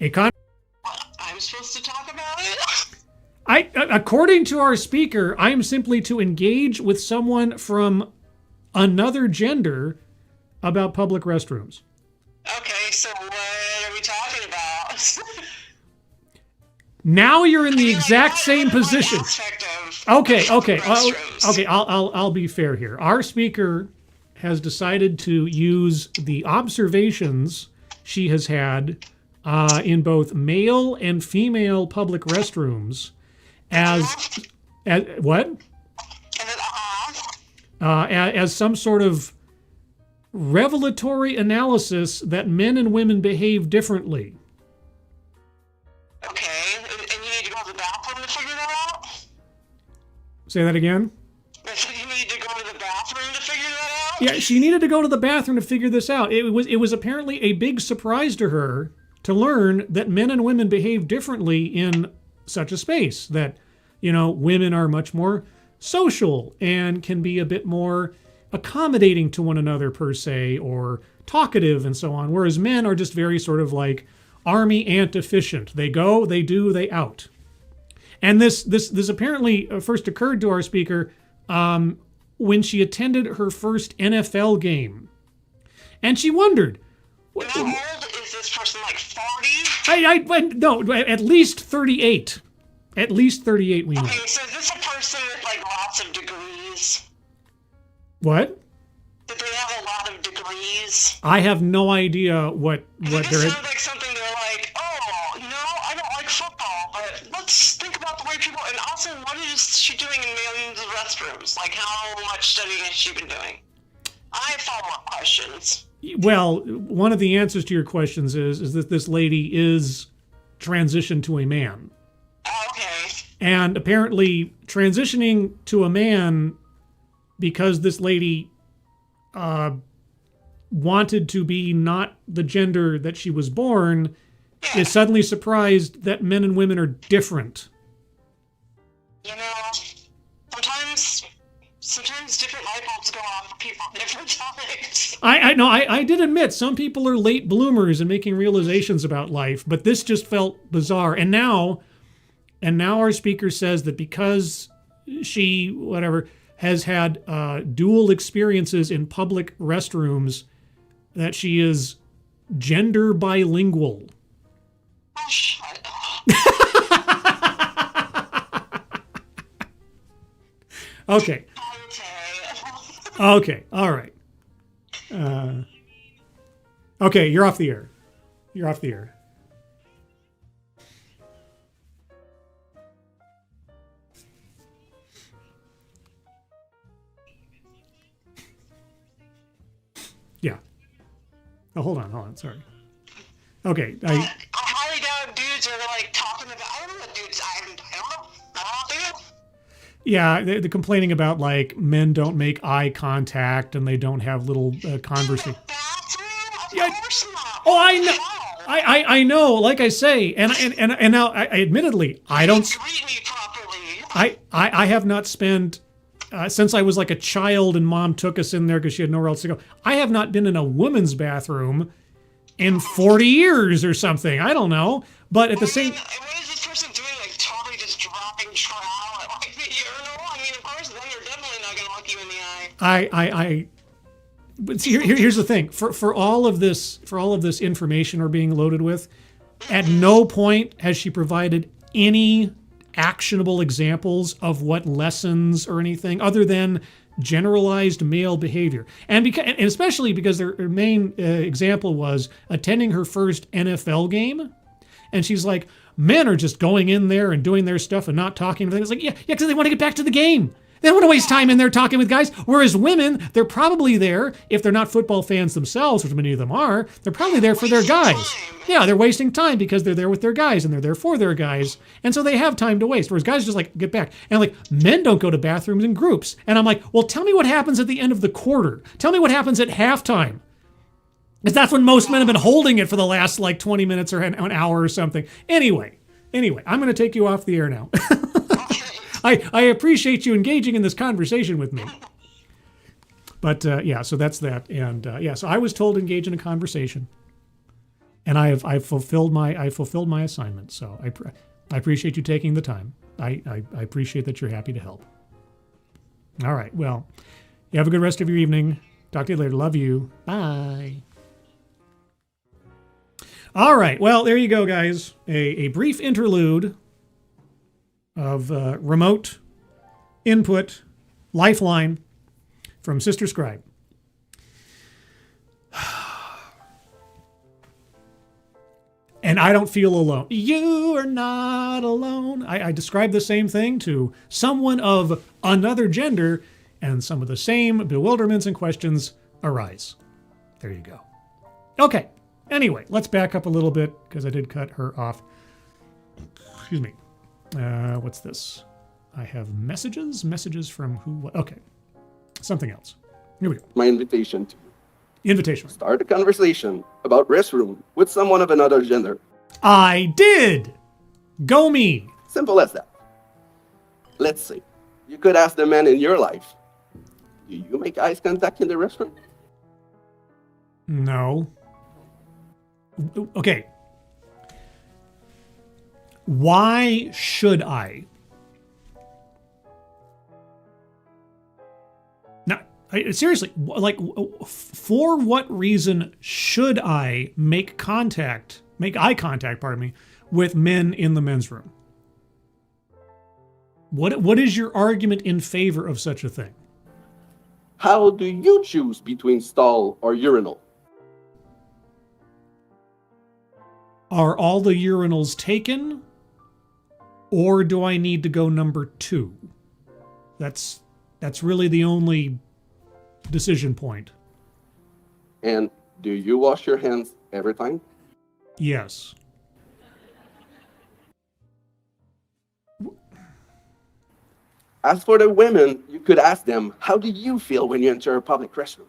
I'm supposed to talk about it? According to our speaker, I am simply to engage with someone from another gender about public restrooms. Okay, so what are we talking about? Now you're in the exact same position. Okay. I'll be fair here. Our speaker has decided to use the observations she has had in both male and female public restrooms as what? As some sort of revelatory analysis that men and women behave differently. Okay, and you need to go to the bathroom to figure that out? Say that again? You need to go to the bathroom to figure that out? Yeah, she needed to go to the bathroom to figure this out. It was apparently a big surprise to her to learn that men and women behave differently in such a space. That, women are much more social and can be a bit more accommodating to one another per se, or talkative and so on, whereas men are just very sort of like army ant efficient. They go, they do, they out. And this apparently first occurred to our speaker when she attended her first NFL game, and she wondered. How old is this person? Like 40? No, at least 38. At least 38. We know. Okay, so is this a person with like lots of degrees? What? Did they have a lot of degrees? I have no idea what This they're. sounds like something they're like, I don't like football, but let's think about the way people. And also, what is she doing in millions of restrooms? Like, how much studying has she been doing? I have follow-up questions. Well, one of the answers to your questions is that this lady is transitioned to a man. Okay. And apparently transitioning to a man because this lady wanted to be not the gender that she was born, is suddenly surprised that men and women are different. Sometimes different light bulbs go off for people at different times. I know, I did admit some people are late bloomers in making realizations about life, but this just felt bizarre. And now our speaker says that because she, has had dual experiences in public restrooms, that she is gender bilingual. Oh, shut up. Okay. Okay. All right. Okay, you're off the air. You're off the air. Yeah. Oh, hold on. Sorry. Okay. I highly doubt dudes are like talking about. I don't know what dudes. I don't know. Yeah, they're complaining about like men don't make eye contact and they don't have little conversation. Yeah. Of course not. Oh, I know. I know. Like I say, and now I admittedly I don't. Greet me properly. I have not spent. Since I was like a child and mom took us in there because she had nowhere else to go, I have not been in a woman's bathroom in 40 years or something. I don't know. But at the same... What is this person doing? Like totally just dropping trowel at like the urinal? I mean, of course, then you're definitely not going to look you in the eye. But see, here's the thing. For all of this information we're being loaded with, at no point has she provided any actionable examples of what lessons or anything other than generalized male behavior, and especially because their main example was attending her first NFL game, and she's like, men are just going in there and doing their stuff and not talking to them. It's like, yeah, because they want to get back to the game. They don't want to waste time in there talking with guys. Whereas women, they're probably there, if they're not football fans themselves, which many of them are, they're probably there for their guys. Yeah, they're wasting time because they're there with their guys and they're there for their guys. And so they have time to waste. Whereas guys just like, get back. And like, men don't go to bathrooms in groups. And I'm like, well, tell me what happens at the end of the quarter. Tell me what happens at halftime. Because that's when most men have been holding it for the last like 20 minutes or an hour or something. Anyway, I'm going to take you off the air now. I appreciate you engaging in this conversation with me. But yeah, so that's that. And yeah, so I was told to engage in a conversation, and I've fulfilled my assignment. So I appreciate you taking the time. I appreciate that you're happy to help. All right. Well, you have a good rest of your evening. Talk to you later. Love you. Bye. All right. Well, there you go, guys. A brief interlude of remote input lifeline from Sister Scribe. And I don't feel alone. You are not alone. I describe the same thing to someone of another gender, and some of the same bewilderments and questions arise. There you go. Okay. Anyway, let's back up a little bit because I did cut her off. Excuse me. What's this? I have messages from who? What? Okay. Something else. Here we go. My invitation to you. Invitation. Start a conversation about restroom with someone of another gender. I did! Go me! Simple as that. Let's see. You could ask the man in your life, do you make eye contact in the restroom? No. Okay. Why should I? Now, seriously, like, for what reason should I make eye contact, with men in the men's room? What is your argument in favor of such a thing? How do you choose between stall or urinal? Are all the urinals taken? Or do I need to go number 2? That's really the only decision point. And do you wash your hands every time? Yes. As for the women, you could ask them, how do you feel when you enter a public restroom?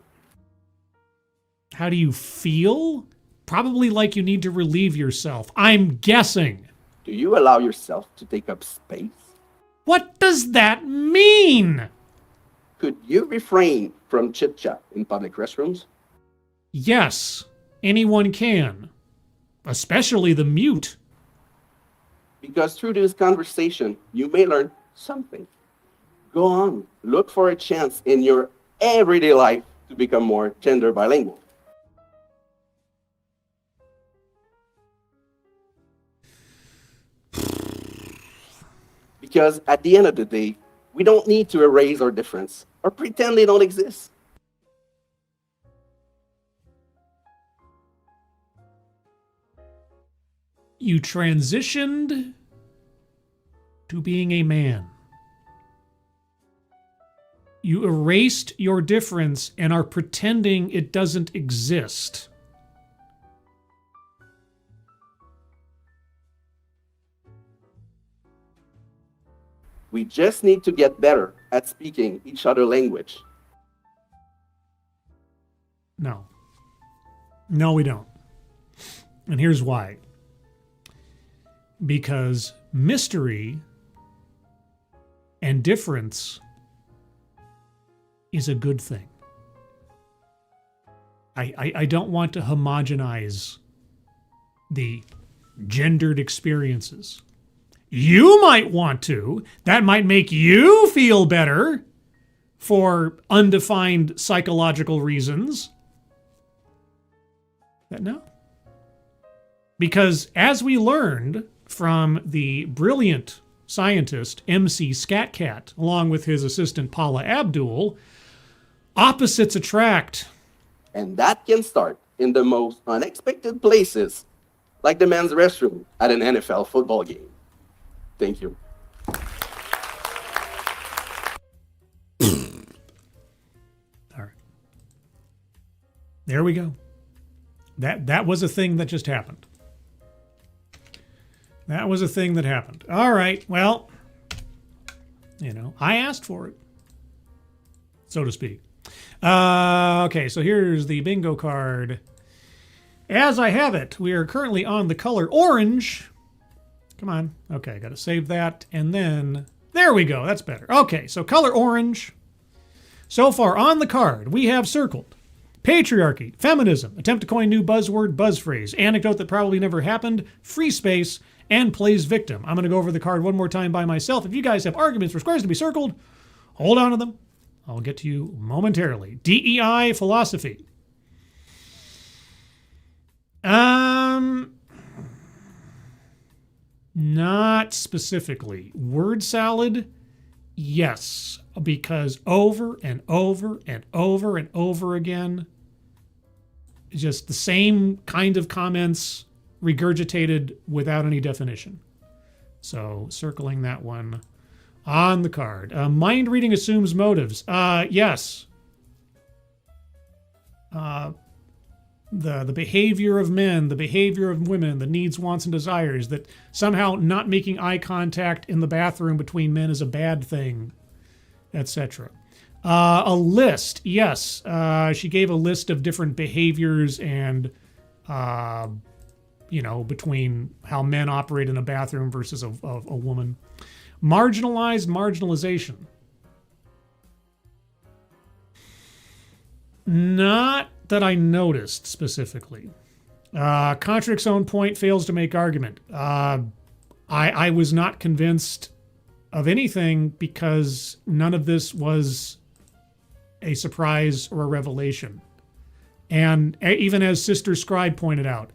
How do you feel? Probably like you need to relieve yourself. I'm guessing. Do you allow yourself to take up space? What does that mean? Could you refrain from chit-chat in public restrooms? Yes, anyone can. Especially the mute. Because through this conversation, you may learn something. Go on, look for a chance in your everyday life to become more gender bilingual. Because at the end of the day, we don't need to erase our difference or pretend they don't exist. You transitioned to being a man. You erased your difference and are pretending it doesn't exist. We just need to get better at speaking each other's language. No. No, we don't. And here's why. Because mystery and difference is a good thing. I don't want to homogenize the gendered experiences. You might want to. That might make you feel better for undefined psychological reasons. But no. Because as we learned from the brilliant scientist MC Scatcat, along with his assistant Paula Abdul, opposites attract. And that can start in the most unexpected places, like the men's restroom at an NFL football game. Thank you. There we go. That was a thing that just happened. That was a thing that happened. All right, well, I asked for it, so to speak. Okay, so here's the bingo card. As I have it, we are currently on the color orange. Come on. Okay, got to save that. And then, there we go. That's better. Okay, so color orange. So far on the card, we have circled patriarchy, feminism, attempt to coin new buzzword, buzz phrase, anecdote that probably never happened, free space, and plays victim. I'm going to go over the card one more time by myself. If you guys have arguments for squares to be circled, hold on to them. I'll get to you momentarily. DEI philosophy. Not specifically. Word salad, yes, because over and over and over and over again, just the same kind of comments regurgitated without any definition. So circling that one on the card. Mind reading assumes motives. Yes. The behavior of men, the behavior of women, the needs, wants, and desires, that somehow not making eye contact in the bathroom between men is a bad thing, etc. A list, yes. She gave a list of different behaviors and, between how men operate in a bathroom versus a woman. Marginalized marginalization. Not that I noticed specifically. Contradicts own point, fails to make argument. I was not convinced of anything because none of this was a surprise or a revelation. And even as Sister Scribe pointed out,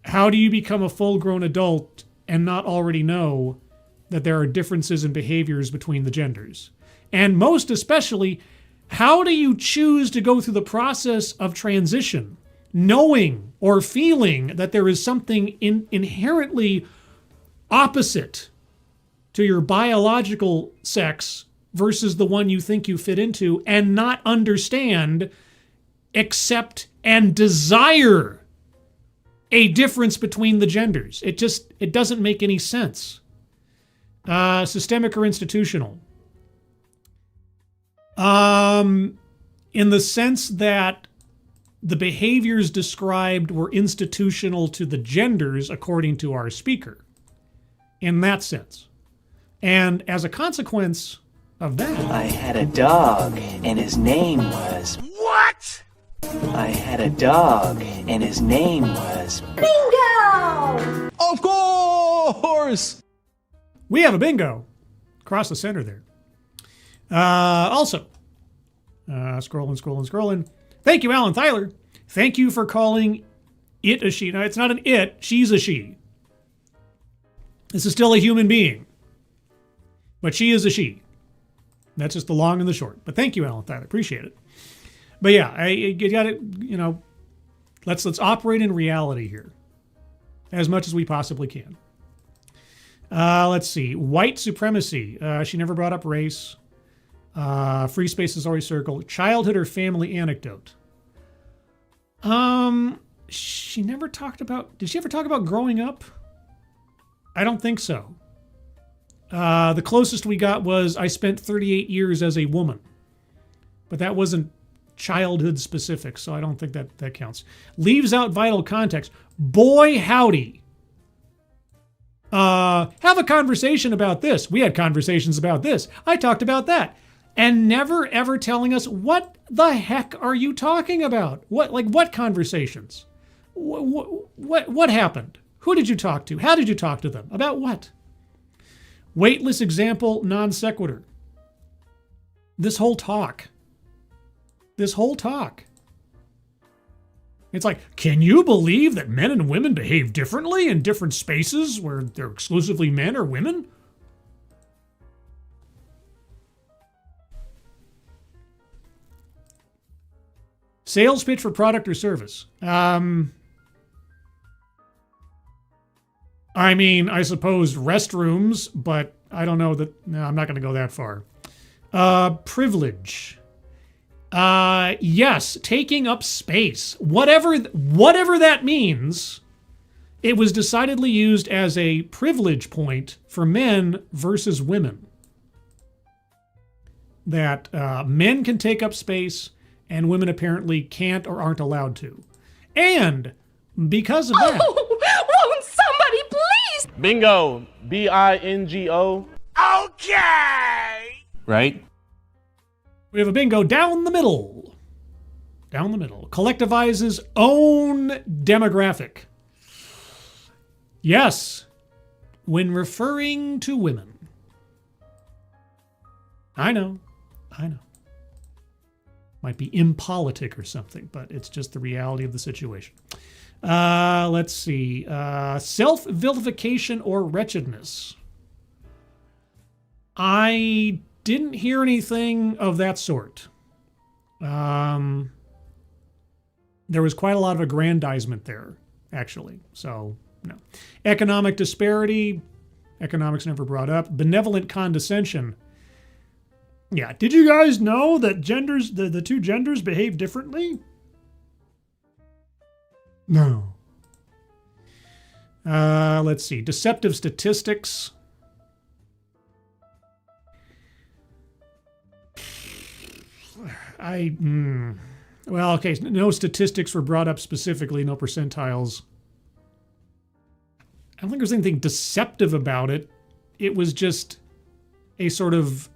how do you become a full-grown adult and not already know that there are differences in behaviors between the genders? And most especially, how do you choose to go through the process of transition, knowing or feeling that there is something inherently opposite to your biological sex versus the one you think you fit into, and not understand, accept, and desire a difference between the genders? It doesn't make any sense. Systemic or institutional. In the sense that the behaviors described were institutional to the genders according to our speaker. In that sense. And as a consequence of that... I had a dog, and his name was... What? I had a dog, and his name was... Bingo! Of course! We have a bingo. Across the center there. Also, scrolling. Thank you, Alan Tyler. Thank you for calling it a she. No, it's not an it. She's a she. This is still a human being. But she is a she. That's just the long and the short. But thank you, Alan Tyler. Appreciate it. But yeah, you got to, let's operate in reality here. As much as we possibly can. Let's see. White supremacy. She never brought up race. Free space is always circled. Childhood or family anecdote. She never talked about... Did she ever talk about growing up? I don't think so. The closest we got was I spent 38 years as a woman. But that wasn't childhood specific, so I don't think that counts. Leaves out vital context. Boy, howdy. Have a conversation about this. We had conversations about this. I talked about that. And never ever telling us, what the heck are you talking about? What conversations? What happened? Who did you talk to? How did you talk to them? About what? Weightless example, non sequitur. This whole talk. It's like, can you believe that men and women behave differently in different spaces where they're exclusively men or women? Sales pitch for product or service. I suppose restrooms, but I don't know that... No, I'm not going to go that far. Privilege. Yes, taking up space. Whatever that means, it was decidedly used as a privilege point for men versus women. That men can take up space and women apparently can't or aren't allowed to. And because of that... Won't somebody please? Bingo. B-I-N-G-O. Okay! Right? We have a bingo down the middle. Down the middle. Collectivizes own demographic. Yes, when referring to women. I know. Might be impolitic or something, but it's just the reality of the situation. Let's see. Self-vilification or wretchedness. I didn't hear anything of that sort. There was quite a lot of aggrandizement there, actually. So, no. Economic disparity. Economics never brought up. Benevolent condescension. Yeah. Did you guys know that genders, the two genders behave differently? No. Let's see. Deceptive statistics. Well, okay, no statistics were brought up specifically, no percentiles. I don't think there's anything deceptive about it. It was just a sort of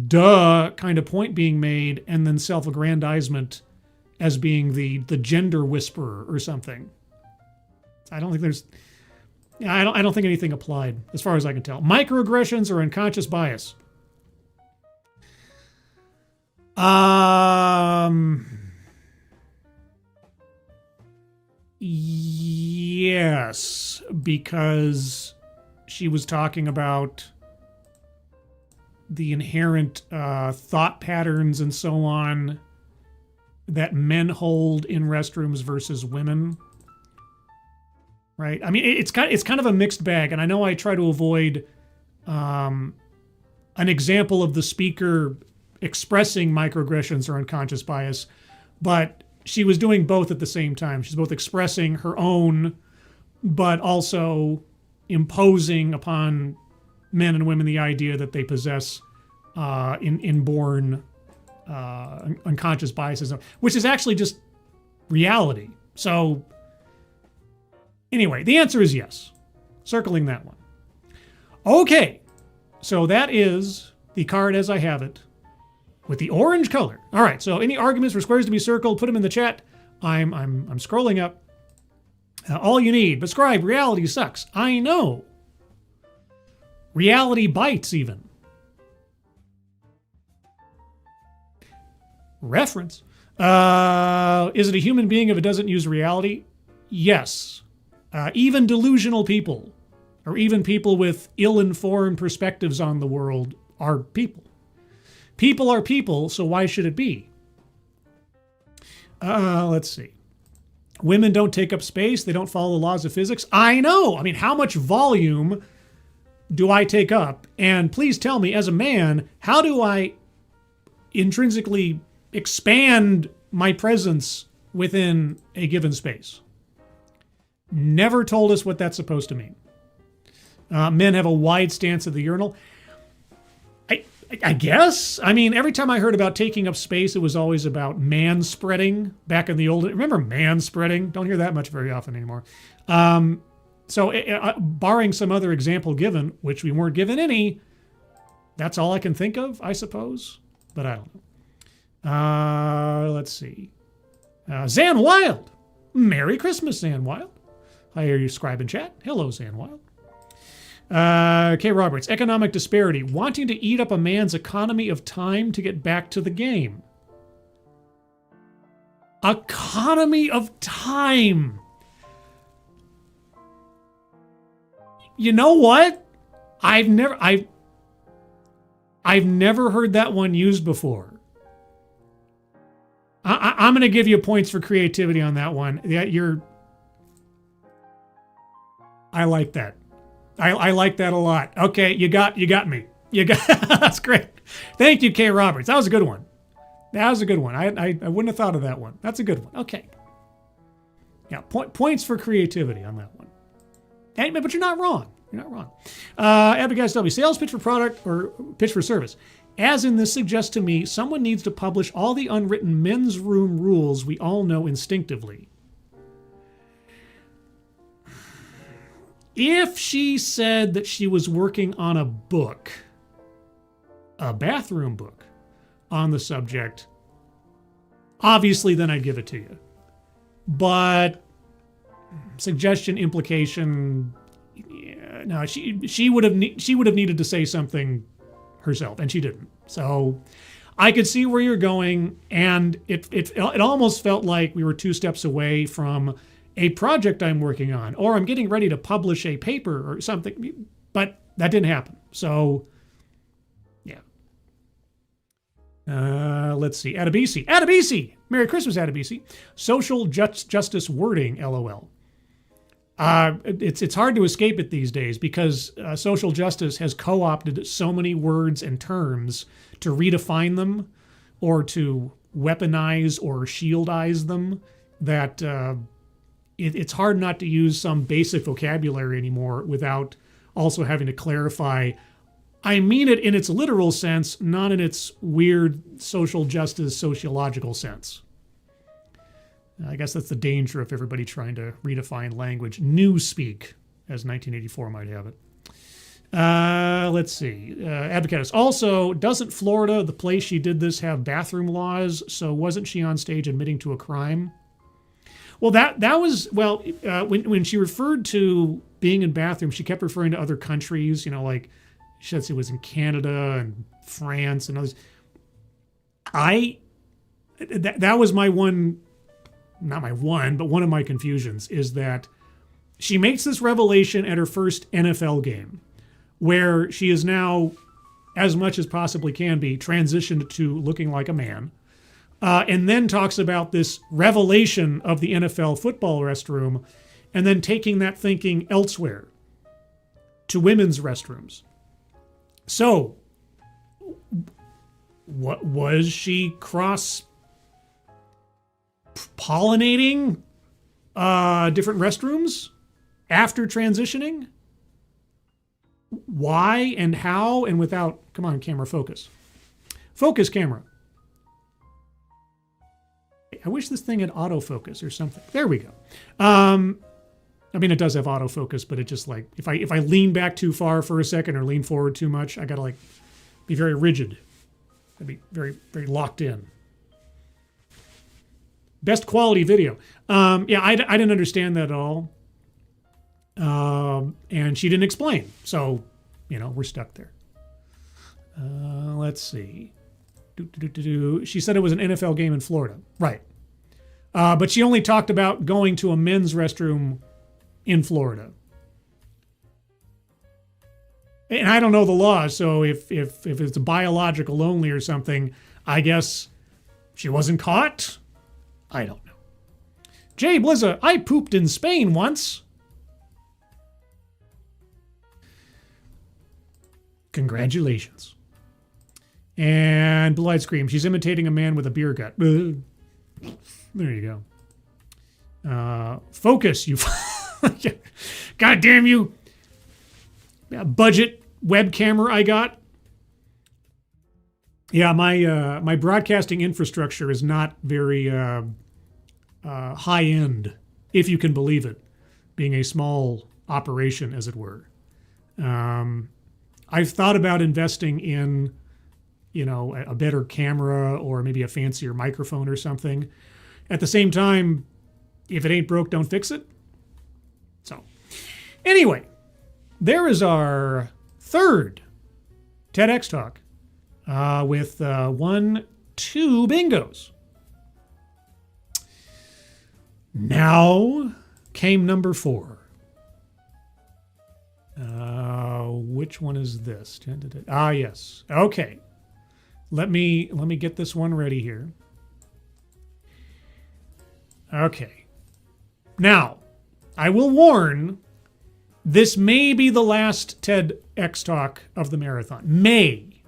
duh kind of point being made, and then self-aggrandizement as being the gender whisperer or something. I don't think there's... I don't think anything applied, as far as I can tell. Microaggressions or unconscious bias. Yes, because she was talking about the inherent thought patterns and so on that men hold in restrooms versus women. Right? I mean, it's kind of a mixed bag, and I know I try to avoid an example of the speaker expressing microaggressions or unconscious bias, but she was doing both at the same time. She's both expressing her own, but also imposing upon men and women the idea that they possess inborn unconscious biases, which is actually just reality. So anyway, the answer is yes. Circling that one. Okay, so that is the card as I have it with the orange color. All right, so any arguments for squares to be circled, put them in the chat. I'm scrolling up. All you need, but scribe, reality sucks. I know. Reality bites even. Reference. Is it a human being if it doesn't use reality? Yes. Even delusional people, or even people with ill-informed perspectives on the world, are people. People are people, so why should it be? Let's see. Women don't take up space. They don't follow the laws of physics. I know. I mean, how much volume do I take up? And please tell me, as a man, how do I intrinsically expand my presence within a given space? Never told us what that's supposed to mean. Men have a wide stance at the urinal. I guess. I mean, every time I heard about taking up space, it was always about man-spreading back in the old... Remember man-spreading? Don't hear that much very often anymore. So barring some other example given, which we weren't given any, that's all I can think of, I suppose. But I don't know. Let's see. Zan Wild. Merry Christmas, Zan Wild. I hear you scribe in chat. Hello, Zan Wild. K. Roberts, economic disparity, wanting to eat up a man's economy of time to get back to the game. Economy of time. You know what? I've never heard that one used before. I'm going to give you points for creativity on that one. I like that. I like that a lot. Okay, you got me. That's great. Thank you, K. Roberts. That was a good one. That was a good one. I wouldn't have thought of that one. That's a good one. Okay. Yeah, points for creativity on that one. But you're not wrong. You're not wrong. Abacus W. Sales pitch for product or pitch for service. As in, this suggests to me someone needs to publish all the unwritten men's room rules we all know instinctively. If she said that she was working on a book, a bathroom book, on the subject, obviously then I'd give it to you. But suggestion, implication, yeah, no, she would have needed to say something herself, and she didn't. So I could see where you're going, and it almost felt like we were 2 steps away from a project I'm working on, or I'm getting ready to publish a paper or something, but that didn't happen. So yeah. Let's see. Adabisi. Merry Christmas, Adabisi. Social justice wording, LOL. It's hard to escape it these days because social justice has co-opted so many words and terms to redefine them or to weaponize or shieldize them that it's hard not to use some basic vocabulary anymore without also having to clarify, I mean it in its literal sense, not in its weird social justice sociological sense. I guess that's the danger of everybody trying to redefine language. Newspeak, as 1984 might have it. Let's see. Advocatus. Also, doesn't Florida, the place she did this, have bathroom laws? So wasn't she on stage admitting to a crime? Well, that was, well, when she referred to being in bathrooms, she kept referring to other countries, like she said it was in Canada and France and others. That was my one, not my one, but one of my confusions is that she makes this revelation at her first NFL game where she is now, as much as possibly can be, transitioned to looking like a man. And then talks about this revelation of the NFL football restroom and then taking that thinking elsewhere to women's restrooms. So, what was she cross-pollinating different restrooms after transitioning? Why and how and without, come on, camera, focus. Focus, camera. I wish this thing had autofocus or something. There we go. I mean, it does have autofocus, but it just like, if I lean back too far for a second or lean forward too much, I gotta be very rigid. I'd be very, very locked in. Best quality video. Yeah, I didn't understand that at all. And she didn't explain. So, we're stuck there. Let's see. She said it was an NFL game in Florida. Right. But she only talked about going to a men's restroom in Florida. And I don't know the law, so if it's biological only or something, I guess she wasn't caught? I don't know. Jay Blizza, I pooped in Spain once. Congratulations. And Blue Eyed Scream, she's imitating a man with a beer gut. There you go. Focus, you. God damn you. Budget web camera I got. Yeah, my broadcasting infrastructure is not very high end, if you can believe it, being a small operation, as it were. I've thought about investing in, a better camera or maybe a fancier microphone or something. At the same time, if it ain't broke, don't fix it. So, anyway, there is our third TEDx talk with 2 bingos. Now came number 4. Which one is this? Ah, yes. Okay. Let me get this one ready here. Okay. Now, I will warn, this may be the last TEDx talk of the marathon. May.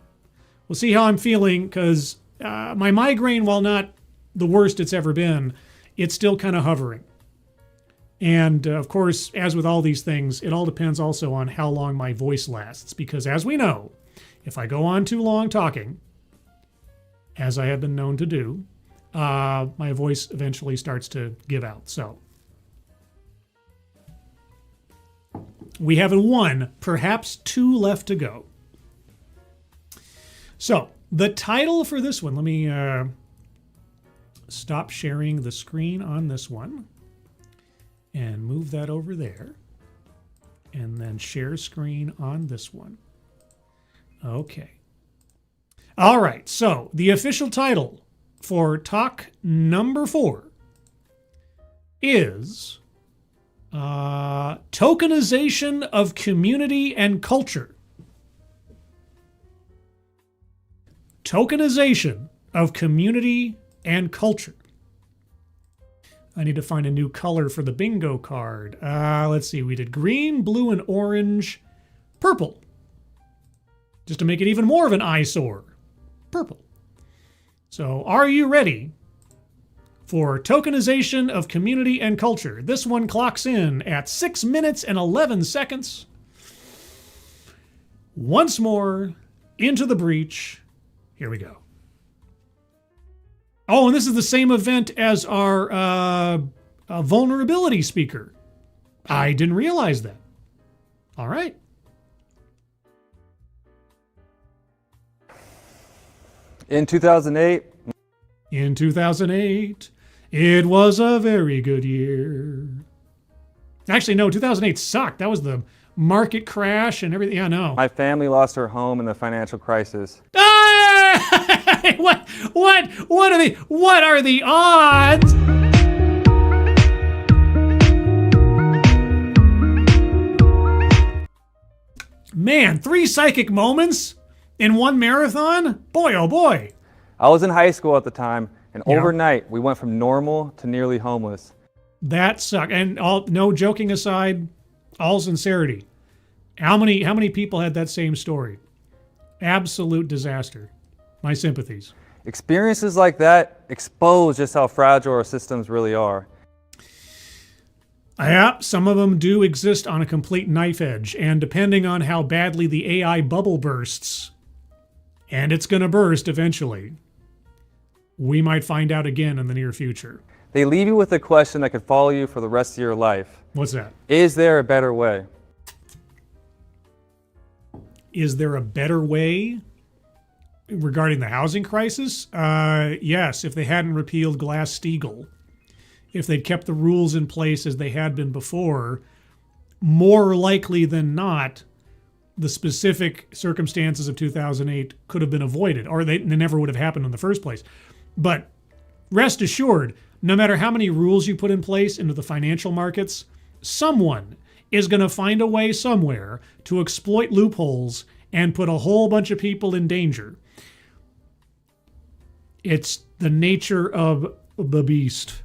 We'll see how I'm feeling, because my migraine, while not the worst it's ever been, it's still kind of hovering. And of course, as with all these things, it all depends also on how long my voice lasts. Because as we know, if I go on too long talking, as I have been known to do, my voice eventually starts to give out. So we have 1, perhaps 2 left to go. So the title for this one, let me stop sharing the screen on this one and move that over there, and then share screen on this one. Okay. All right, so the official title for talk number 4 is Tokenization of Community and Culture. Tokenization of Community and Culture. I need to find a new color for the bingo card. Let's see, we did green, blue, and orange. Purple. Just to make it even more of an eyesore. Purple. So are you ready for Tokenization of Community and Culture? This one clocks in at 6 minutes and 11 seconds. Once more, into the breach. Here we go. Oh, and this is the same event as our vulnerability speaker. I didn't realize that. All right. In 2008. In 2008, it was a very good year. Actually, no, 2008 sucked. That was the market crash and everything. Yeah, no. My family lost their home in the financial crisis. What are the odds? Man, 3 psychic moments in one marathon? Boy, oh boy. I was in high school at the time, and overnight we went from normal to nearly homeless. That sucked. And no joking aside, all sincerity. How many people had that same story? Absolute disaster. My sympathies. Experiences like that expose just how fragile our systems really are. Yeah, some of them do exist on a complete knife edge, and depending on how badly the AI bubble bursts, and it's going to burst eventually, we might find out again in the near future. They leave you with a question that could follow you for the rest of your life. What's that? Is there a better way? Is there a better way? Regarding the housing crisis, yes, if they hadn't repealed Glass-Steagall, if they'd kept the rules in place as they had been before, more likely than not, the specific circumstances of 2008 could have been avoided, or they never would have happened in the first place. But rest assured, no matter how many rules you put in place into the financial markets, someone is going to find a way somewhere to exploit loopholes and put a whole bunch of people in danger. It's the nature of the beast.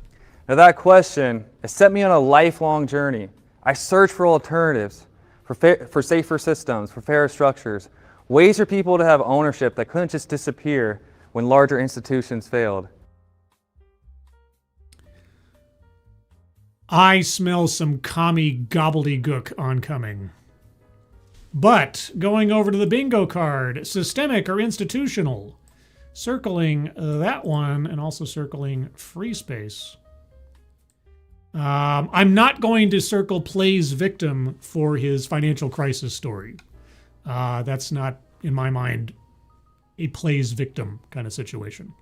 Now that question has set me on a lifelong journey. I searched for alternatives, for safer systems, for fairer structures, ways for people to have ownership that couldn't just disappear when larger institutions failed. I smell some commie gobbledygook oncoming. But going over to the bingo card, systemic or institutional, circling that one and also circling free space. I'm not going to circle Play's victim for his financial crisis story. That's not, in my mind, a Play's victim kind of situation.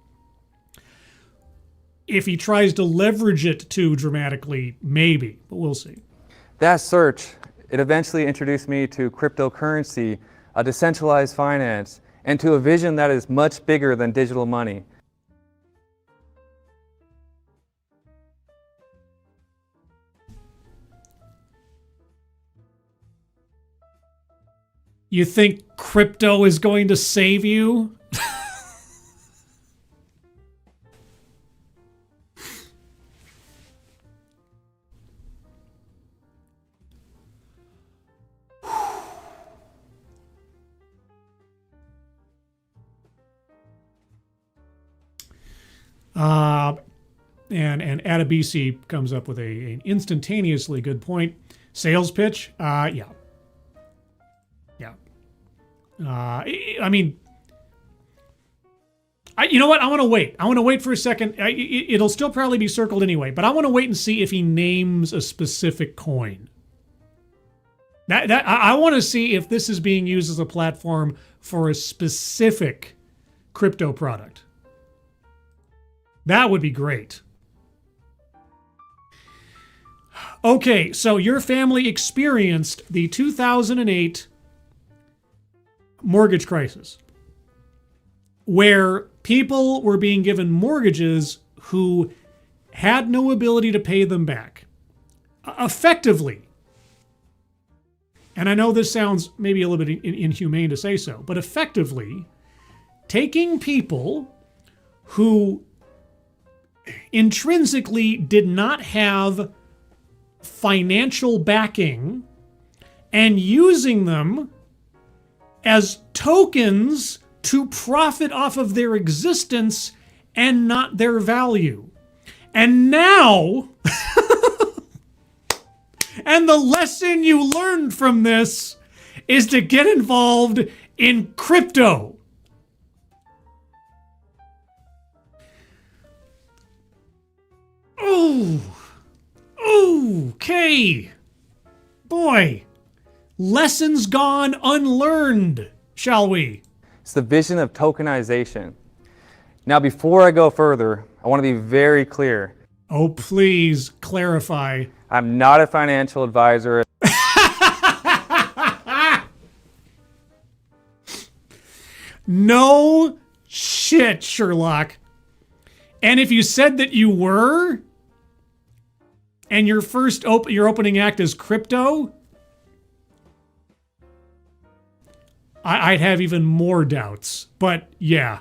If he tries to leverage it too dramatically, maybe, but we'll see. That search, it eventually introduced me to cryptocurrency, a decentralized finance, and to a vision that is much bigger than digital money. You think crypto is going to save you? And Adebisi comes up with an instantaneously good point. Sales pitch? Yeah. I mean, you know what? I want to wait. I want to wait for a second. It'll still probably be circled anyway, but I want to wait and see if he names a specific coin. I want to see if this is being used as a platform for a specific crypto product. That would be great. Okay, so your family experienced the 2008 mortgage crisis, where people were being given mortgages who had no ability to pay them back. Effectively. And I know this sounds maybe a little bit inhumane to say so, but effectively, taking people who intrinsically did not have financial backing and using them as tokens to profit off of their existence and not their value. And now, and the lesson you learned from this is to get involved in crypto. Oh, okay. Boy, lessons gone unlearned, shall we? It's the vision of tokenization. Now, before I go further, I want to be very clear. Oh, please clarify. I'm not a financial advisor. No shit, Sherlock. And if you said that you were, and your your opening act is crypto, I'd have even more doubts. But yeah.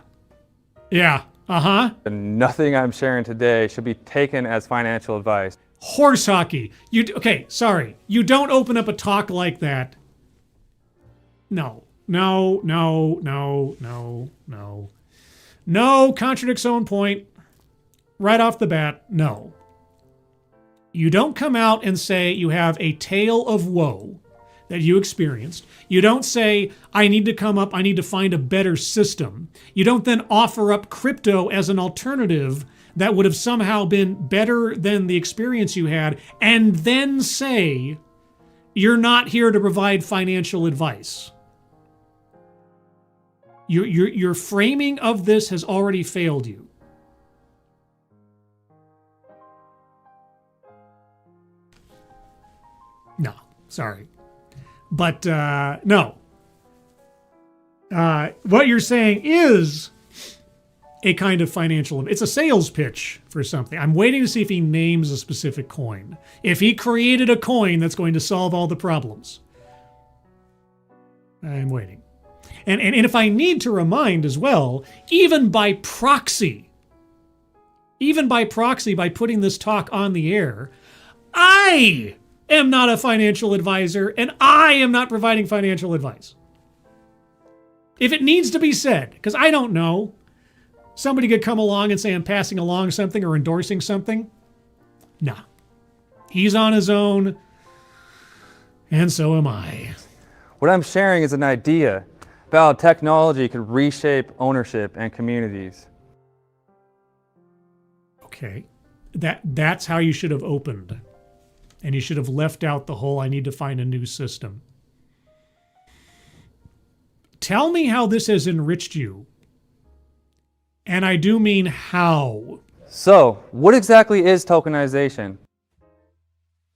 Nothing I'm sharing today should be taken as financial advice. Horse hockey. Okay, sorry. You don't open up a talk like that. No, contradicts own point. Right off the bat, no. You don't come out and say you have a tale of woe that you experienced. You don't say, I need to find a better system. You don't then offer up crypto as an alternative that would have somehow been better than the experience you had, and then say, you're not here to provide financial advice. Your framing of this has already failed you. No, sorry. But no. What you're saying is a kind of financial, it's a sales pitch for something. I'm waiting to see if he names a specific coin. If he created a coin that's going to solve all the problems. I'm waiting. And if I need to remind as well, even by proxy, by putting this talk on the air, I am not a financial advisor and I am not providing financial advice. If it needs to be said, because I don't know, somebody could come along and say I'm passing along something or endorsing something. Nah. He's on his own, and so am I. What I'm sharing is an idea about how technology could reshape ownership and communities. Okay. That's how you should have opened. And you should have left out the whole I need to find a new system. Tell me how this has enriched you. And I do mean how. So, what exactly is tokenization?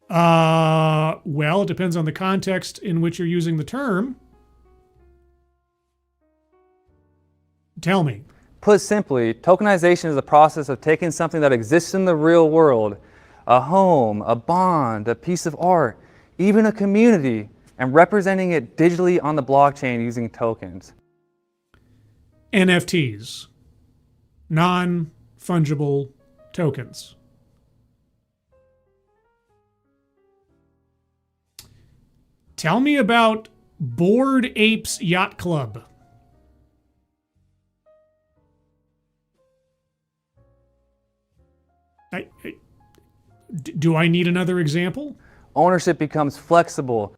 Well, it depends on the context in which you're using the term. Tell me. Put simply, tokenization is the process of taking something that exists in the real world, a home, a bond, a piece of art, even a community, and representing it digitally on the blockchain using tokens. NFTs. Non-fungible tokens. Tell me about Bored Apes Yacht Club. Do I need another example? Ownership becomes flexible.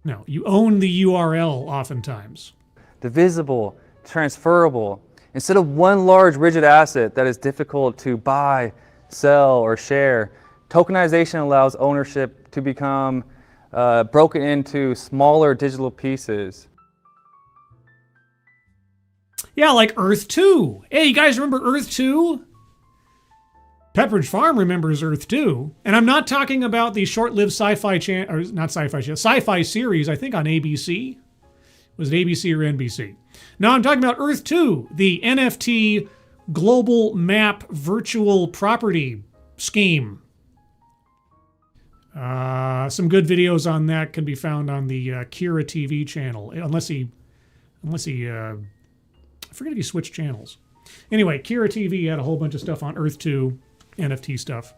No, you own the URL oftentimes. Divisible, transferable. Instead of one large rigid asset that is difficult to buy, sell, or share, tokenization allows ownership to become broken into smaller digital pieces. Yeah, like Earth 2. Hey, you guys remember Earth 2? Pepperidge Farm remembers Earth 2. And I'm not talking about the short-lived sci-fi sci-fi series, I think on ABC. Was it ABC or NBC? No, I'm talking about Earth 2, the NFT global map virtual property scheme. Some good videos on that can be found on the Kira TV channel, unless he, I forget if he switched channels. Anyway, Kira TV had a whole bunch of stuff on Earth 2 NFT stuff.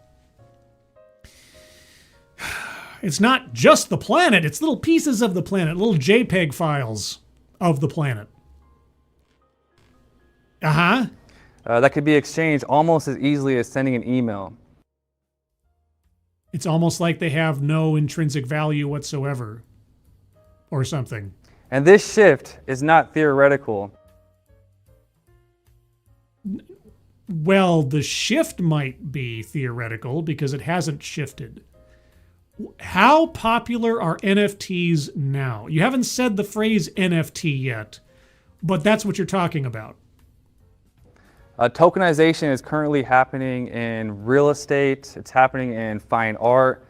It's not just the planet, it's little pieces of the planet, little JPEG files of the planet. That could be exchanged almost as easily as sending an email. It's almost like they have no intrinsic value whatsoever, or something. And this shift is not theoretical. Well, the shift might be theoretical because it hasn't shifted. How popular are NFTs now? You haven't said the phrase NFT yet, but that's what you're talking about. Tokenization is currently happening in real estate. It's happening in fine art.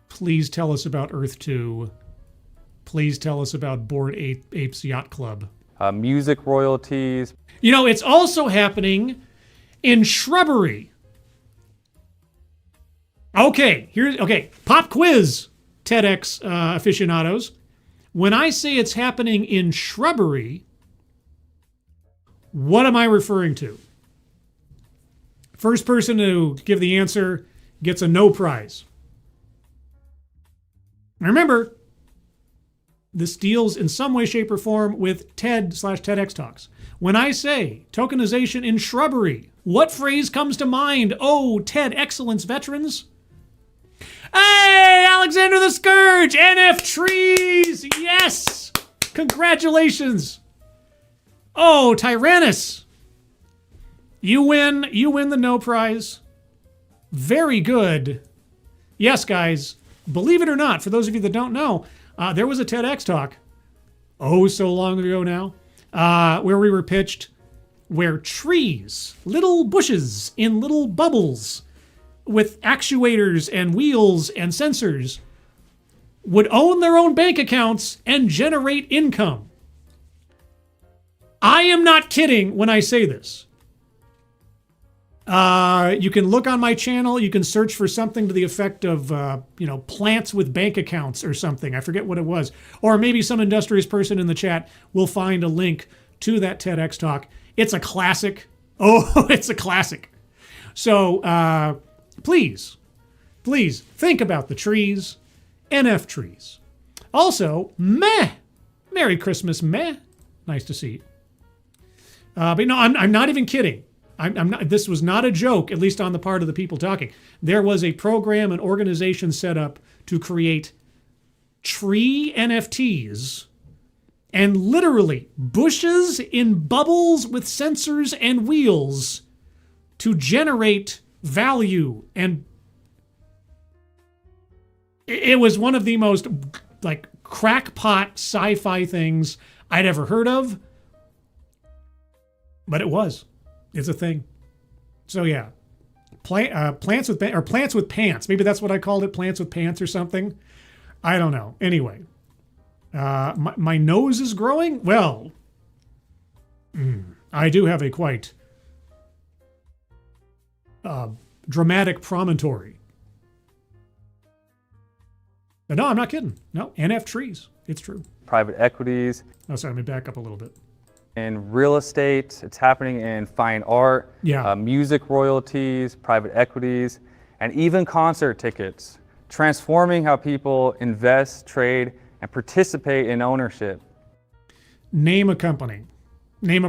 Please tell us about Earth 2. Please tell us about Bored Apes Yacht Club. Music royalties. You know, it's also happening in shrubbery. Okay, pop quiz, TEDx aficionados. When I say it's happening in shrubbery, what am I referring to? First person to give the answer gets a no prize. Now remember, this deals in some way, shape, or form with TED/TEDx talks. When I say tokenization in shrubbery, what phrase comes to mind? Oh, TEDXcellence veterans. Hey, Alexander the Scourge, NF trees, yes! Congratulations. Oh, Tyrannus, you win the no prize. Very good. Yes, guys, believe it or not, for those of you that don't know, there was a TEDx talk, so long ago now, where we were pitched where trees, little bushes in little bubbles with actuators and wheels and sensors would own their own bank accounts and generate income. I am not kidding when I say this. You can look on my channel. You can search for something to the effect of, plants with bank accounts or something. I forget what it was. Or maybe some industrious person in the chat will find a link to that TEDx talk. It's a classic. Oh, it's a classic. So please think about the trees, NF trees. Also, meh. Merry Christmas, meh. Nice to see you. But no, I'm not even kidding. I'm not, this was not a joke, at least on the part of the people talking. There was a program, an organization set up to create tree NFTs and literally bushes in bubbles with sensors and wheels to generate value. And it was one of the most crackpot sci-fi things I'd ever heard of. But it was. It's a thing. So yeah, plants with pants. Maybe that's what I called it, plants with pants or something. I don't know. Anyway, my nose is growing. Well, I do have a quite dramatic promontory. But no, I'm not kidding. No, NF trees. It's true. Private equities. Oh, sorry. Let me back up a little bit. In real estate, it's happening in fine art, yeah. Music royalties, private equities, and even concert tickets, transforming how people invest, trade, and participate in ownership. Name a company. Name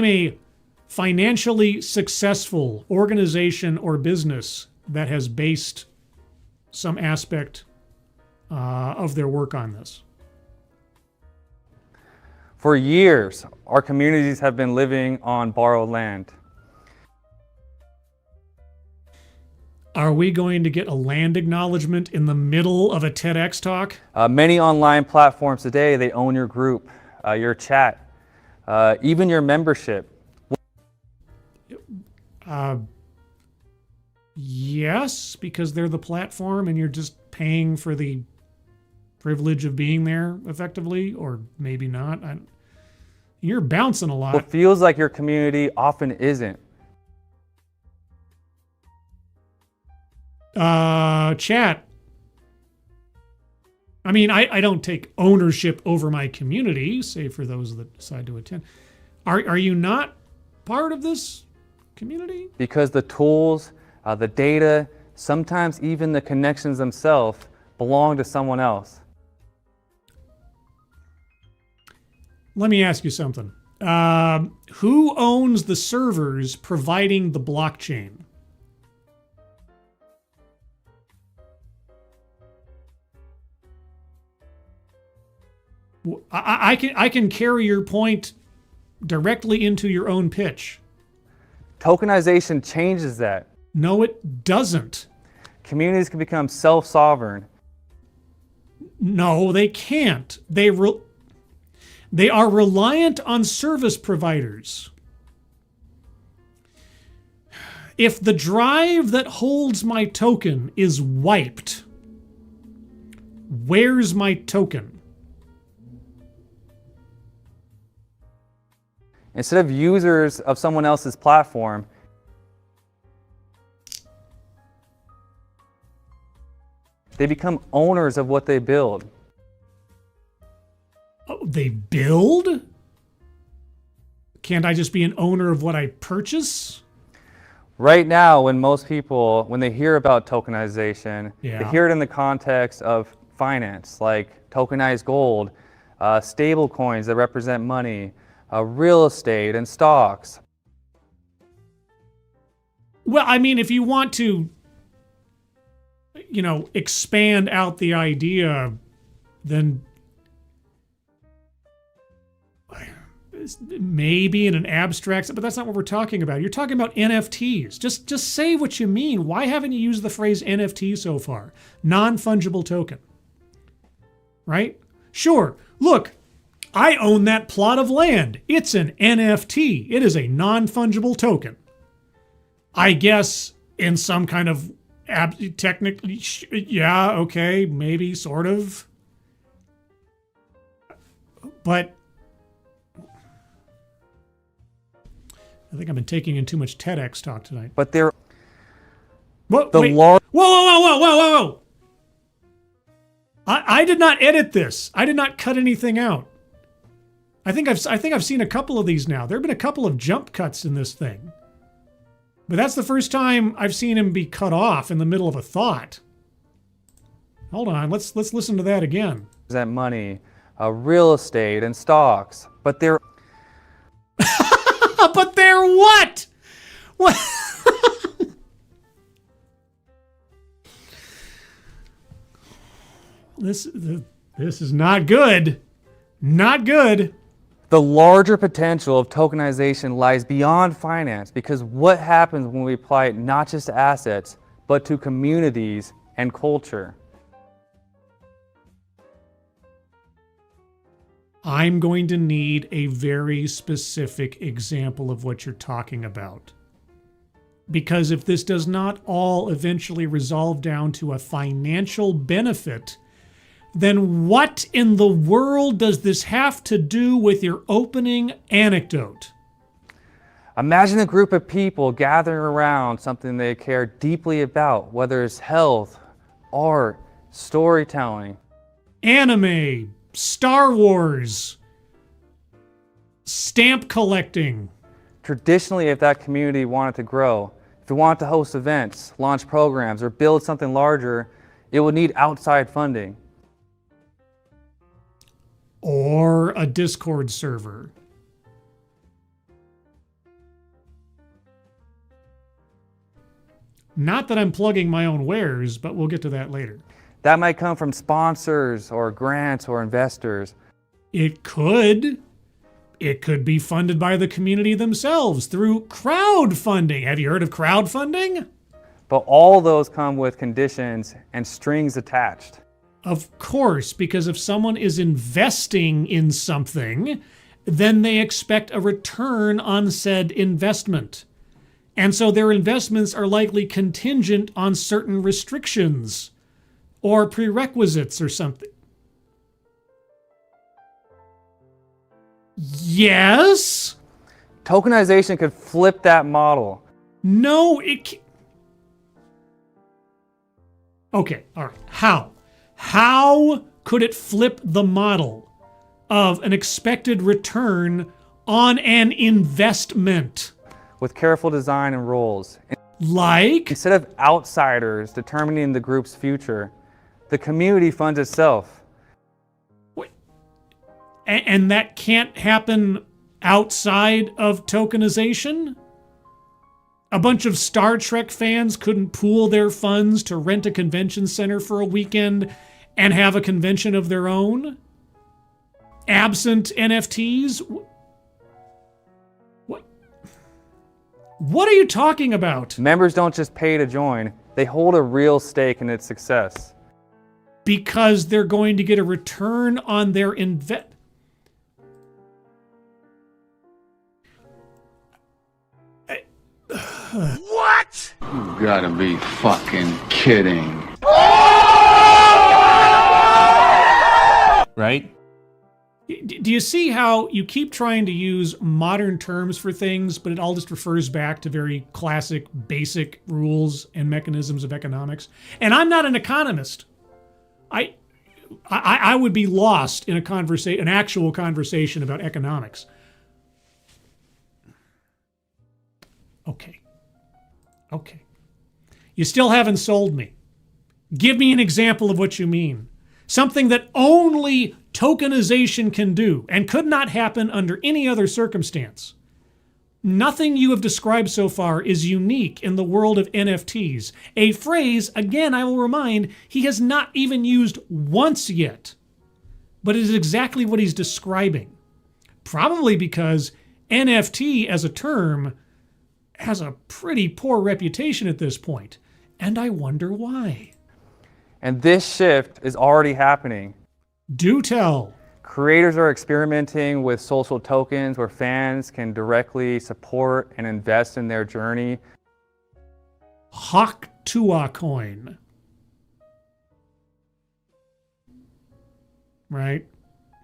a financially successful organization or business that has based some aspect of their work on this. For years, our communities have been living on borrowed land. Are we going to get a land acknowledgement in the middle of a TEDx talk? Many online platforms today, they own your group, your chat, even your membership. Yes, because they're the platform and you're just paying for the privilege of being there effectively, or maybe not. You're bouncing a lot. What feels like your community often isn't. Chat. I mean, I don't take ownership over my community, save for those that decide to attend. Are you not part of this community? Because the tools, the data, sometimes even the connections themselves belong to someone else. Let me ask you something. Who owns the servers providing the blockchain? I can carry your point directly into your own pitch. Tokenization changes that. No, it doesn't. Communities can become self-sovereign. No, they can't. They are reliant on service providers. If the drive that holds my token is wiped, where's my token? Instead of users of someone else's platform, they become owners of what they build. Oh, they build? Can't I just be an owner of what I purchase? Right now, when most people, when they hear about tokenization, they hear it in the context of finance, like tokenized gold, stable coins that represent money, real estate and stocks. Well, I mean, if you want to, expand out the idea, then maybe in an abstract, but that's not what we're talking about. You're talking about NFTs. Just say what you mean. Why haven't you used the phrase NFT so far? Non-fungible token. Right? Sure. Look, I own that plot of land. It's an NFT. It is a non-fungible token. I guess in some kind of technically, yeah, okay, maybe, sort of. But I think I've been taking in too much TEDx talk tonight. But they're whoa, whoa. I did not edit this. I did not cut anything out. I think I've seen a couple of these now. There have been a couple of jump cuts in this thing. But that's the first time I've seen him be cut off in the middle of a thought. Hold on, let's listen to that again. That money, real estate and stocks, but they're but they're what? What? This is not good. Not good. The larger potential of tokenization lies beyond finance, because what happens when we apply it not just to assets, but to communities and culture? I'm going to need a very specific example of what you're talking about. Because if this does not all eventually resolve down to a financial benefit, then what in the world does this have to do with your opening anecdote? Imagine a group of people gathering around something they care deeply about, whether it's health, art, storytelling. Anime, Star Wars, stamp collecting. Traditionally, if that community wanted to grow, if it wanted to host events, launch programs, or build something larger, it would need outside funding. or a Discord server. Not that I'm plugging my own wares, but we'll get to that later. That might come from sponsors or grants or investors. It could. It could be funded by the community themselves through crowdfunding. Have you heard of crowdfunding? But all those come with conditions and strings attached. Of course, because if someone is investing in something, then they expect a return on said investment. And so their investments are likely contingent on certain restrictions or prerequisites or something. Yes? Tokenization could flip that model. No, it can't. Okay, all right. How? How could it flip the model of an expected return on an investment? With careful design and roles. Like? Instead of outsiders determining the group's future, the community funds itself. Wait. And that can't happen outside of tokenization? A bunch of Star Trek fans couldn't pool their funds to rent a convention center for a weekend and have a convention of their own? Absent NFTs? What are you talking about? Members don't just pay to join, they hold a real stake in its success. Because they're going to get a return on their invest. What? You gotta be fucking kidding. Right? Do you see how you keep trying to use modern terms for things, but it all just refers back to very classic, basic rules and mechanisms of economics? And I'm not an economist. I would be lost in an actual conversation about economics. Okay. You still haven't sold me. Give me an example of what you mean. Something that only tokenization can do and could not happen under any other circumstance. Nothing you have described so far is unique in the world of NFTs. A phrase, again, I will remind, he has not even used once yet. But it is exactly what he's describing. Probably because NFT as a term has a pretty poor reputation at this point. And I wonder why. And this shift is already happening. Do tell. Creators are experimenting with social tokens where fans can directly support and invest in their journey. Haktua coin. Right?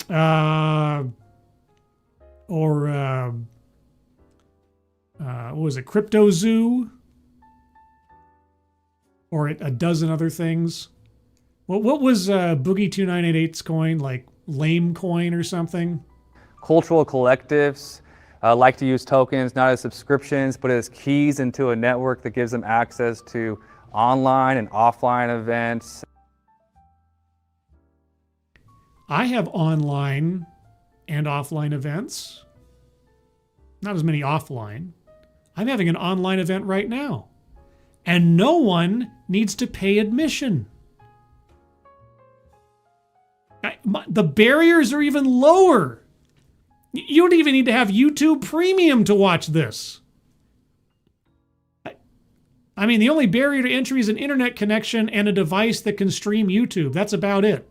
What was it? Crypto Zoo? Or a dozen other things. What was Boogie 2988's coin? Like Lame Coin or something? Cultural collectives like to use tokens not as subscriptions, but as keys into a network that gives them access to online and offline events. I have online and offline events. Not as many offline. I'm having an online event right now. And no one needs to pay admission. The barriers are even lower. You don't even need to have YouTube Premium to watch this. I mean, the only barrier to entry is an internet connection and a device that can stream YouTube. That's about it.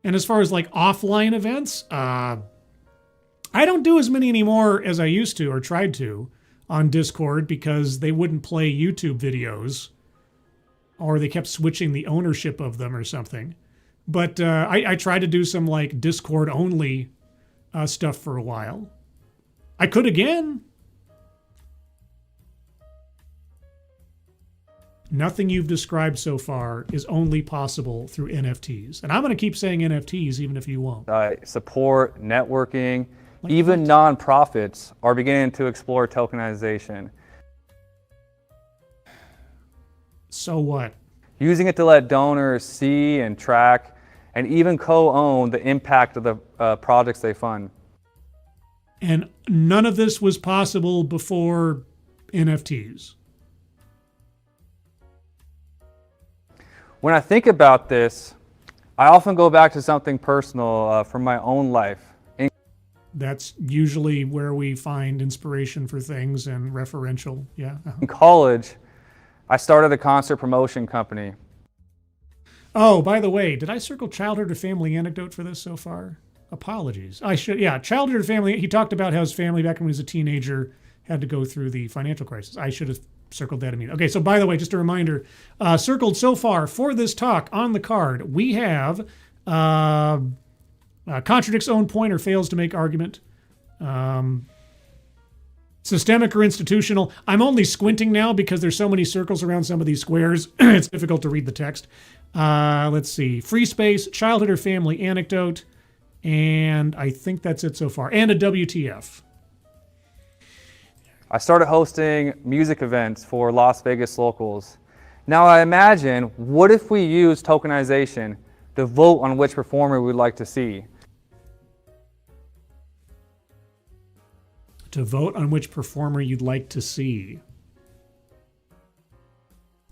And as far as like offline events, I don't do as many anymore as I used to or tried to on Discord because they wouldn't play YouTube videos or they kept switching the ownership of them or something. But I tried to do some like Discord only stuff for a while. I could again. Nothing you've described so far is only possible through NFTs. And I'm going to keep saying NFTs even if you won't. Support, networking, even nonprofits are beginning to explore tokenization. So what? Using it to let donors see and track and even co-own the impact of the projects they fund. And none of this was possible before NFTs. When I think about this, I often go back to something personal from my own life. That's usually where we find inspiration for things and referential, yeah. In college, I started a concert promotion company. Oh, by the way, did I circle childhood or family anecdote for this so far? Apologies. I should, yeah, childhood or family. He talked about how his family back when he was a teenager had to go through the financial crisis. I should have circled that immediately. Okay, so by the way, just a reminder, circled so far for this talk on the card, we have contradicts own point or fails to make argument. Systemic or institutional. I'm only squinting now because there's so many circles around some of these squares. It's difficult to read the text. Let's see. Free space, childhood or family anecdote. And I think that's it so far. And a WTF. I started hosting music events for Las Vegas locals. Now I imagine, what if we use tokenization to vote on which performer we'd like to see? To vote on which performer you'd like to see.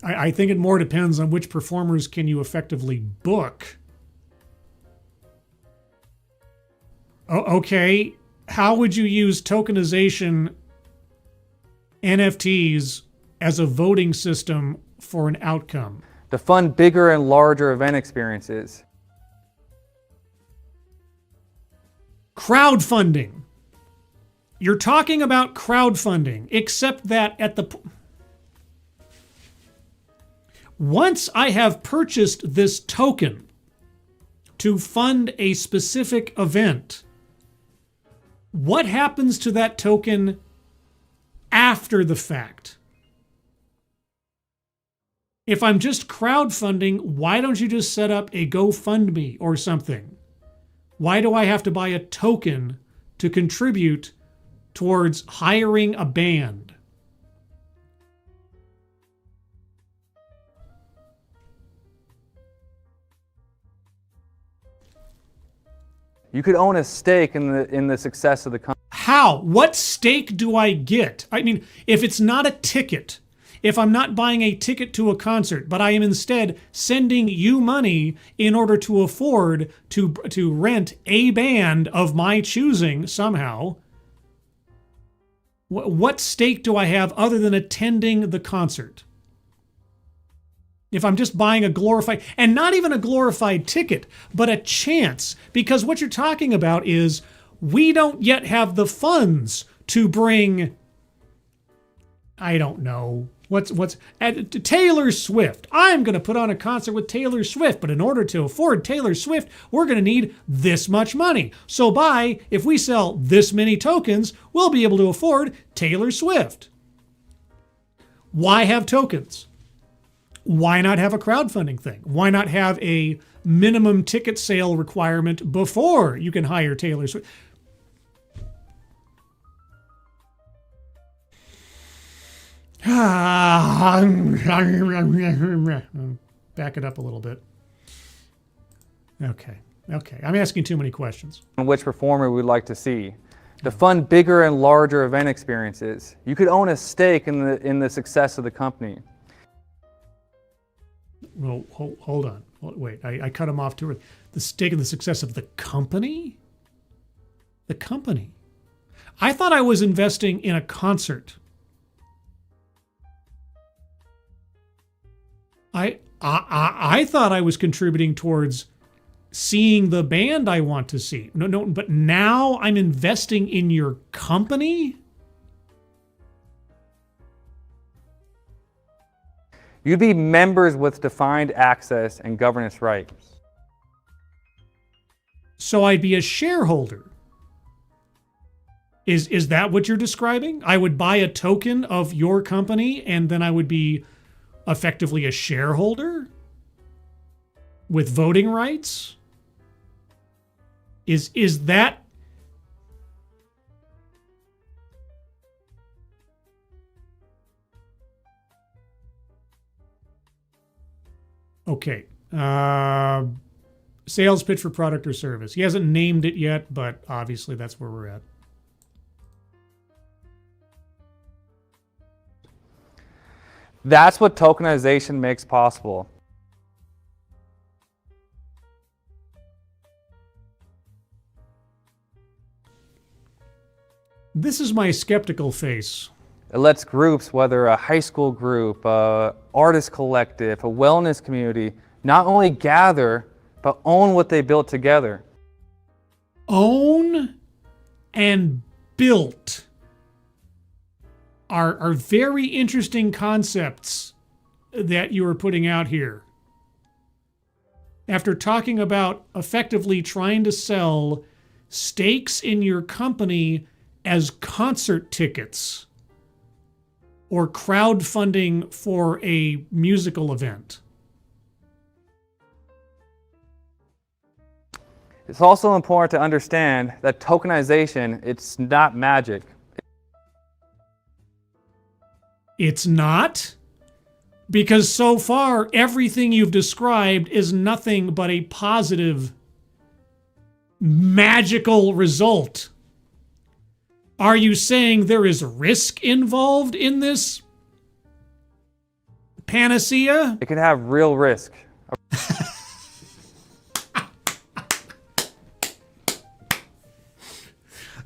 I think it more depends on which performers can you effectively book. Okay, how would you use tokenization NFTs as a voting system for an outcome? To fund bigger and larger event experiences. Crowdfunding. You're talking about crowdfunding, except that once I have purchased this token to fund a specific event, what happens to that token after the fact? If I'm just crowdfunding, why don't you just set up a GoFundMe or something? Why do I have to buy a token to contribute towards hiring a band? You could own a stake in the success of the company. How? What stake do I get? I mean, if it's not a ticket, if I'm not buying a ticket to a concert, but I am instead sending you money in order to afford to rent a band of my choosing somehow, what stake do I have other than attending the concert? If I'm just buying a glorified, and not even a glorified ticket, but a chance, because what you're talking about is we don't yet have the funds to bring, I don't know, Taylor Swift. I'm going to put on a concert with Taylor Swift, but in order to afford Taylor Swift, we're going to need this much money. So if we sell this many tokens, we'll be able to afford Taylor Swift. Why have tokens? Why not have a crowdfunding thing? Why not have a minimum ticket sale requirement before you can hire Taylor Swift? Back it up a little bit. Okay. I'm asking too many questions. On which performer we'd like to see. To fund bigger and larger event experiences. You could own a stake in the success of the company. Well, hold on. Wait, I cut him off too early. The stake in the success of the company? The company. I thought I was investing in a concert. I thought I was contributing towards seeing the band I want to see. No, but now I'm investing in your company? You'd be members with defined access and governance rights. So I'd be a shareholder. Is that what you're describing? I would buy a token of your company and then I would be effectively a shareholder with voting rights? Is that... Okay. Sales pitch for product or service. He hasn't named it yet, but obviously that's where we're at. That's what tokenization makes possible. This is my skeptical face. It lets groups, whether a high school group, a artist collective, a wellness community, not only gather, but own what they built together. Own and built are very interesting concepts that you are putting out here. After talking about effectively trying to sell stakes in your company as concert tickets or crowdfunding for a musical event. It's also important to understand that tokenization, it's not magic. It's not? Because so far, everything you've described is nothing but a positive, magical result. Are you saying there is risk involved in this panacea? It can have real risk.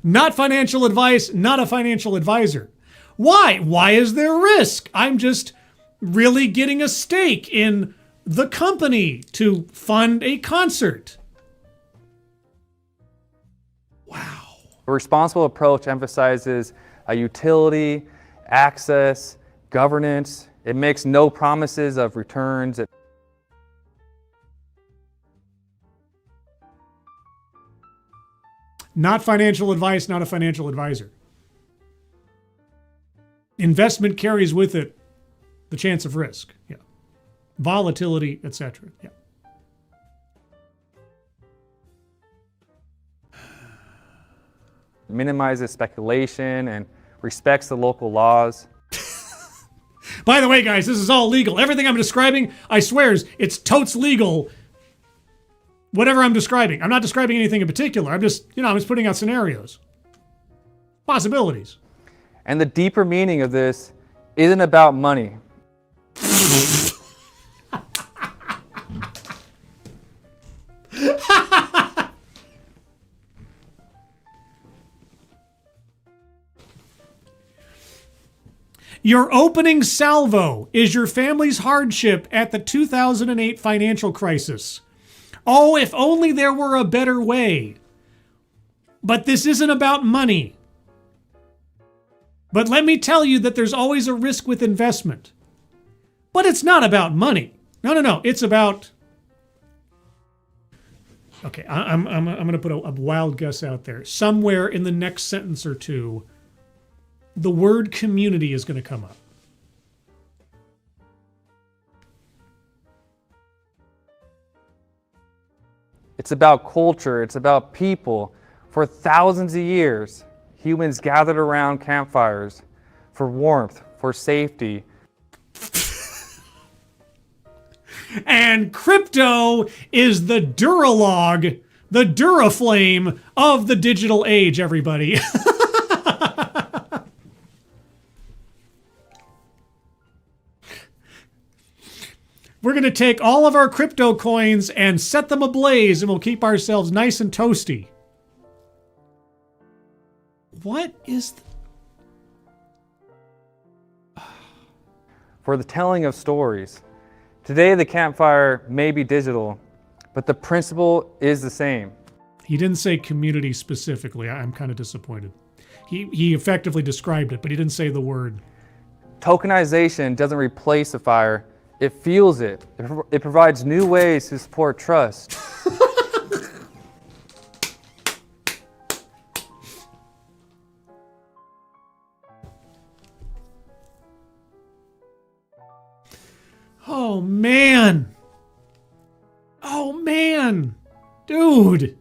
Not financial advice, not a financial advisor. Why? Why is there risk? I'm just really getting a stake in the company to fund a concert. A responsible approach emphasizes a utility, access, governance. It makes no promises of returns. Not financial advice, not a financial advisor. Investment carries with it the chance of risk. Yeah. Volatility, etc. Yeah. Minimizes speculation and respects the local laws. By the way, guys, this is all legal. Everything I'm describing, I swears, it's totes legal. Whatever I'm describing. I'm not describing anything in particular. I'm just putting out scenarios. Possibilities. And the deeper meaning of this isn't about money. Your opening salvo is your family's hardship at the 2008 financial crisis. Oh, if only there were a better way. But this isn't about money. But let me tell you that there's always a risk with investment. But it's not about money. No. It's about... Okay, I'm going to put a wild guess out there. Somewhere in the next sentence or two, the word community is going to come up. It's about culture. It's about people. For thousands of years, humans gathered around campfires for warmth, for safety. And crypto is the Duralog, the Duraflame of the digital age, everybody. We're going to take all of our crypto coins and set them ablaze, and we'll keep ourselves nice and toasty. What is... For the telling of stories. Today, the campfire may be digital, but the principle is the same. He didn't say community specifically. I'm kind of disappointed. He effectively described it, but he didn't say the word. Tokenization doesn't replace the fire. It fuels it. It provides new ways to support trust. Oh, man. Oh, man. Dude.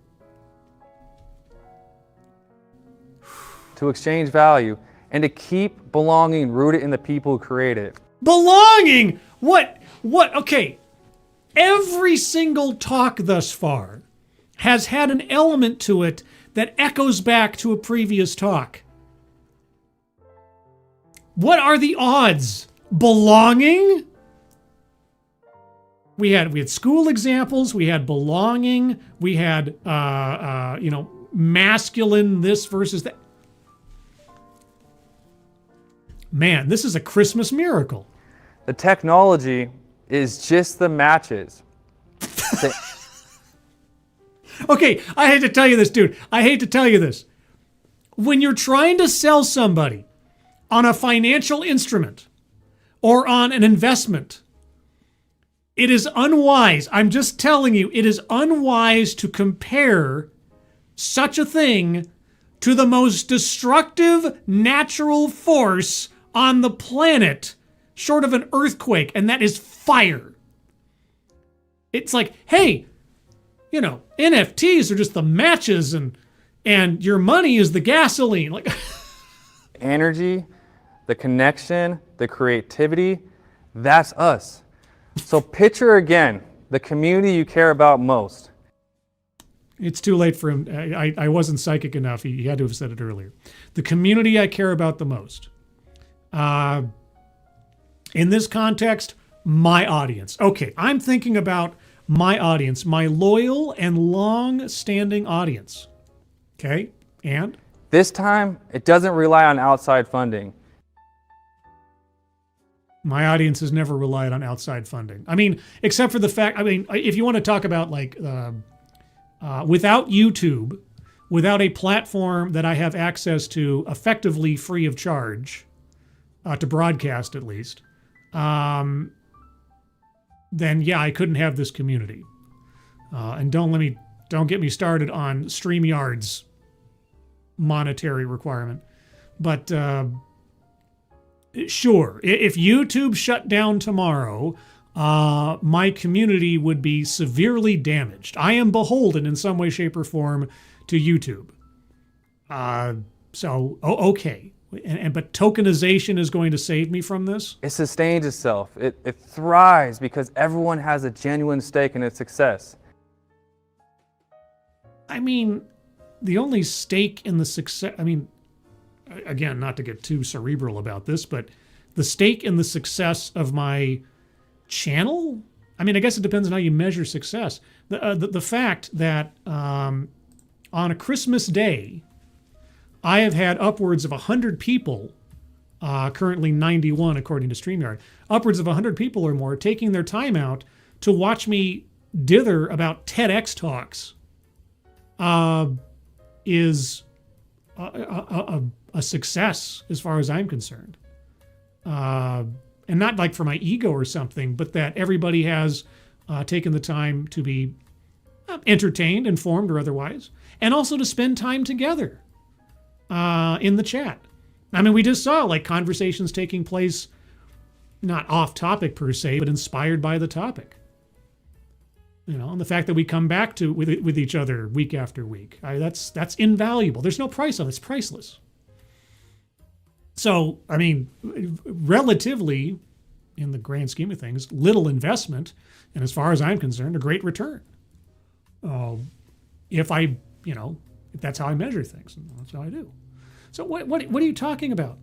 To exchange value and to keep belonging rooted in the people who create it. Belonging! What? Okay. Every single talk thus far has had an element to it that echoes back to a previous talk. What are the odds? Belonging? We had school examples, we had belonging, we had masculine this versus that. Man, this is a Christmas miracle. The technology is just the matches. Okay, I hate to tell you this, dude. I hate to tell you this. When you're trying to sell somebody on a financial instrument or on an investment, it is unwise. I'm just telling you, it is unwise to compare such a thing to the most destructive natural force on the planet, short of an earthquake, and that is fire. It's like, hey, NFTs are just the matches and your money is the gasoline. Like energy, the connection, the creativity, that's us. So picture again the community you care about most. It's too late for him. I wasn't psychic enough. He had to have said it earlier. The community I care about the most. In this context, my audience. Okay, I'm thinking about my audience, my loyal and long-standing audience. Okay, and? This time, it doesn't rely on outside funding. My audience has never relied on outside funding. I mean, except for the fact, if you want to talk about without YouTube, without a platform that I have access to effectively free of charge, to broadcast at least, then yeah, I couldn't have this community. And don't get me started on StreamYard's monetary requirement. But sure, if YouTube shut down tomorrow, my community would be severely damaged. I am beholden in some way, shape, or form to YouTube. Okay. But tokenization is going to save me from this? It sustains itself. It thrives because everyone has a genuine stake in its success. I mean, the only stake in the success, again, not to get too cerebral about this, but the stake in the success of my channel? I guess it depends on how you measure success. The fact that on a Christmas day, I have had upwards of 100 people, currently 91 according to StreamYard, upwards of 100 people or more taking their time out to watch me dither about TEDx talks, is a success as far as I'm concerned. And not like for my ego or something, but that everybody has taken the time to be entertained, informed, or otherwise, and also to spend time together in the chat. We just saw conversations taking place, not off topic per se, but inspired by the topic. And the fact that we come back to with each other week after week, that's invaluable. There's no price on it. It's priceless. So, relatively, in the grand scheme of things, little investment, and as far as I'm concerned, a great return. If that's how I measure things, and that's how I do. So what are you talking about?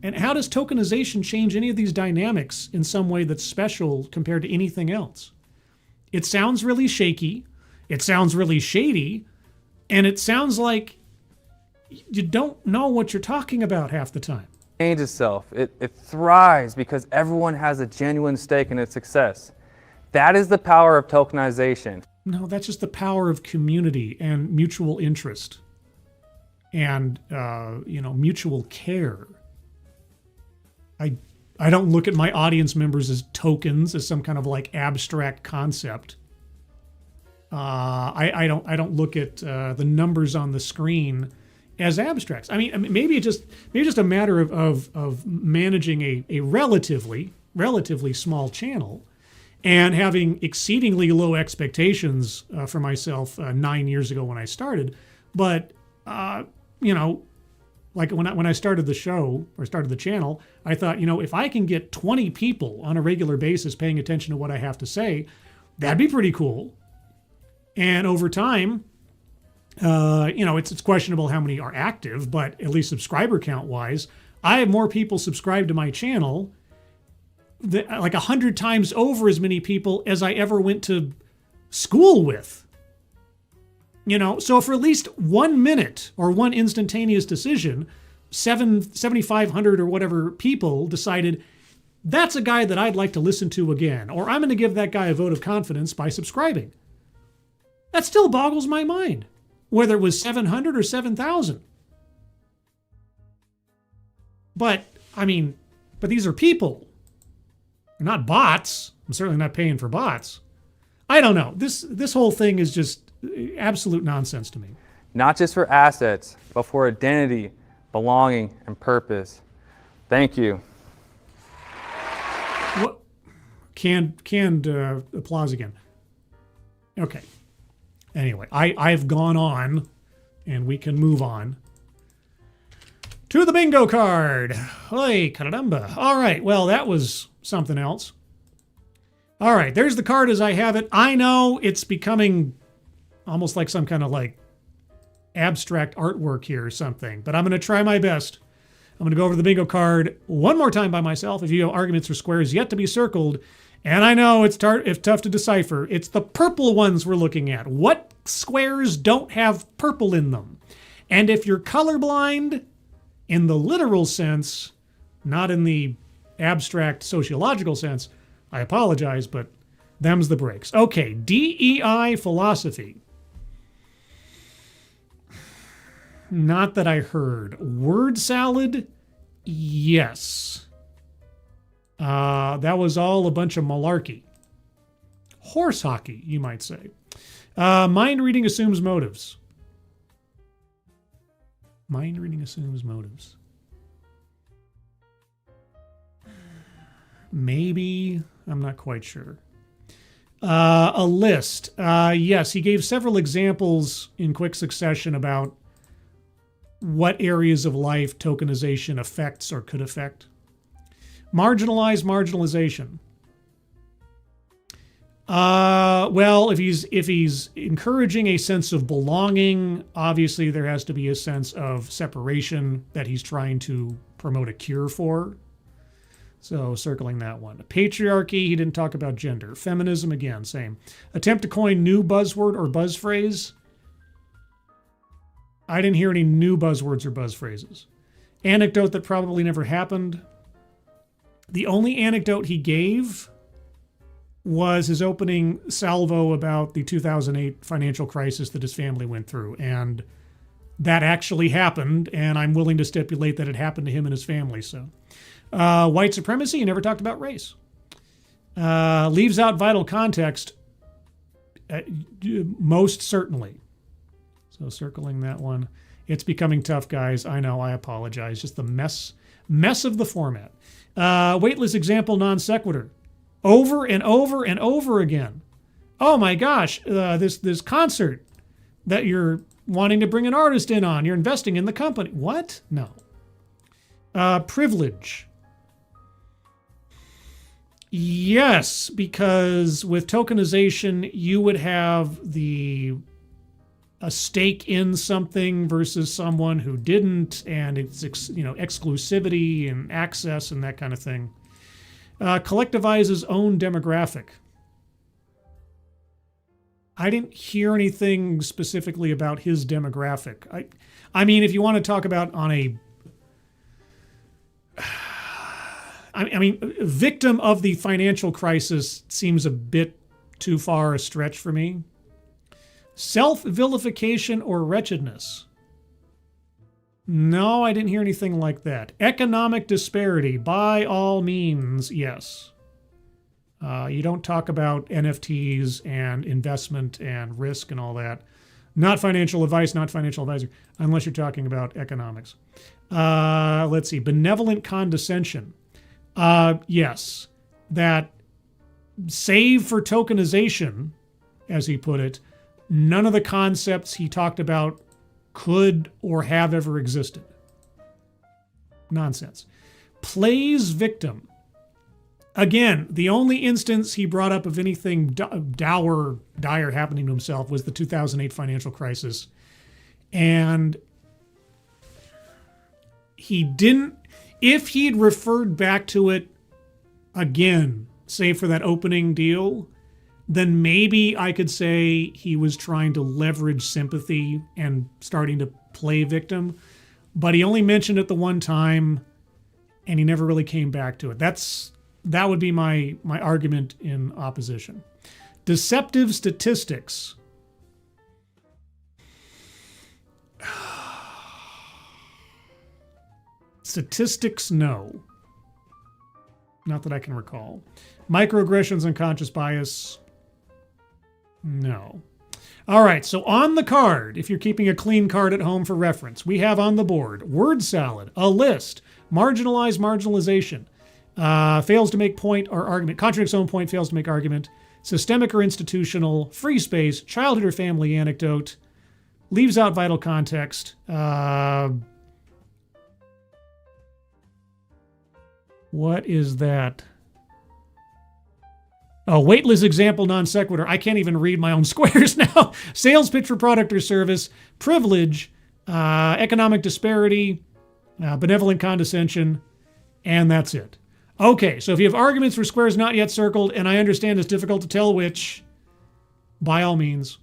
And how does tokenization change any of these dynamics in some way that's special compared to anything else? It sounds really shaky, it sounds really shady, and it sounds like you don't know what you're talking about half the time. Change itself. It thrives because everyone has a genuine stake in its success. That is the power of tokenization. No, that's just the power of community and mutual interest and mutual care. I don't look at my audience members as tokens, as some kind of abstract concept. I don't look at the numbers on the screen as abstracts. Maybe it's just a matter of managing a relatively small channel and having exceedingly low expectations for myself 9 years ago when I started. But when I started the show or started the channel, I thought, if I can get 20 people on a regular basis paying attention to what I have to say, That'd be pretty cool. And over time, it's questionable how many are active, but at least subscriber count wise, I have more people subscribed to my channel, like 100 times over as many people as I ever went to school with. So for at least 1 minute or one instantaneous decision, 7,500 or whatever people decided, that's a guy that I'd like to listen to again, or I'm going to give that guy a vote of confidence by subscribing. That still boggles my mind, whether it was 700 or 7,000. But these are people. They're not bots. I'm certainly not paying for bots. I don't know. This whole thing is just absolute nonsense to me. Not just for assets, but for identity, belonging, and purpose. Thank you. What? Canned applause again. Okay. Anyway, I've gone on, and we can move on to the bingo card. Hey, caramba. All right, well, that was something else. All right, there's the card as I have it. I know it's becoming almost like some kind of like abstract artwork here or something, but I'm going to try my best. I'm going to go over the bingo card one more time by myself. If you have arguments or squares yet to be circled, and I know it's tough to decipher, it's the purple ones we're looking at. What squares don't have purple in them? And if you're colorblind, in the literal sense, not in the abstract sociological sense, I apologize, but them's the breaks. Okay, DEI philosophy. Not that I heard. Word salad? Yes. That was all a bunch of malarkey. Horse hockey, you might say. Mind reading assumes motives. Mind reading assumes motives. Maybe. I'm not quite sure. A list. Yes, he gave several examples in quick succession about what areas of life tokenization affects or could affect. Marginalize marginalization. Well, if he's encouraging a sense of belonging, obviously there has to be a sense of separation that he's trying to promote a cure for. So circling that one. Patriarchy, he didn't talk about gender. Feminism, again, same. Attempt to coin new buzzword or buzz phrase. I didn't hear any new buzzwords or buzz phrases. Anecdote that probably never happened. The only anecdote he gave was his opening salvo about the 2008 financial crisis that his family went through. And that actually happened, and I'm willing to stipulate that it happened to him and his family. So, white supremacy, he never talked about race. Leaves out vital context, most certainly. So circling that one. It's becoming tough, guys. I know, I apologize. Just the mess of the format. Weightless example, non sequitur. Over and over and over again. Oh my gosh, this concert that you're wanting to bring an artist in on. You're investing in the company. What? No. Privilege. Yes, because with tokenization, you would have a stake in something versus someone who didn't, and it's exclusivity and access and that kind of thing. Collectivizes own demographic. I didn't hear anything specifically about his demographic. I mean, if you want to talk about on a victim of the financial crisis seems a bit too far a stretch for me. Self-vilification or wretchedness. No, I didn't hear anything like that. Economic disparity, by all means, yes. You don't talk about NFTs and investment and risk and all that. Not financial advice, not financial advisor, unless you're talking about economics. Let's see, benevolent condescension. Yes, that save for tokenization, as he put it, none of the concepts he talked about could or have ever existed. Nonsense. Plays victim. Again, the only instance he brought up of anything dire happening to himself was the 2008 financial crisis. And he didn't, if he'd referred back to it again, say for that opening deal, then maybe I could say he was trying to leverage sympathy and starting to play victim. But he only mentioned it the one time, and he never really came back to it. That would be my argument in opposition. Deceptive statistics. Statistics, no. Not that I can recall. Microaggressions, unconscious bias, no. All right, so on the card, if you're keeping a clean card at home for reference, we have on the board word salad, a list, marginalize marginalization, fails to make point or argument, contradicts own point, fails to make argument, systemic or institutional, free space, childhood or family anecdote, leaves out vital context, what is that? Oh, weightless example, non sequitur. I can't even read my own squares now. Sales pitch for product or service, privilege, economic disparity, benevolent condescension, and that's it. Okay, so if you have arguments for squares not yet circled, and I understand it's difficult to tell which, by all means.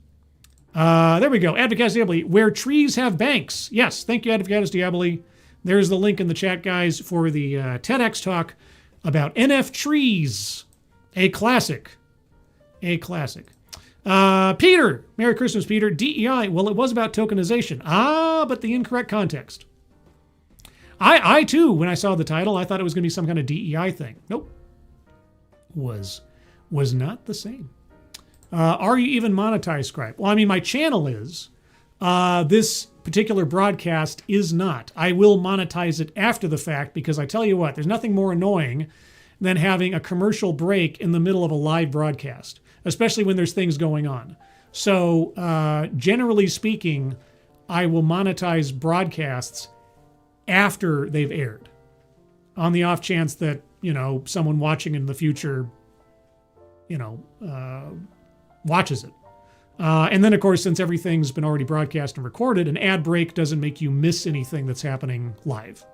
There we go. Advocatus Diaboli. Where trees have banks. Yes, thank you, Advocatus Diaboli. There's the link in the chat, guys, for the TEDx talk about NF trees. A classic. A classic. Peter. Merry Christmas, Peter. DEI. Well, it was about tokenization. But the incorrect context. I too, when I saw the title, I thought it was going to be some kind of DEI thing. Nope. Was not the same. Are you even monetized, Scribe? Well, I mean, my channel is. This particular broadcast is not. I will monetize it after the fact because I tell you what, there's nothing more annoying than having a commercial break in the middle of a live broadcast, especially when there's things going on. So generally speaking, I will monetize broadcasts after they've aired, on the off chance that, someone watching in the future, watches it. And then, of course, since everything's been already broadcast and recorded, an ad break doesn't make you miss anything that's happening live.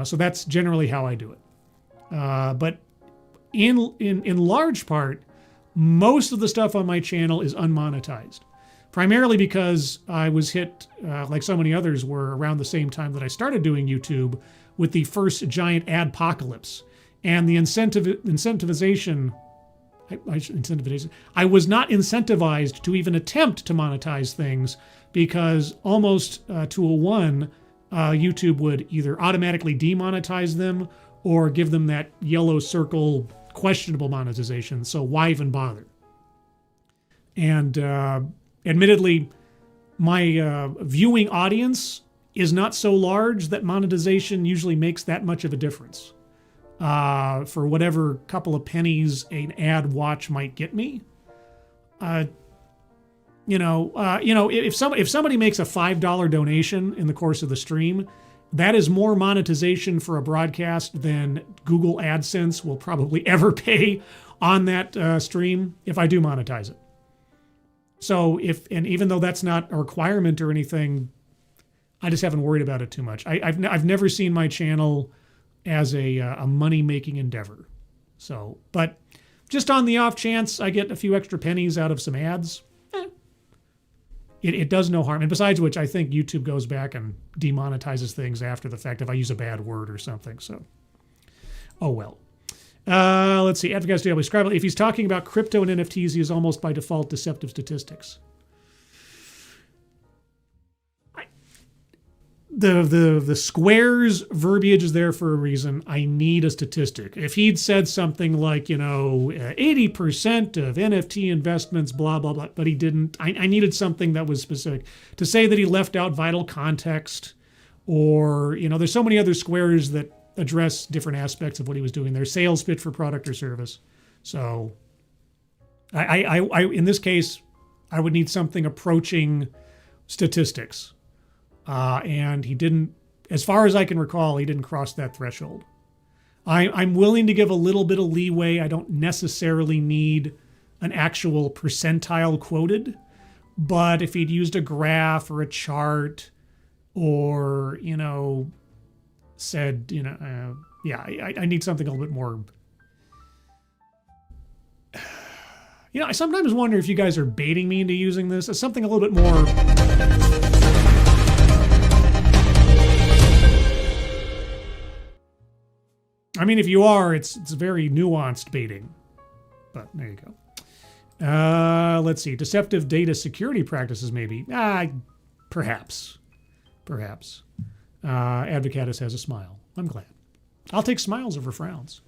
So that's generally how I do it. But in large part, most of the stuff on my channel is unmonetized, primarily because I was hit, like so many others were, around the same time that I started doing YouTube with the first giant adpocalypse and the incentivization. I was not incentivized to even attempt to monetize things because almost to a one, YouTube would either automatically demonetize them or give them that yellow circle questionable monetization. So why even bother? And admittedly, my viewing audience is not so large that monetization usually makes that much of a difference. For whatever couple of pennies an ad watch might get me. If somebody makes a $5 donation in the course of the stream, that is more monetization for a broadcast than Google AdSense will probably ever pay on that stream if I do monetize it. So even though that's not a requirement or anything, I just haven't worried about it too much. I've never seen my channel as a money-making endeavor. So, but just on the off chance I get a few extra pennies out of some ads, it does no harm. And besides which, I think YouTube goes back and demonetizes things after the fact if I use a bad word or something. So, oh well. Let's see. Advocates Daily Scribe. If he's talking about crypto and NFTs, he is almost by default deceptive statistics. The squares verbiage is there for a reason. I need a statistic. If he'd said something like, 80% of NFT investments, blah, blah, blah, but he didn't. I needed something that was specific. To say that he left out vital context or, there's so many other squares that address different aspects of what he was doing there. Sales pitch for product or service. So I in this case, I would need something approaching statistics. And he didn't, as far as I can recall, he didn't cross that threshold. I'm willing to give a little bit of leeway. I don't necessarily need an actual percentile quoted, but if he'd used a graph or a chart or, said, I need something a little bit more. I sometimes wonder if you guys are baiting me into using this as something a little bit more. I mean, if you are, it's very nuanced baiting. But there you go. Let's see. Deceptive data security practices, maybe. Perhaps. Advocatus has a smile. I'm glad. I'll take smiles over frowns.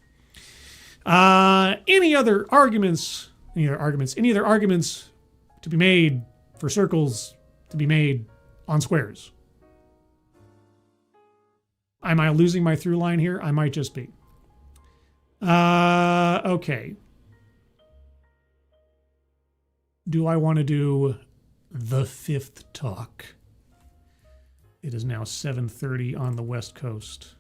Any other arguments to be made for circles to be made on squares? Am I losing my through line here? I might just be. Okay. Do I want to do the fifth talk? It is now 7:30 on the West Coast.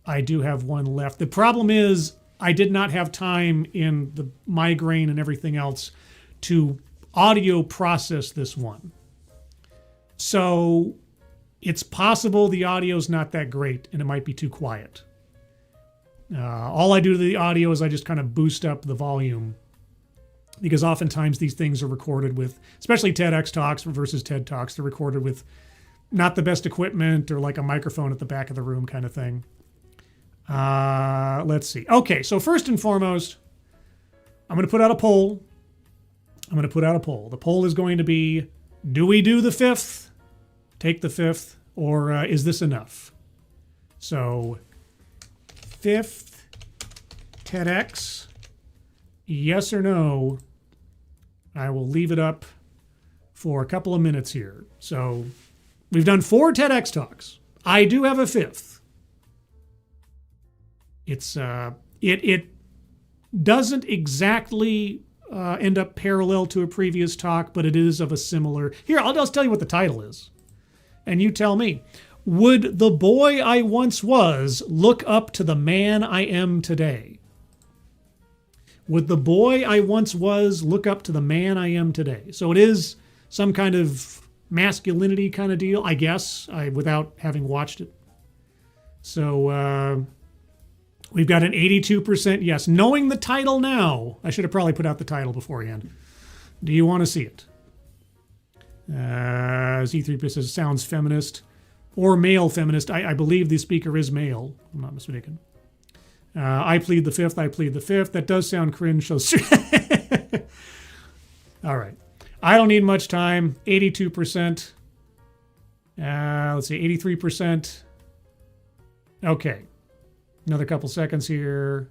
I do have one left. The problem is I did not have time in the migraine and everything else to audio process this one. So it's possible the audio's not that great and it might be too quiet. All I do to the audio is I just kind of boost up the volume, because oftentimes these things are recorded with, especially TEDx Talks versus TED Talks, they're recorded with not the best equipment or like a microphone at the back of the room kind of thing. Let's see. Okay, so first and foremost, I'm going to put out a poll. The poll is going to be, do we do the fifth? Take the fifth, or is this enough? So, fifth TEDx, yes or no? I will leave it up for a couple of minutes here. So, we've done 4 TEDx Talks. I do have a fifth. It's it doesn't exactly end up parallel to a previous talk, but it is of a similar. Here, I'll just tell you what the title is, and you tell me. Would the boy I once was look up to the man I am today? Would the boy I once was look up to the man I am today? So it is some kind of masculinity kind of deal, I guess, without having watched it. So we've got an 82% yes. Knowing the title now, I should have probably put out the title beforehand. Do you want to see it? Z3 says, sounds feminist. Or male feminist. I believe the speaker is male. I'm not mistaken. I plead the fifth. That does sound cringe. So all right. I don't need much time. 82%. Let's see, 83%. Okay. Another couple seconds here.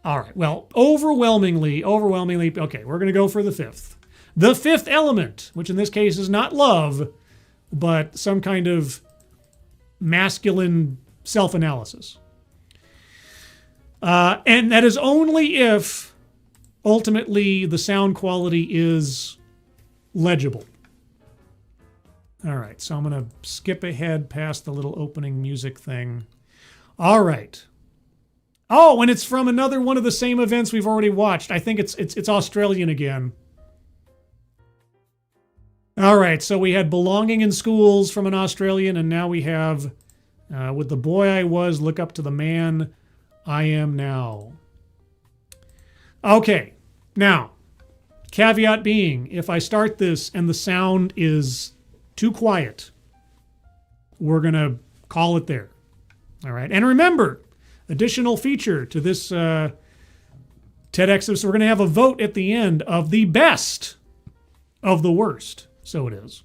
All right. Well, overwhelmingly, okay, we're going to go for the fifth. The fifth element, which in this case is not love, but some kind of masculine self-analysis. And that is only if ultimately the sound quality is legible. All right, so I'm going to skip ahead past the little opening music thing. All right. Oh, and it's from another one of the same events we've already watched. I think it's Australian again. All right, so we had belonging in schools from an Australian, and now we have with the boy I was, look up to the man I am now. Okay, now, caveat being, if I start this and the sound is too quiet, we're going to call it there. All right, and remember, additional feature to this TEDx, so we're going to have a vote at the end of the best of the worst. So it is.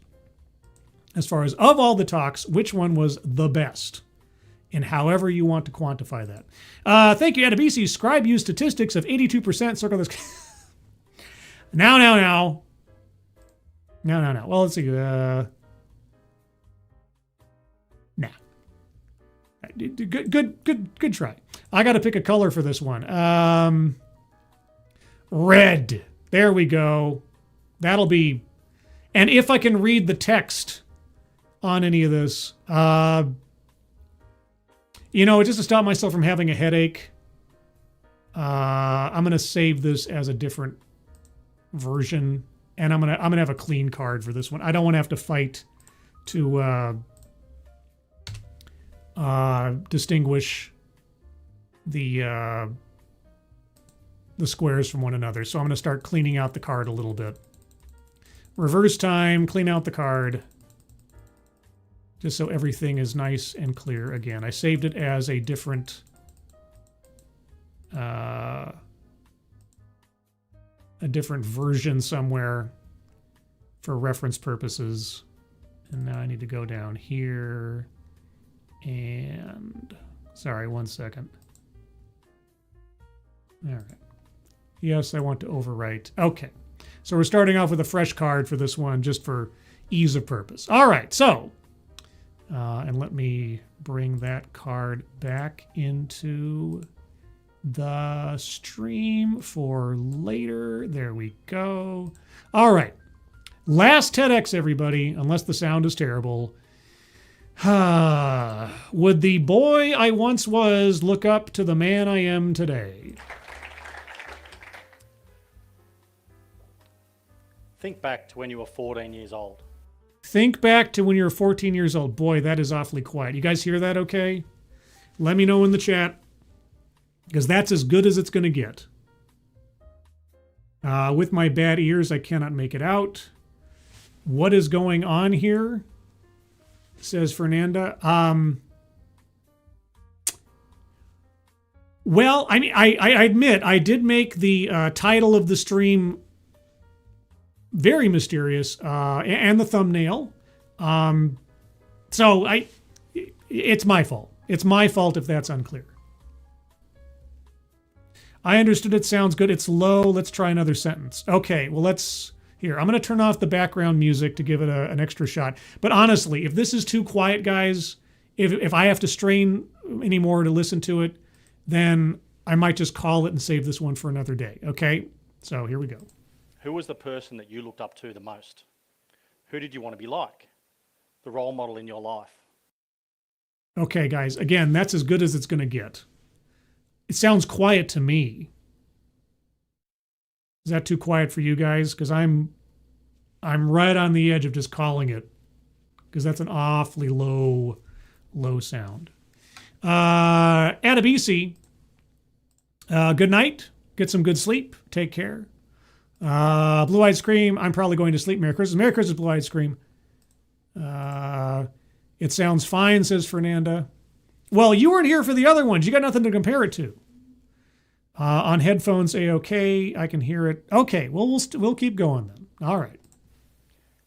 As far as of all the talks, which one was the best? And however you want to quantify that. Thank you, Adibisi. Scribe used statistics of 82%. Circle this. Now. Well, let's see. Nah. Good try. I got to pick a color for this one. Red. There we go. That'll be. And if I can read the text on any of this, You know, just to stop myself from having a headache, I'm gonna save this as a different version, and I'm gonna have a clean card for this one. I don't want to have to fight to distinguish the squares from one another. So I'm gonna start cleaning out the card a little bit. Reverse time, clean out the card, just so everything is nice and clear again. I saved it as a different version somewhere for reference purposes. And now I need to go down here and, sorry, 1 second. All right. Yes, I want to overwrite. Okay. So we're starting off with a fresh card for this one, just for ease of purpose. All right, so, and let me bring that card back into the stream for later. There we go. All right, last TEDx, everybody, unless the sound is terrible. Would the boy I once was look up to the man I am today? Think back to when you were 14 years old. Think back to when you were 14 years old. Boy, that is awfully quiet. You guys hear that okay? Let me know in the chat, because that's as good as it's going to get. With my bad ears, I cannot make it out. What is going on here? Says Fernanda. Well, I mean, I admit I did make the title of the stream very mysterious, and the thumbnail. So it's my fault. It's my fault if that's unclear. I understood it sounds good. It's low. Let's try another sentence. Okay, well, here, I'm going to turn off the background music to give it an extra shot. But honestly, if this is too quiet, guys, if I have to strain anymore to listen to it, then I might just call it and save this one for another day. Okay, so here we go. Who was the person that you looked up to the most? Who did you want to be like? The role model in your life. Okay, guys, again, that's as good as it's going to get. It sounds quiet to me. Is that too quiet for you guys? Because I'm right on the edge of just calling it, because that's an awfully low sound. Adabisi, good night. Get some good sleep. Take care. Blue-eyed Scream, I'm probably going to sleep. Merry Christmas. Merry Christmas, Blue-eyed Scream. It sounds fine, says Fernanda. Well, you weren't here for the other ones. You got nothing to compare it to. On headphones, A-OK. I can hear it. Okay, well, we'll keep going then. All right.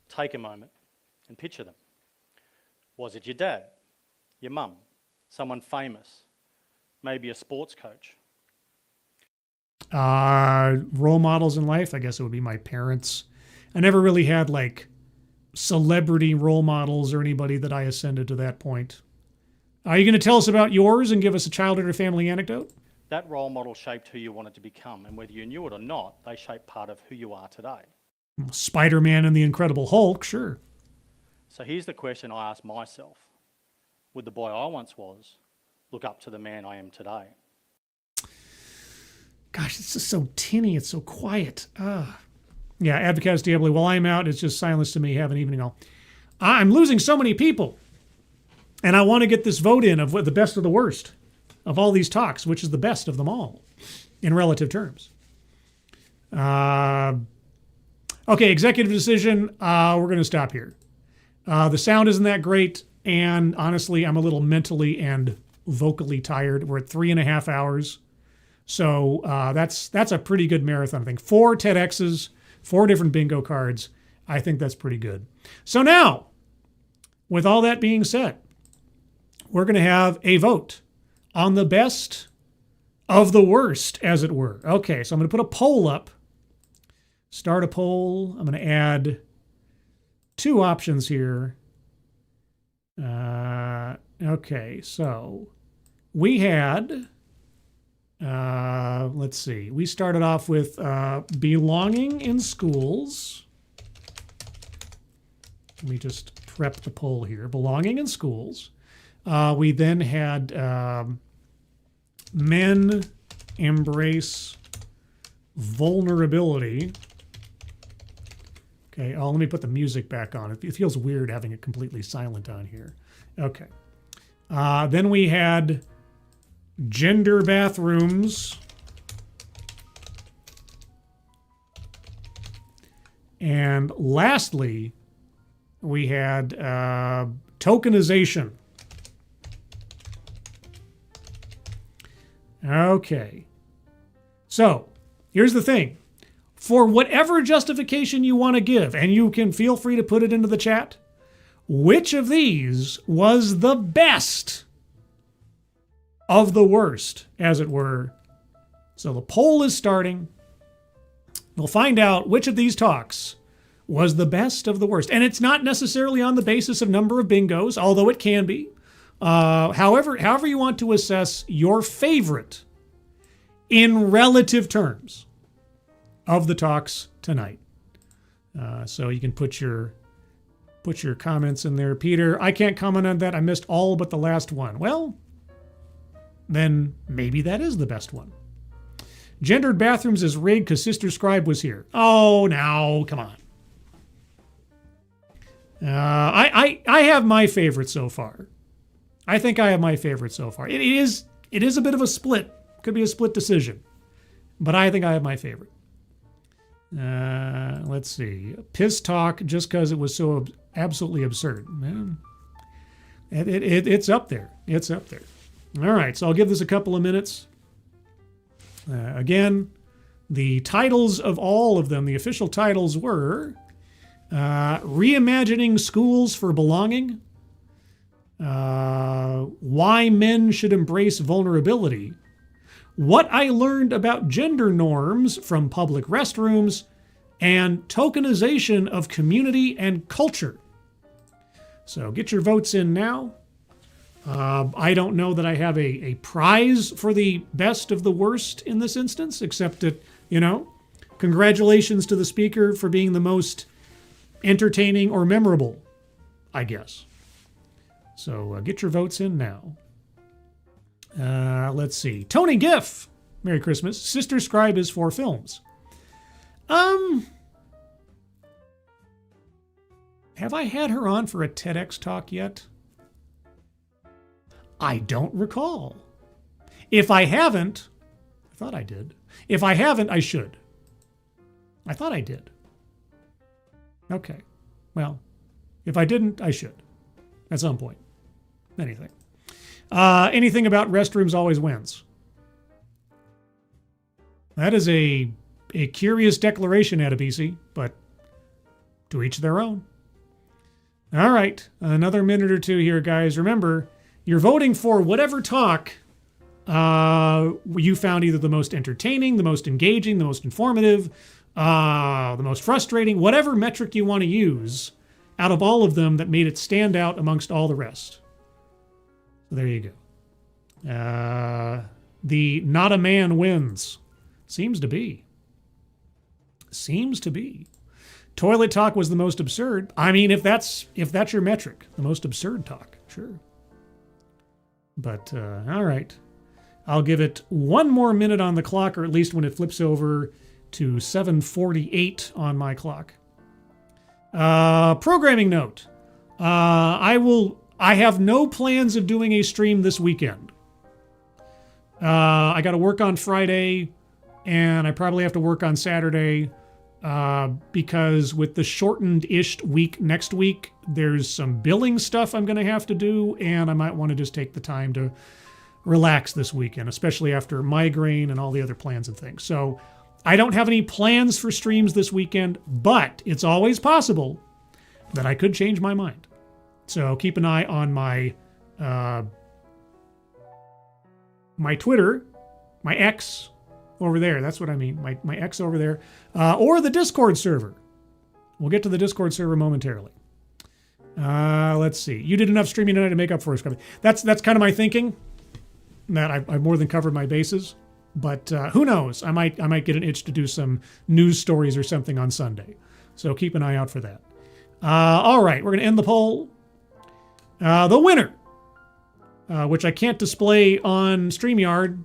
Take a moment and picture them. Was it your dad, your mum, someone famous, maybe a sports coach? Role models in life, I guess it would be my parents. I never really had like celebrity role models or anybody that I ascended to that point. Are you going to tell us about yours and give us a childhood or family anecdote? That role model shaped who you wanted to become, and whether you knew it or not, they shaped part of who you are today. Spider-Man and the Incredible Hulk, sure. So here's the question I ask myself. Would the boy I once was look up to the man I am today? Gosh, it's just so tinny. It's so quiet. Yeah, Advocatus Diablo. While I'm out, it's just silence to me. Have an evening all. I'm losing so many people. And I want to get this vote in of what the best of the worst of all these talks, which is the best of them all in relative terms. Okay, executive decision. We're going to stop here. The sound isn't that great. And honestly, I'm a little mentally and vocally tired. We're at 3.5 hours. So that's a pretty good marathon, I think. 4 TEDx's, 4 different bingo cards. I think that's pretty good. So now, with all that being said, we're going to have a vote on the best of the worst, as it were. Okay, so I'm going to put a poll up. Start a poll. I'm going to add 2 options here. Okay, so we had, let's see, we started off with belonging in schools. Let me just prep the poll here. Belonging in schools. We then had men embrace vulnerability. Okay, let me put the music back on. It feels weird having it completely silent on here. Okay. Then we had gender bathrooms. And lastly, we had tokenization. Okay. So, here's the thing. For whatever justification you want to give, and you can feel free to put it into the chat, which of these was the best of the worst, as it were? So the poll is starting. We'll find out which of these talks was the best of the worst. And it's not necessarily on the basis of number of bingos, although it can be. However you want to assess your favorite in relative terms of the talks tonight. So you can put your comments in there. Peter, I can't comment on that. I missed all but the last one. Well, then maybe that is the best one. Gendered bathrooms is rigged because Sister Scribe was here. Oh, now, come on. I have my favorite so far. I think I have my favorite so far. It is a bit of a split. Could be a split decision. But I think I have my favorite. Let's see. Piss talk just because it was so absolutely absurd. It's up there. It's up there. All right, so I'll give this a couple of minutes. Again, the titles of all of them, the official titles were Reimagining Schools for Belonging, Why Men Should Embrace Vulnerability, What I Learned About Gender Norms from Public Restrooms, and Tokenization of Community and Culture. So get your votes in now. I don't know that I have a prize for the best of the worst in this instance, except that, congratulations to the speaker for being the most entertaining or memorable, I guess. So get your votes in now. Let's see. Tony Giff, Merry Christmas. Sister Scribe is for films. Have I had her on for a TEDx talk yet? I don't recall. If I haven't, I thought I did. If I haven't, I should. I thought I did. Okay. Well, if I didn't, I should. At some point. Anything. Anything about restrooms always wins. That is a curious declaration, Attribution, but to each their own. All right. Another minute or two here, guys. Remember, you're voting for whatever talk you found either the most entertaining, the most engaging, the most informative, the most frustrating, whatever metric you want to use out of all of them that made it stand out amongst all the rest. So there you go. The not a man wins. Seems to be. Toilet talk was the most absurd. I mean, if that's your metric, the most absurd talk, sure. But, all right. I'll give it one more minute on the clock, or at least when it flips over to 7:48 on my clock. Programming note. I have no plans of doing a stream this weekend. I got to work on Friday, and I probably have to work on Saturday, because with the shortened-ish week next week, there's some billing stuff I'm going to have to do, and I might want to just take the time to relax this weekend, especially after migraine and all the other plans and things. So I don't have any plans for streams this weekend, but it's always possible that I could change my mind. So keep an eye on my my Twitter, my X over there. That's what I mean. My X over there, or the Discord server. We'll get to the Discord server momentarily. Let's see. You did enough streaming tonight to make up for us. That's kind of my thinking. That I've more than covered my bases. But who knows? I might get an itch to do some news stories or something on Sunday. So keep an eye out for that. All right, we're going to end the poll. The winner which I can't display on StreamYard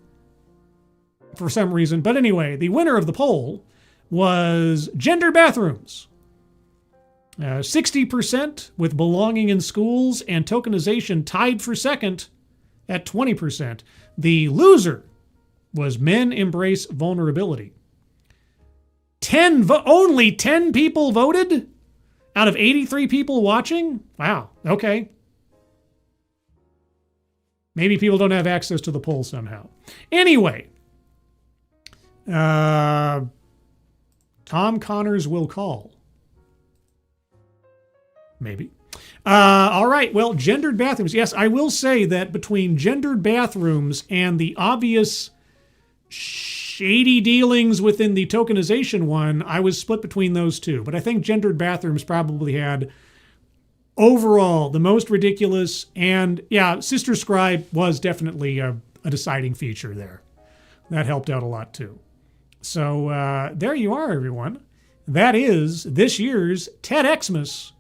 for some reason. But anyway, the winner of the poll was gendered bathrooms. 60% with belonging in schools, and tokenization tied for second at 20%. The loser was men embrace vulnerability. Only 10 people voted out of 83 people watching? Wow, okay. Maybe people don't have access to the poll somehow. Anyway, Tom Connors will call. Maybe. All right, well, gendered bathrooms. Yes, I will say that between gendered bathrooms and the obvious shady dealings within the tokenization one, I was split between those two. But I think gendered bathrooms probably had overall the most ridiculous, and yeah, Sister Scribe was definitely a deciding feature there. That helped out a lot too. So there you are, everyone. That is this year's TEDXmas,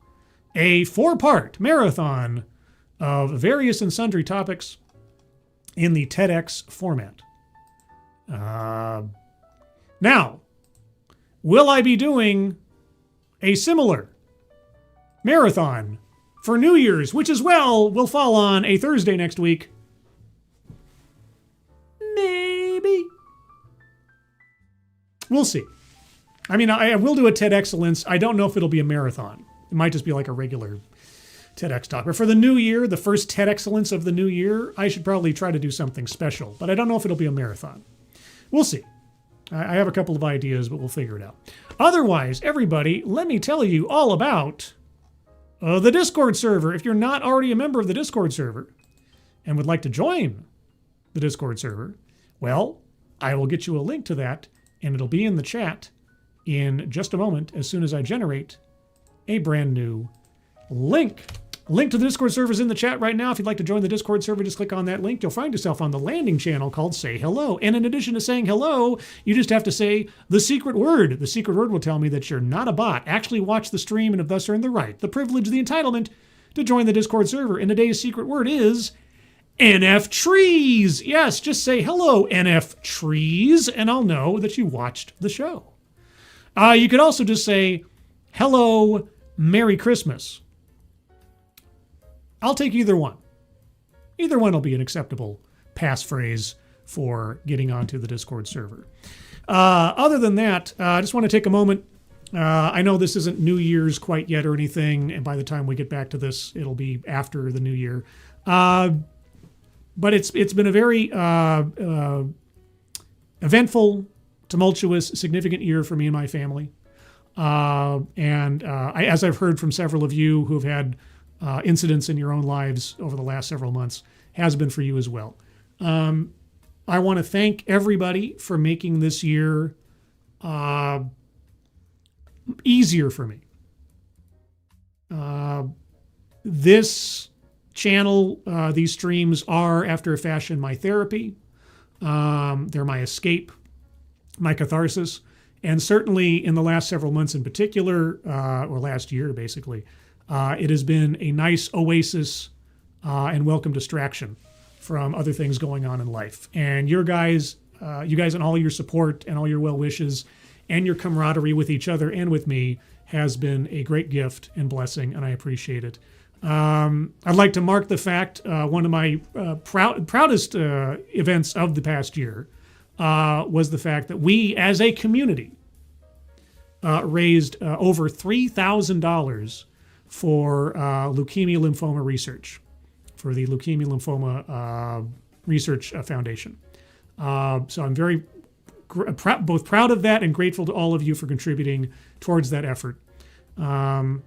a 4-part marathon of various and sundry topics in the TEDx format. Now, will I be doing a similar marathon for New Year's, which as well will fall on a Thursday next week? Maybe. We'll see. I mean, I will do a TEDXcellence. I don't know if it'll be a marathon. It might just be like a regular TEDx talk. But for the new year, the first TEDXcellence of the new year, I should probably try to do something special. But I don't know if it'll be a marathon. We'll see. I have a couple of ideas, but we'll figure it out. Otherwise, everybody, let me tell you all about the Discord server. If you're not already a member of the Discord server and would like to join the Discord server, well, I will get you a link to that, and it'll be in the chat in just a moment as soon as I generate a brand new link. Link to the Discord server is in the chat right now. If you'd like to join the Discord server, just click on that link. You'll find yourself on the landing channel called Say Hello. And in addition to saying hello, you just have to say the secret word. The secret word will tell me that you're not a bot. Actually watch the stream and have thus earned the right, the privilege, the entitlement to join the Discord server. And today's secret word is NF Trees. Yes, just say hello, NF Trees, and I'll know that you watched the show. You could also just say hello, Merry Christmas. I'll take either one. Either one will be an acceptable passphrase for getting onto the Discord server. Other than that, I just want to take a moment. I know this isn't New Year's quite yet or anything, and by the time we get back to this, it'll be after the New Year. But it's been a very eventful, tumultuous, significant year for me and my family. As I've heard from several of you who've had incidents in your own lives over the last several months, has been for you as well. I want to thank everybody for making this year easier for me. This channel, these streams are, after a fashion, my therapy. They're my escape, my catharsis. And certainly in the last several months in particular, or last year basically, it has been a nice oasis and welcome distraction from other things going on in life. And you guys and all your support and all your well wishes and your camaraderie with each other and with me has been a great gift and blessing, and I appreciate it. I'd like to mark the fact one of my proudest events of the past year was the fact that we, as a community, raised over $3,000 for leukemia lymphoma research, for the Leukemia Lymphoma Research Foundation. So I'm very both proud of that and grateful to all of you for contributing towards that effort. And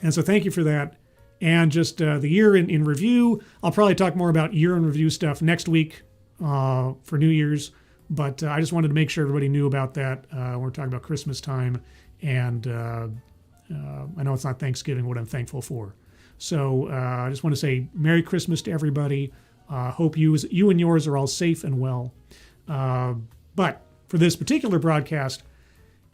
so thank you for that. And just the year in review, I'll probably talk more about year in review stuff next week for New Year's. But I just wanted to make sure everybody knew about that. We're talking about Christmas time, and I know it's not Thanksgiving, what I'm thankful for. So I just want to say Merry Christmas to everybody. Hope you and yours are all safe and well. But for this particular broadcast,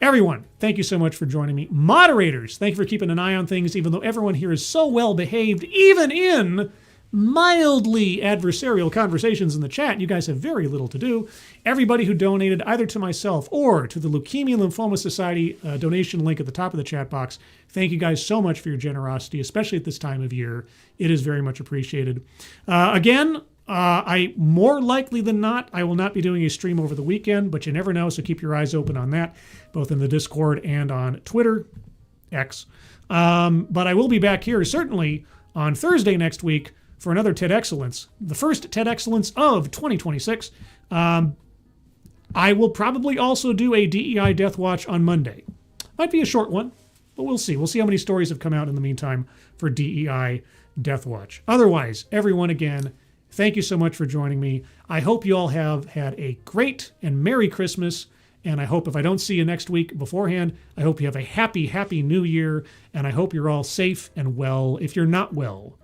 everyone, thank you so much for joining me. Moderators, thank you for keeping an eye on things, even though everyone here is so well behaved, even in mildly adversarial conversations in the chat. You guys have very little to do. Everybody who donated either to myself or to the Leukemia Lymphoma Society donation link at the top of the chat box, thank you guys so much for your generosity, especially at this time of year. It is very much appreciated. Again, I more likely than not, I will not be doing a stream over the weekend, but you never know, so keep your eyes open on that, both in the Discord and on Twitter, X. But I will be back here certainly on Thursday next week for another TEDXcellence, the first TEDXcellence of 2026. I will probably also do a DEI Death Watch on Monday. Might be a short one, but we'll see. We'll see how many stories have come out in the meantime for DEI Death Watch. Otherwise, everyone, again, thank you so much for joining me. I hope you all have had a great and Merry Christmas. And I hope if I don't see you next week beforehand, I hope you have a happy, happy New Year. And I hope you're all safe and well. If you're not well,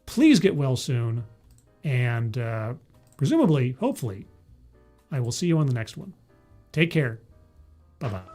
please get well soon. And presumably, hopefully, I will see you on the next one. Take care. Bye-bye.